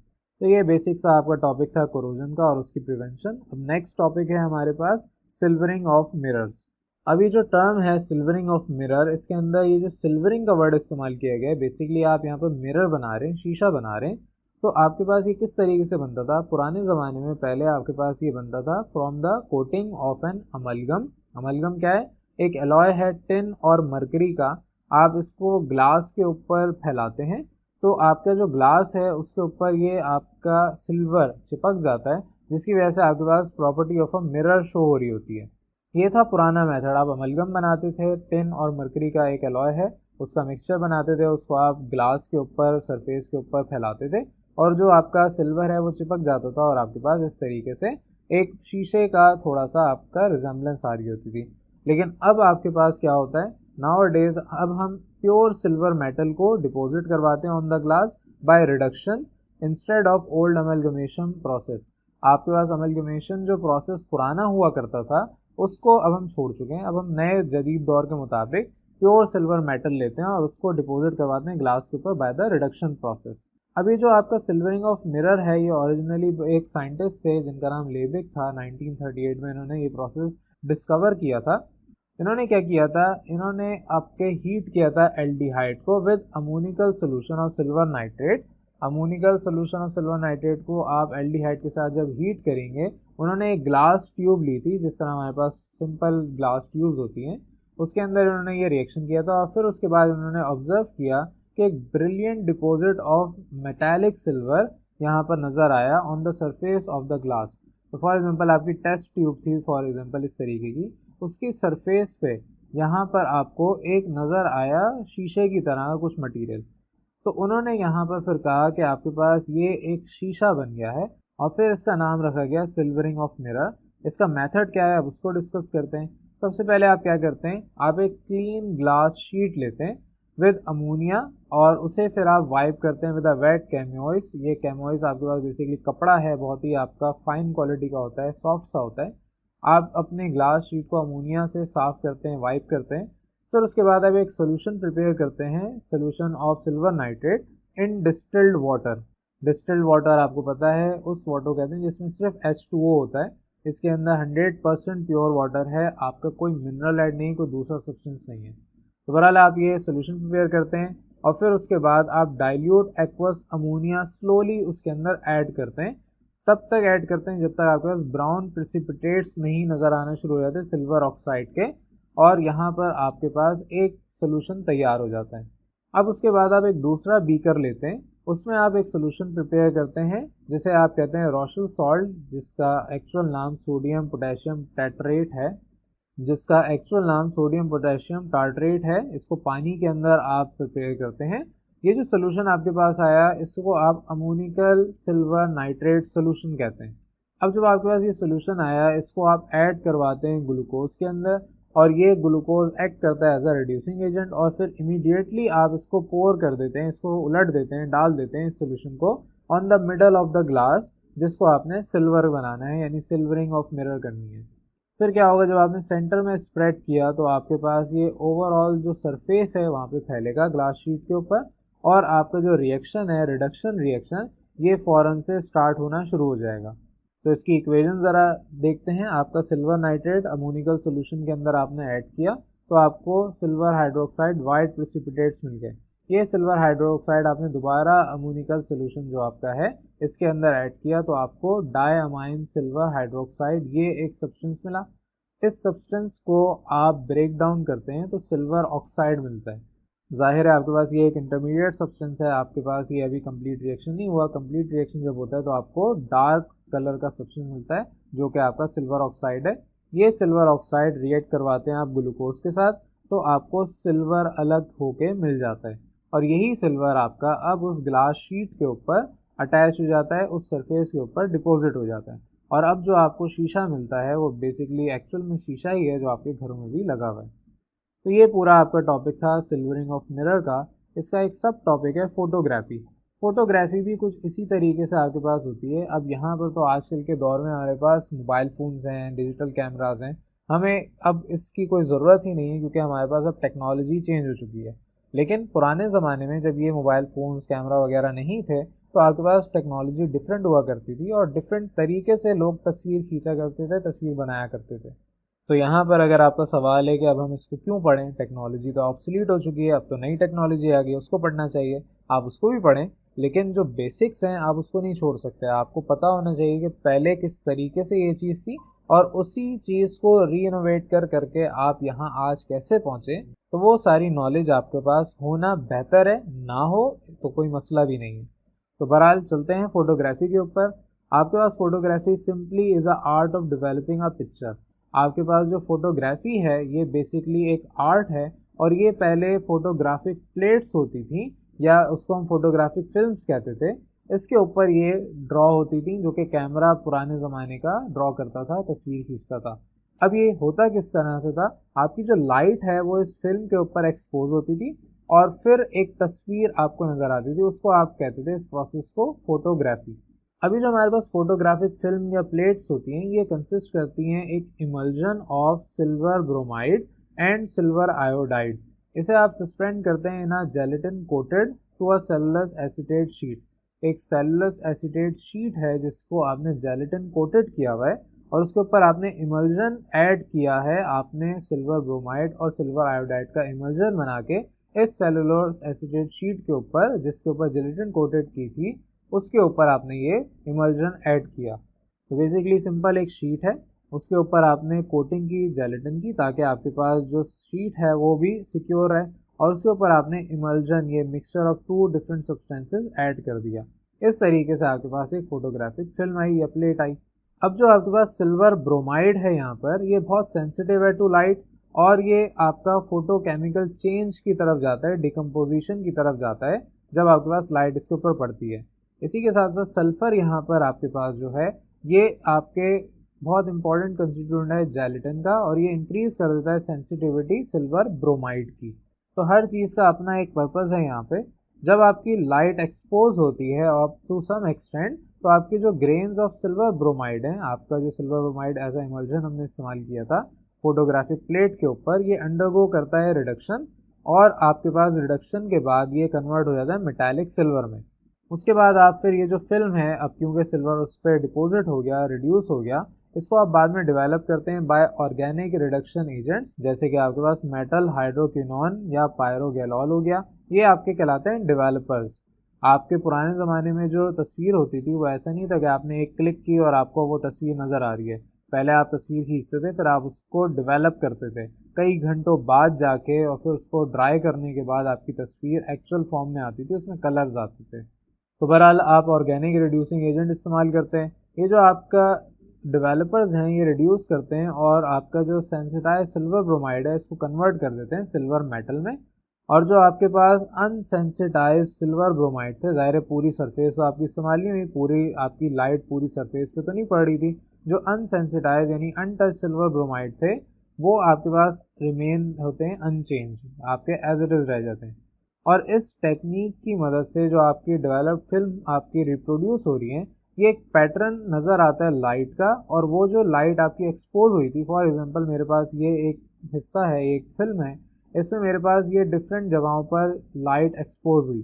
तो ये बेसिक सा आपका टॉपिक था कोरोजन का और उसकी प्रिवेंशन। अब नेक्स्ट टॉपिक है हमारे पास सिल्वरिंग ऑफ मिरर्स। अभी जो टर्म है सिल्वरिंग ऑफ मिरर, इसके अंदर ये जो सिल्वरिंग का वर्ड इस्तेमाल किया गया है, बेसिकली आप यहाँ पर मिरर बना रहे हैं, शीशा बना रहे हैं। तो आपके पास ये किस तरीके से बनता था पुराने ज़माने में? पहले आपके पास ये बनता था from the coating of an amalgam. Amalgam क्या है? एक एलॉय है टिन और मरकरी का, आप इसको ग्लास के ऊपर फैलाते हैं तो आपका जो ग्लास है उसके ऊपर ये आपका सिल्वर चिपक जाता है, जिसकी वजह से आपके पास property of a mirror show हो रही होती है। ये था पुराना मेथड, आप अमलगम बनाते थे, टिन और मरकरी का एक एलॉय है उसका मिक्सचर बनाते थे, उसको आप ग्लास के ऊपर सरफेस के ऊपर फैलाते थे और जो आपका सिल्वर है वो चिपक जाता था और आपके पास इस तरीके से एक शीशे का थोड़ा सा आपका रिजेम्बलेंस आ रही होती थी। लेकिन अब आपके पास क्या होता है, नाउ डेज अब हम प्योर सिल्वर मेटल को डिपॉजिट करवाते हैं on the glass by reduction instead of old amalgamation process. आपके पास अमेलगमेशन जो प्रोसेस पुराना हुआ करता था उसको अब हम छोड़ चुके हैं। अब हम नए जदीद दौर के मुताबिक प्योर सिल्वर मेटल लेते हैं और उसको डिपॉजिट करवाते हैं ग्लास के ऊपर बाय द रिडक्शन प्रोसेस। अभी जो आपका सिल्वरिंग ऑफ मिरर है ये ओरिजिनली एक साइंटिस्ट थे जिनका नाम लेबिक था। 1938 में इन्होंने ये प्रोसेस डिस्कवर किया था। इन्होंने क्या किया था, इन्होंने आपके हीट किया था एल्डिहाइड को with ammoniacal solution of silver nitrate. Ammoniacal solution of silver nitrate को आप एल्डिहाइड के साथ जब हीट करेंगे, उन्होंने एक ग्लास ट्यूब ली थी, जिस तरह हमारे पास सिंपल ग्लास ट्यूब्स होती हैं, उसके अंदर इन्होंने ये रिएक्शन किया था और फिर उसके बाद उन्होंने ऑब्जर्व किया कि एक brilliant deposit of metallic silver यहाँ पर नज़र आया on the surface of the glass. तो फॉर एग्जांपल आपकी टेस्ट ट्यूब थी फॉर एग्जांपल इस तरीके की, उसकी सरफेस पे यहाँ पर आपको एक नज़र आया शीशे की तरह का कुछ मटेरियल। तो उन्होंने यहाँ पर फिर कहा कि आपके पास ये एक शीशा बन गया है और फिर इसका नाम रखा गया सिल्वरिंग ऑफ मिरर। इसका मेथड क्या है अब उसको डिस्कस करते हैं। सबसे पहले आप क्या करते हैं, आप एक क्लीन ग्लास शीट लेते हैं विद अमोनिया और उसे फिर आप वाइप करते हैं विद अ वेट कैमोइस। ये कैमोइस आपके पास बेसिकली कपड़ा है, बहुत ही आपका फाइन क्वालिटी का होता है, सॉफ्ट सा होता है। आप अपने ग्लास शीट को अमोनिया से साफ़ करते हैं, वाइप करते हैं। फिर उसके बाद आप एक सोल्यूशन प्रिपेयर करते हैं, solution of silver nitrate in distilled water. Distilled water आपको पता है उस वाटर कहते हैं जिसमें सिर्फ H2O होता है। इसके अंदर 100% प्योर वाटर है, आपका कोई मिनरल ऐड नहीं, कोई दूसरा सब्सटेंस नहीं है। तो बहरहाल आप ये सोल्यूशन प्रिपेयर करते हैं और फिर उसके बाद आप डाइल्यूट एक्वस अमोनिया स्लोली उसके अंदर ऐड करते हैं। तब तक ऐड करते हैं जब तक आपके पास ब्राउन प्रेसिपिटेट्स नहीं नज़र आना शुरू हो जाते सिल्वर ऑक्साइड के, और यहाँ पर आपके पास एक सोल्यूशन तैयार हो जाता है। अब उसके बाद आप एक दूसरा बीकर लेते हैं, उसमें आप एक सोल्यूशन प्रिपेयर करते हैं जिसे आप कहते हैं रोशल सॉल्ट, जिसका एक्चुअल नाम सोडियम पोटेशियम टार्ट्रेट है। इसको पानी के अंदर आप प्रिपेयर करते हैं। ये जो सोल्यूशन आपके पास आया इसको आप अमोनिकल सिल्वर नाइट्रेट सोल्यूशन कहते हैं। अब जब आपके पास ये सोल्यूशन आया इसको आप ऐड करवाते हैं ग्लूकोज के अंदर और ये ग्लूकोज एक्ट करता है एज अ रिड्यूसिंग एजेंट और फिर इमीडिएटली आप इसको पोर कर देते हैं, इसको उलट देते हैं, डाल देते हैं इस सोल्यूशन को on the middle of the glass, जिसको आपने सिल्वर बनाना है यानी सिल्वरिंग ऑफ मिरर करनी है। फिर क्या होगा, जब आपने सेंटर में स्प्रेड किया तो आपके पास ये ओवरऑल जो सरफेस है वहाँ पे फैलेगा ग्लास शीट के ऊपर और आपका जो रिएक्शन है रिडक्शन रिएक्शन ये फ़ौरन से स्टार्ट होना शुरू हो जाएगा। तो इसकी इक्वेशन ज़रा देखते हैं। आपका सिल्वर नाइट्रेट अमोनिकल सोल्यूशन के अंदर आपने ऐड किया तो आपको सिल्वर हाइड्रोक्साइड वाइट प्रेसिपिटेट्स मिल गए। ये सिल्वर हाइड्रोक्साइड आपने दोबारा अमोनिकल सोल्यूशन जो आपका है इसके अंदर ऐड किया तो आपको डायअमाइन सिल्वर हाइड्रोक्साइड ये एक सब्सटेंस मिला। इस सब्सटेंस को आप ब्रेक डाउन करते हैं तो सिल्वर ऑक्साइड मिलता है। जाहिर है आपके पास ये एक इंटरमीडिएट सब्सटेंस है, आपके पास ये अभी कंप्लीट रिएक्शन नहीं हुआ। कंप्लीट रिएक्शन जब होता है तो आपको डार्क कलर का सब्सटेंस मिलता है जो कि आपका सिल्वर ऑक्साइड है। ये सिल्वर ऑक्साइड रिएक्ट करवाते हैं आप ग्लूकोज के साथ तो आपको सिल्वर अलग होके मिल जाता है और यही सिल्वर आपका अब उस ग्लास शीट के ऊपर अटैच हो जाता है, उस सरफेस के ऊपर डिपॉजिट हो जाता है और अब जो आपको शीशा मिलता है वो बेसिकली एक्चुअल में शीशा ही है जो आपके घरों में भी लगा हुआ है। तो ये पूरा आपका टॉपिक था सिल्वरिंग ऑफ मिरर का। इसका एक सब टॉपिक है फोटोग्राफी। फोटोग्राफी भी कुछ इसी तरीके से आपके पास होती है। अब यहाँ पर तो आजकल के दौर में हमारे पास मोबाइल फ़ोन्स हैं, डिजिटल कैमराज हैं, हमें अब इसकी कोई ज़रूरत ही नहीं है क्योंकि हमारे पास अब टेक्नोलॉजी चेंज हो चुकी है। लेकिन पुराने ज़माने में जब ये मोबाइल फ़ोन्स कैमरा वगैरह नहीं थे तो आपके पास टेक्नोलॉजी डिफरेंट हुआ करती थी और डिफरेंट तरीके से लोग तस्वीर खींचा करते थे, तस्वीर बनाया करते थे। तो यहाँ पर अगर आपका सवाल है कि अब हम इसको क्यों पढ़ें, टेक्नोलॉजी तो ऑब्सोलीट हो चुकी है, अब तो नई टेक्नोलॉजी आ गई, उसको पढ़ना चाहिए। आप उसको भी पढ़ें लेकिन जो बेसिक्स हैं आप उसको नहीं छोड़ सकते। आपको पता होना चाहिए कि पहले किस तरीके से ये चीज़ थी और उसी चीज़ को रीइनोवेट करके आप यहाँ आज कैसे पहुँचे। तो वो सारी नॉलेज आपके पास होना बेहतर है, ना हो तो कोई मसला भी नहीं है। तो बहरहाल चलते हैं फोटोग्राफी के ऊपर। आपके पास photography simply is a art of developing a picture. आपके पास जो फोटोग्राफी है ये बेसिकली एक आर्ट है और ये पहले फोटोग्राफिक प्लेट्स होती थी या उसको हम फोटोग्राफिक फिल्म्स कहते थे। इसके ऊपर ये ड्रॉ होती थी, जो कि कैमरा पुराने ज़माने का ड्रॉ करता था, तस्वीर खींचता था। अब ये होता किस तरह से था, आपकी जो लाइट है वो इस फिल्म के ऊपर एक्सपोज होती थी और फिर एक तस्वीर आपको नज़र आती थी, उसको आप कहते थे इस प्रोसेस को फोटोग्राफी। अभी जो हमारे पास फोटोग्राफिक फिल्म या प्लेट्स होती हैं, ये कंसिस्ट करती हैं एक emulsion of silver bromide and silver iodide. इसे आप सस्पेंड करते हैं in a gelatin coated to a cellulose acetate sheet. एक सेलुलस एसीटेट शीट है जिसको आपने जेलेटिन कोटेड किया हुआ है और उसके ऊपर आपने इमल्जन ऐड किया है, आपने सिल्वर ब्रोमाइड और सिल्वर आयोडाइड का इमल्जन बना के इस सेलुलोस एसीटेट शीट के ऊपर, जिसके ऊपर जेलेटिन कोटेड की थी, उसके ऊपर आपने ये इमल्जन ऐड किया। तो बेसिकली सिंपल एक शीट है, उसके ऊपर आपने कोटिंग की जेलेटिन की ताकि आपके पास जो शीट है वो भी सिक्योर है, और उसके ऊपर आपने इमल्जन, ये mixture of two different substances add कर दिया। इस तरीके से आपके पास एक फोटोग्राफिक फिल्म आई या प्लेट आई। अब जो आपके पास सिल्वर ब्रोमाइड है यहाँ पर, ये बहुत सेंसिटिव है टू लाइट और ये आपका फोटो केमिकल चेंज की तरफ जाता है, डिकम्पोजिशन की तरफ जाता है जब आपके पास लाइट इसके ऊपर पड़ती है। इसी के साथ साथ सल्फर यहाँ पर आपके पास जो है ये आपके बहुत इंपॉर्टेंट कंस्टिट्यूएंट है जेलेटिन का, और ये इंक्रीज कर देता है सेंसिटिविटी सिल्वर ब्रोमाइड की। तो हर चीज़ का अपना एक पर्पज़ है यहाँ पे। जब आपकी लाइट एक्सपोज होती है अप टू सम एक्सटेंट, तो आपके जो ग्रेन्स ऑफ सिल्वर ब्रोमाइड हैं, आपका जो silver bromide as a emulsion हमने इस्तेमाल किया था फोटोग्राफिक प्लेट के ऊपर, ये अंडरगो करता है रिडक्शन, और आपके पास रिडक्शन के बाद ये कन्वर्ट हो जाता है मेटालिक सिल्वर में। उसके बाद आप फिर ये जो फिल्म है, अब क्योंकि सिल्वर उस पर डिपॉजिट हो गया, रिड्यूस हो गया, इसको आप बाद में डेवलप करते हैं बाय ऑर्गेनिक रिडक्शन एजेंट्स, जैसे कि आपके पास मेटल हाइड्रोक्विनोन या पायरोगैलॉल हो गया। ये आपके कहलाते हैं डेवलपर्स। आपके पुराने ज़माने में जो तस्वीर होती थी वो ऐसा नहीं था कि आपने एक क्लिक की और आपको वो तस्वीर नज़र आ रही है। पहले आप तस्वीर खींचते थे, फिर आप उसको डेवलप करते थे कई घंटों बाद जाके, और फिर उसको ड्राई करने के बाद आपकी तस्वीर एक्चुअल फॉर्म में आती थी, उसमें कलर्स आते थे। तो बहरहाल आप ऑर्गेनिक रिड्यूसिंग एजेंट इस्तेमाल करते हैं। ये जो आपका डेवलपर्स हैं ये रिड्यूस करते हैं और आपका जो सेंसिटाइज सिल्वर ब्रोमाइड है इसको कन्वर्ट कर देते हैं सिल्वर मेटल में। और जो आपके पास अनसेंसिटाइज सिल्वर ब्रोमाइड थे, ज़ाहिर है पूरी सरफेस तो आपकी इस्तेमाल नहीं हुई, पूरी आपकी लाइट पूरी सरफेस पे तो नहीं पड़ रही थी। जो अनसेंसिटाइज यानी अनटच सिल्वर ब्रोमाइड थे वो आपके पास रिमेन होते हैं अनचेंज, आपके एज इट इज़ रह जाते हैं। और इस टेक्निक की मदद से जो आपकी डेवलप्ड फिल्म आपकी रिप्रोड्यूस हो रही है, ये एक पैटर्न नज़र आता है लाइट का, और वो जो लाइट आपकी एक्सपोज हुई थी, फॉर एग्जांपल मेरे पास ये एक हिस्सा है, एक फिल्म है, इसमें मेरे पास ये डिफरेंट जगहों पर लाइट एक्सपोज हुई,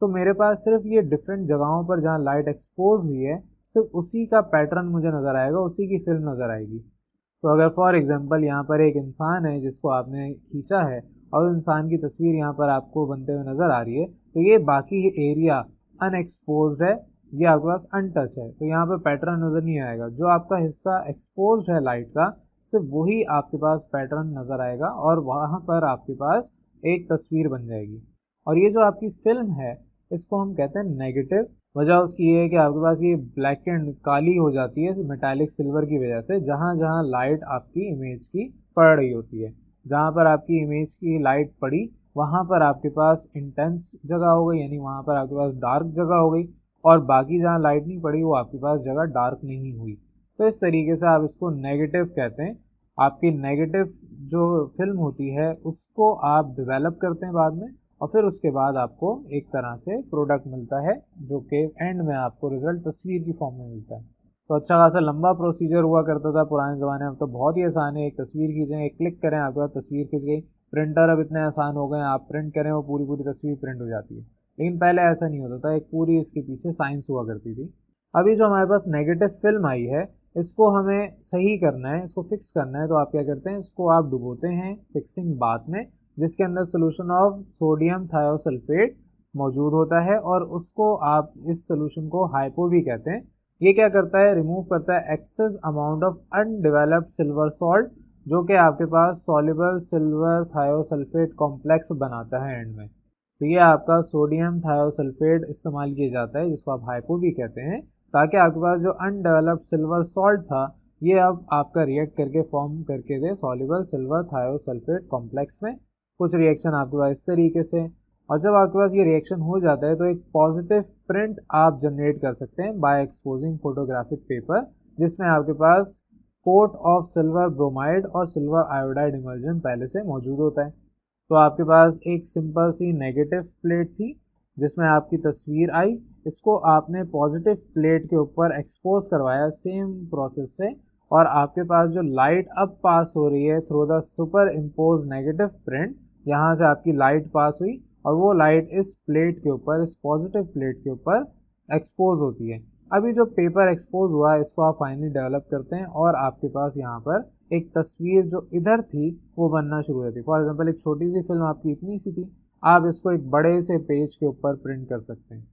तो मेरे पास सिर्फ ये डिफरेंट जगहों पर जहाँ लाइट एक्सपोज हुई है सिर्फ उसी का पैटर्न मुझे नज़र आएगा, उसी की फिल्म नज़र आएगी। तो अगर फॉर एग्जांपल यहाँ पर एक इंसान है जिसको आपने खींचा है और इंसान की तस्वीर यहाँ पर आपको बनते हुए नज़र आ रही है, तो ये बाकी एरिया अनएक्सपोज्ड है, ये आपके पास अनटच है, तो यहाँ पर पैटर्न नज़र नहीं आएगा। जो आपका हिस्सा एक्सपोज्ड है लाइट का, सिर्फ वही आपके पास पैटर्न नज़र आएगा और वहाँ पर आपके पास एक तस्वीर बन जाएगी। और ये जो आपकी फिल्म है इसको हम कहते हैं नेगेटिव। वजह उसकी ये है कि आपके पास ये ब्लैक एंड काली हो जाती है मेटालिक सिल्वर की वजह से, जहाँ जहाँ लाइट आपकी इमेज की पड़ रही होती है। जहाँ पर आपकी इमेज की लाइट पड़ी वहाँ पर आपके पास इंटेंस जगह हो गई, यानी वहाँ पर आपके पास डार्क जगह हो गई, और बाकी जहाँ लाइट नहीं पड़ी वो आपके पास जगह डार्क नहीं हुई। तो इस तरीके से आप इसको नेगेटिव कहते हैं। आपकी नेगेटिव जो फिल्म होती है उसको आप डेवलप करते हैं बाद में, और फिर उसके बाद आपको एक तरह से प्रोडक्ट मिलता है जो कि एंड में आपको रिजल्ट तस्वीर की फॉर्म में मिलता है। तो अच्छा खासा लंबा प्रोसीजर हुआ करता था पुराने ज़माने में, तो बहुत ही आसान है, एक तस्वीर खींचें, एक क्लिक करें, आपके पास तस्वीर खींच गई। प्रिंटर अब इतने आसान हो गए हैं, आप प्रिंट करें वो पूरी पूरी तस्वीर प्रिंट हो जाती है, लेकिन पहले ऐसा नहीं होता था, एक पूरी इसके पीछे साइंस हुआ करती थी। अभी जो हमारे पास नेगेटिव फिल्म आई है इसको हमें सही करना है, इसको फिक्स करना है, तो आप क्या करते हैं, इसको आप डुबोते हैं फिक्सिंग बाथ में, जिसके अंदर सोल्यूशन ऑफ सोडियम थायोसल्फेट मौजूद होता है, और उसको आप इस सोल्यूशन को हाइपो भी कहते हैं। ये क्या करता है, रिमूव करता है excess amount of undeveloped silver salt, जो कि आपके पास सॉल्युबल सिल्वर थायोसल्फेट कॉम्प्लेक्स बनाता है एंड में। तो ये आपका सोडियम थायोसल्फेट इस्तेमाल किया जाता है, जिसको आप हाइपो भी कहते हैं, ताकि आपके पास जो अनडेवलप्ड सिल्वर सॉल्ट था ये अब आपका रिएक्ट करके फॉर्म करके दे सॉल्युबल सिल्वर थायोसल्फेट कॉम्प्लेक्स में। कुछ रिएक्शन आपके पास इस तरीके से, और जब आपके पास ये रिएक्शन हो जाता है तो एक पॉजिटिव प्रिंट आप जनरेट कर सकते हैं बाय एक्सपोजिंग फोटोग्राफिक पेपर, जिसमें आपके पास कोट ऑफ सिल्वर ब्रोमाइड और सिल्वर आयोडाइड इमल्जन पहले से मौजूद होता है। तो आपके पास एक सिंपल सी नेगेटिव प्लेट थी जिसमें आपकी तस्वीर आई, इसको आपने पॉजिटिव प्लेट के ऊपर एक्सपोज करवाया सेम प्रोसेस से, और आपके पास जो लाइट अब पास हो रही है through the super impose negative print, यहाँ से आपकी लाइट पास हुई और वो लाइट इस प्लेट के ऊपर, इस पॉजिटिव प्लेट के ऊपर एक्सपोज होती है। अभी जो पेपर एक्सपोज हुआ है इसको आप फाइनली डेवलप करते हैं और आपके पास यहाँ पर एक तस्वीर जो इधर थी वो बनना शुरू हो जाती है। फॉर एग्जांपल एक छोटी सी फिल्म आपकी इतनी सी थी, आप इसको एक बड़े से पेज के ऊपर प्रिंट कर सकते हैं।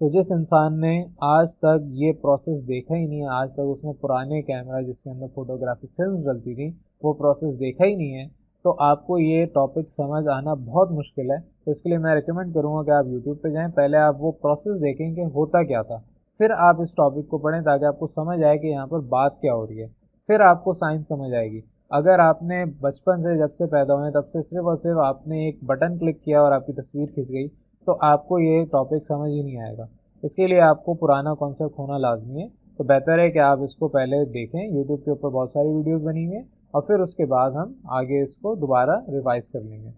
तो जिस इंसान ने आज तक ये प्रोसेस देखा ही नहीं है, आज तक उसने पुराने कैमरा जिसके अंदर फोटोग्राफिक फिल्म डलती थी वो प्रोसेस देखा ही नहीं है, तो आपको ये टॉपिक समझ आना बहुत मुश्किल है। तो इसके लिए मैं रिकमेंड करूँगा कि आप यूट्यूब पे जाएं, पहले आप वो प्रोसेस देखें कि होता क्या था, फिर आप इस टॉपिक को पढ़ें ताकि आपको समझ आए कि यहाँ पर बात क्या हो रही है, फिर आपको साइंस समझ आएगी। अगर आपने बचपन से, जब से पैदा हुए तब से सिर्फ और सिर्फ आपने एक बटन क्लिक किया और आपकी तस्वीर खिंच गई, तो आपको ये टॉपिक समझ ही नहीं आएगा। इसके लिए आपको पुराना कॉन्सेप्ट होना लाजमी है। तो बेहतर है कि आप इसको पहले देखें, यूट्यूब के ऊपर बहुत सारी वीडियोस बनी हुई हैं, और फिर उसके बाद हम आगे इसको दोबारा रिवाइज कर लेंगे।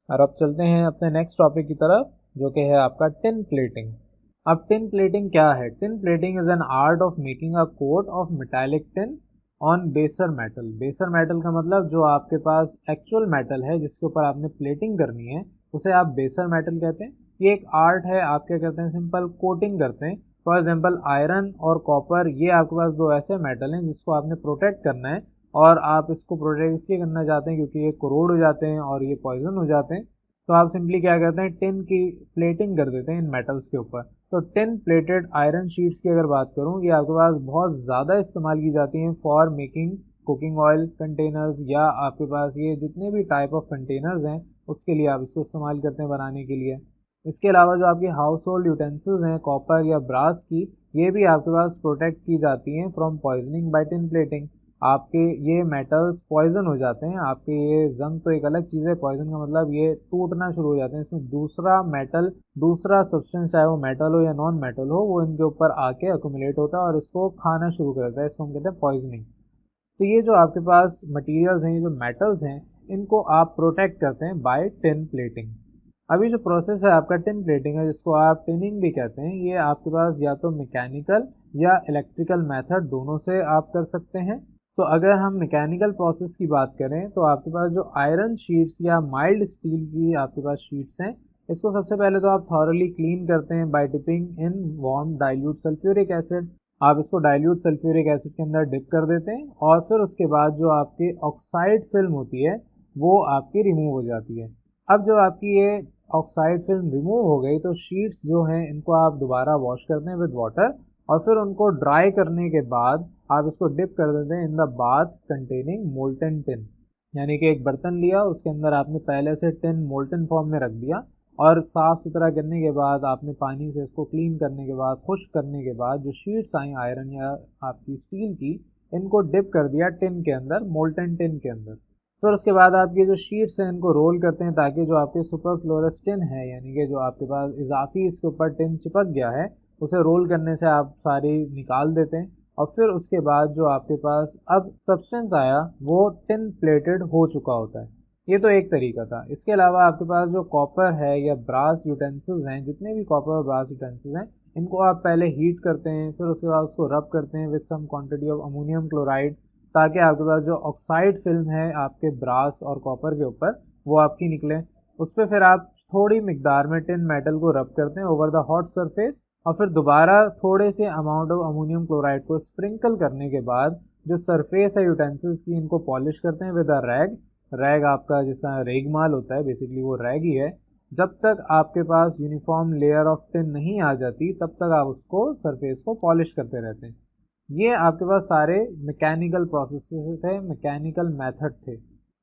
और अब चलते हैं अपने नेक्स्ट टॉपिक की तरफ, जो कि है आपका टिन प्लेटिंग। अब टिन प्लेटिंग क्या है? Tin plating is an art of making a coat of metallic tin on baser metal. Baser metal का मतलब जो आपके पास एक्चुअल मेटल है जिसके ऊपर आपने प्लेटिंग करनी है, उसे आप बेसर मेटल कहते हैं। ये एक आर्ट है, आप क्या करते हैं, सिंपल कोटिंग करते हैं। फॉर एग्जांपल आयरन और कॉपर, ये आपके पास दो ऐसे मेटल हैं जिसको आपने प्रोटेक्ट करना है, और आप इसको प्रोटेक्ट इसलिए करना चाहते हैं क्योंकि ये कोरोड हो जाते हैं और ये पॉइजन हो जाते हैं। तो आप सिंपली क्या करते हैं, टिन की प्लेटिंग कर देते हैं इन मेटल्स के ऊपर। तो टिन प्लेटेड आयरन शीट्स की अगर बात करूँ, ये आपके पास बहुत ज़्यादा इस्तेमाल की जाती हैं for making cooking oil containers, या आपके पास ये जितने भी टाइप ऑफ कंटेनर्स हैं उसके लिए आप इसको इस्तेमाल करते हैं बनाने के लिए। इसके अलावा जो आपकी हाउस होल्ड यूटेंसिल्स हैं कॉपर या ब्रास की, ये भी आपके पास प्रोटेक्ट की जाती हैं from poisoning by tin plating. आपके ये मेटल्स पॉइजन हो जाते हैं, आपके ये जंग तो एक अलग चीज़ है, पॉइजन का मतलब ये टूटना शुरू हो जाते हैं, इसमें दूसरा मेटल, दूसरा सब्सटेंस, चाहे वो मेटल हो या नॉन मेटल हो, वो इनके ऊपर आके अक्यूमुलेट होता है और इसको खाना शुरू कर देता है, इसको हम कहते हैं पॉइजनिंग। तो ये जो आपके पास मटेरियल्स हैं, ये जो मेटल्स हैं, इनको आप प्रोटेक्ट करते हैं बाय टिन प्लेटिंग। अभी जो प्रोसेस है आपका टिन प्लेटिंग है, जिसको आप टिनिंग भी कहते हैं, ये आपके पास या तो मैकेनिकल या इलेक्ट्रिकल मेथड दोनों से आप कर सकते हैं। तो अगर हम मैकेनिकल प्रोसेस की बात करें तो आपके पास जो आयरन शीट्स या माइल्ड स्टील की आपके पास शीट्स हैं, इसको सबसे पहले तो आप थॉरली क्लीन करते हैं by dipping in warm dilute sulphuric acid. आप इसको डाइल्यूट सल्फ्यूरिक एसिड के अंदर डिप कर देते हैं और फिर उसके बाद जो आपकी ऑक्साइड फिल्म होती है वो आपकी रिमूव हो जाती है। अब जो आपकी ये ऑक्साइड फिल्म रिमूव हो गई तो शीट्स जो हैं इनको आप दोबारा वॉश करते हैं विद वाटर, और फिर उनको ड्राई करने के बाद आप इसको डिप कर देते हैं in the bath containing molten tin. यानी कि एक बर्तन लिया, उसके अंदर आपने पहले से टिन मोल्टन फॉर्म में रख दिया, और साफ़ सुथरा करने के बाद आपने पानी से इसको क्लीन करने के बाद, खुश्क करने के बाद जो शीट्स आई आयरन या आपकी स्टील की, इनको डिप कर दिया टिन के अंदर, मोल्टन टिन के अंदर। फिर उसके बाद आप ये जो शीट्स हैं इनको रोल करते हैं ताकि जो आपके सुपरफ्लोरस टिन है, यानी कि जो आपके पास इजाफी इसके ऊपर टिन चिपक गया है, उसे रोल करने से आप सारी निकाल देते हैं, और फिर उसके बाद जो आपके पास अब सब्सटेंस आया वो टिन प्लेटेड हो चुका होता है। ये तो एक तरीका था। इसके अलावा आपके पास जो कॉपर है या ब्रास यूटेंसिल्स हैं, जितने भी कॉपर और ब्रास यूटेंसिल्स हैं, इनको आप पहले हीट करते हैं, फिर उसके बाद उसको रब करते हैं with some quantity of ammonium chloride, ताकि आपके पास जो ऑक्साइड फिल्म है आपके ब्रास और कॉपर के ऊपर वो आपकी निकले। उस पर फिर आप थोड़ी मिकदार में टिन मेटल को रब करते हैं ओवर द हॉट सरफेस, और फिर दोबारा थोड़े से अमाउंट ऑफ अमोनियम क्लोराइड को स्प्रिंकल करने के बाद जो सरफेस है यूटेंसिल्स की, इनको पॉलिश करते हैं विद अ रैग। रैग आपका जिस तरह रेगमाल होता है, बेसिकली वो रैग ही है। जब तक आपके पास यूनिफॉर्म लेयर ऑफ टिन नहीं आ जाती तब तक आप उसको सरफेस को पॉलिश करते रहते हैं। ये आपके पास सारे मैकेनिकल प्रोसेसेस थे, मैकेनिकल मेथड थे।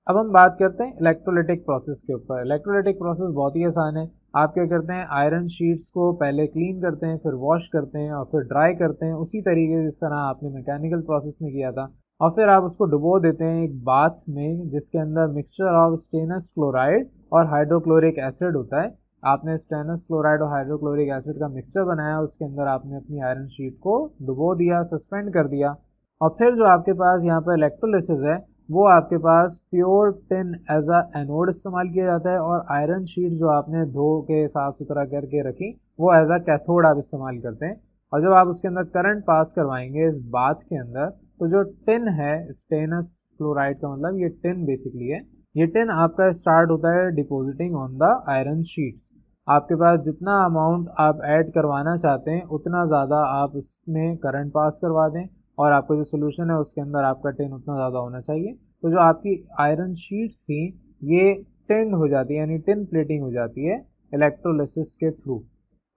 अब हम बात करते हैं इलेक्ट्रोलिटिक प्रोसेस के ऊपर। इलेक्ट्रोलिटिक प्रोसेस बहुत ही आसान है। आप क्या करते हैं, आयरन शीट्स को पहले क्लीन करते हैं, फिर वॉश करते हैं और फिर ड्राई करते हैं, उसी तरीके जिस तरह आपने मैकेनिकल प्रोसेस में किया था, और फिर आप उसको डुबो देते हैं एक बाथ में जिसके अंदर मिक्सचर ऑफ स्टेनस क्लोराइड और हाइड्रोक्लोरिक एसिड होता है। आपने स्टेनस क्लोराइड और हाइड्रोक्लोरिक एसिड का मिक्सचर बनाया, उसके अंदर आपने अपनी आयरन शीट को डुबो दिया, सस्पेंड कर दिया। और फिर जो आपके पास यहाँ पर इलेक्ट्रोलिसिस है वो आपके पास pure tin as a anode इस्तेमाल किया जाता है, और आयरन शीट जो आपने धो के साफ सुथरा करके रखी वो एज अ कैथोड आप इस्तेमाल करते हैं। और जब आप उसके अंदर करंट पास करवाएंगे इस बाथ के अंदर, तो जो टिन है, स्टेनस क्लोराइड का मतलब ये टिन बेसिकली है, ये टिन आपका स्टार्ट होता है depositing on the iron sheets. आपके पास जितना अमाउंट आप ऐड करवाना चाहते हैं उतना ज़्यादा आप उसमें करंट पास करवा दें, और आपका जो सोल्यूशन है उसके अंदर आपका टिन उतना ज़्यादा होना चाहिए। तो जो आपकी आयरन शीट्स थी ये टिंड हो जाती है, यानी टिन प्लेटिंग हो जाती है इलेक्ट्रोलिसिस के थ्रू।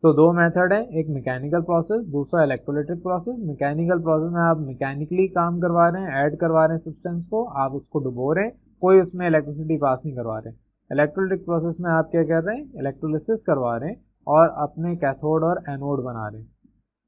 तो दो मेथड है, एक मैकेनिकल प्रोसेस, दूसरा इलेक्ट्रोलिटिक प्रोसेस। मैकेनिकल प्रोसेस में आप मैकेनिकली काम करवा रहे हैं, ऐड करवा रहे हैं सब्सटेंस को, आप उसको डुबो रहे हैं, कोई उसमें इलेक्ट्रिसिटी पास नहीं करवा रहे हैं। इलेक्ट्रोलिटिक प्रोसेस में आप क्या कर रहे हैं, इलेक्ट्रोलिसिस करवा रहे हैं और अपने कैथोड और एनोड बना रहे हैं।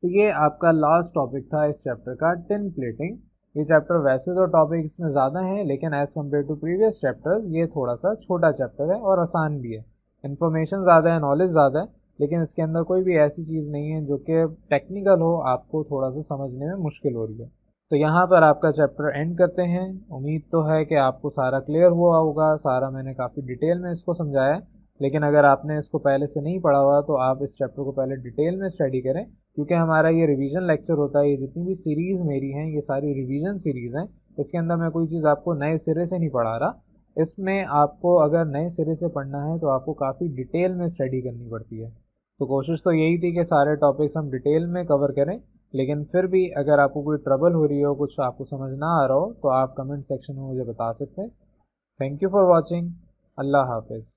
तो ये आपका लास्ट टॉपिक था इस चैप्टर का, टिन प्लेटिंग। ये चैप्टर वैसे तो टॉपिक इसमें ज़्यादा हैं, लेकिन as compare to previous chapters ये थोड़ा सा छोटा चैप्टर है और आसान भी है। इन्फॉर्मेशन ज़्यादा है, नॉलेज ज़्यादा है, लेकिन इसके अंदर कोई भी ऐसी चीज़ नहीं है जो कि टेक्निकल हो, आपको थोड़ा सा समझने में मुश्किल हो रही है। तो यहाँ पर आपका चैप्टर एंड करते हैं। उम्मीद तो है कि आपको सारा क्लियर हुआ होगा, सारा मैंने काफ़ी डिटेल में इसको समझाया है। लेकिन अगर आपने इसको पहले से नहीं पढ़ा हुआ तो आप इस चैप्टर को पहले डिटेल में स्टडी करें, क्योंकि हमारा ये रिवीजन लेक्चर होता है। ये जितनी भी सीरीज़ मेरी हैं ये सारी रिवीजन सीरीज़ हैं। इसके अंदर मैं कोई चीज़ आपको नए सिरे से नहीं पढ़ा रहा। इसमें आपको अगर नए सिरे से पढ़ना है तो आपको काफ़ी डिटेल में स्टडी करनी पड़ती है। तो कोशिश तो यही थी कि सारे टॉपिक्स हम डिटेल में कवर करें, लेकिन फिर भी अगर आपको कोई ट्रबल हो रही हो, कुछ आपको समझ ना आ रहा हो, तो आप कमेंट सेक्शन में मुझे बता सकते हैं। Thank you for watching. अल्लाह हाफिज़।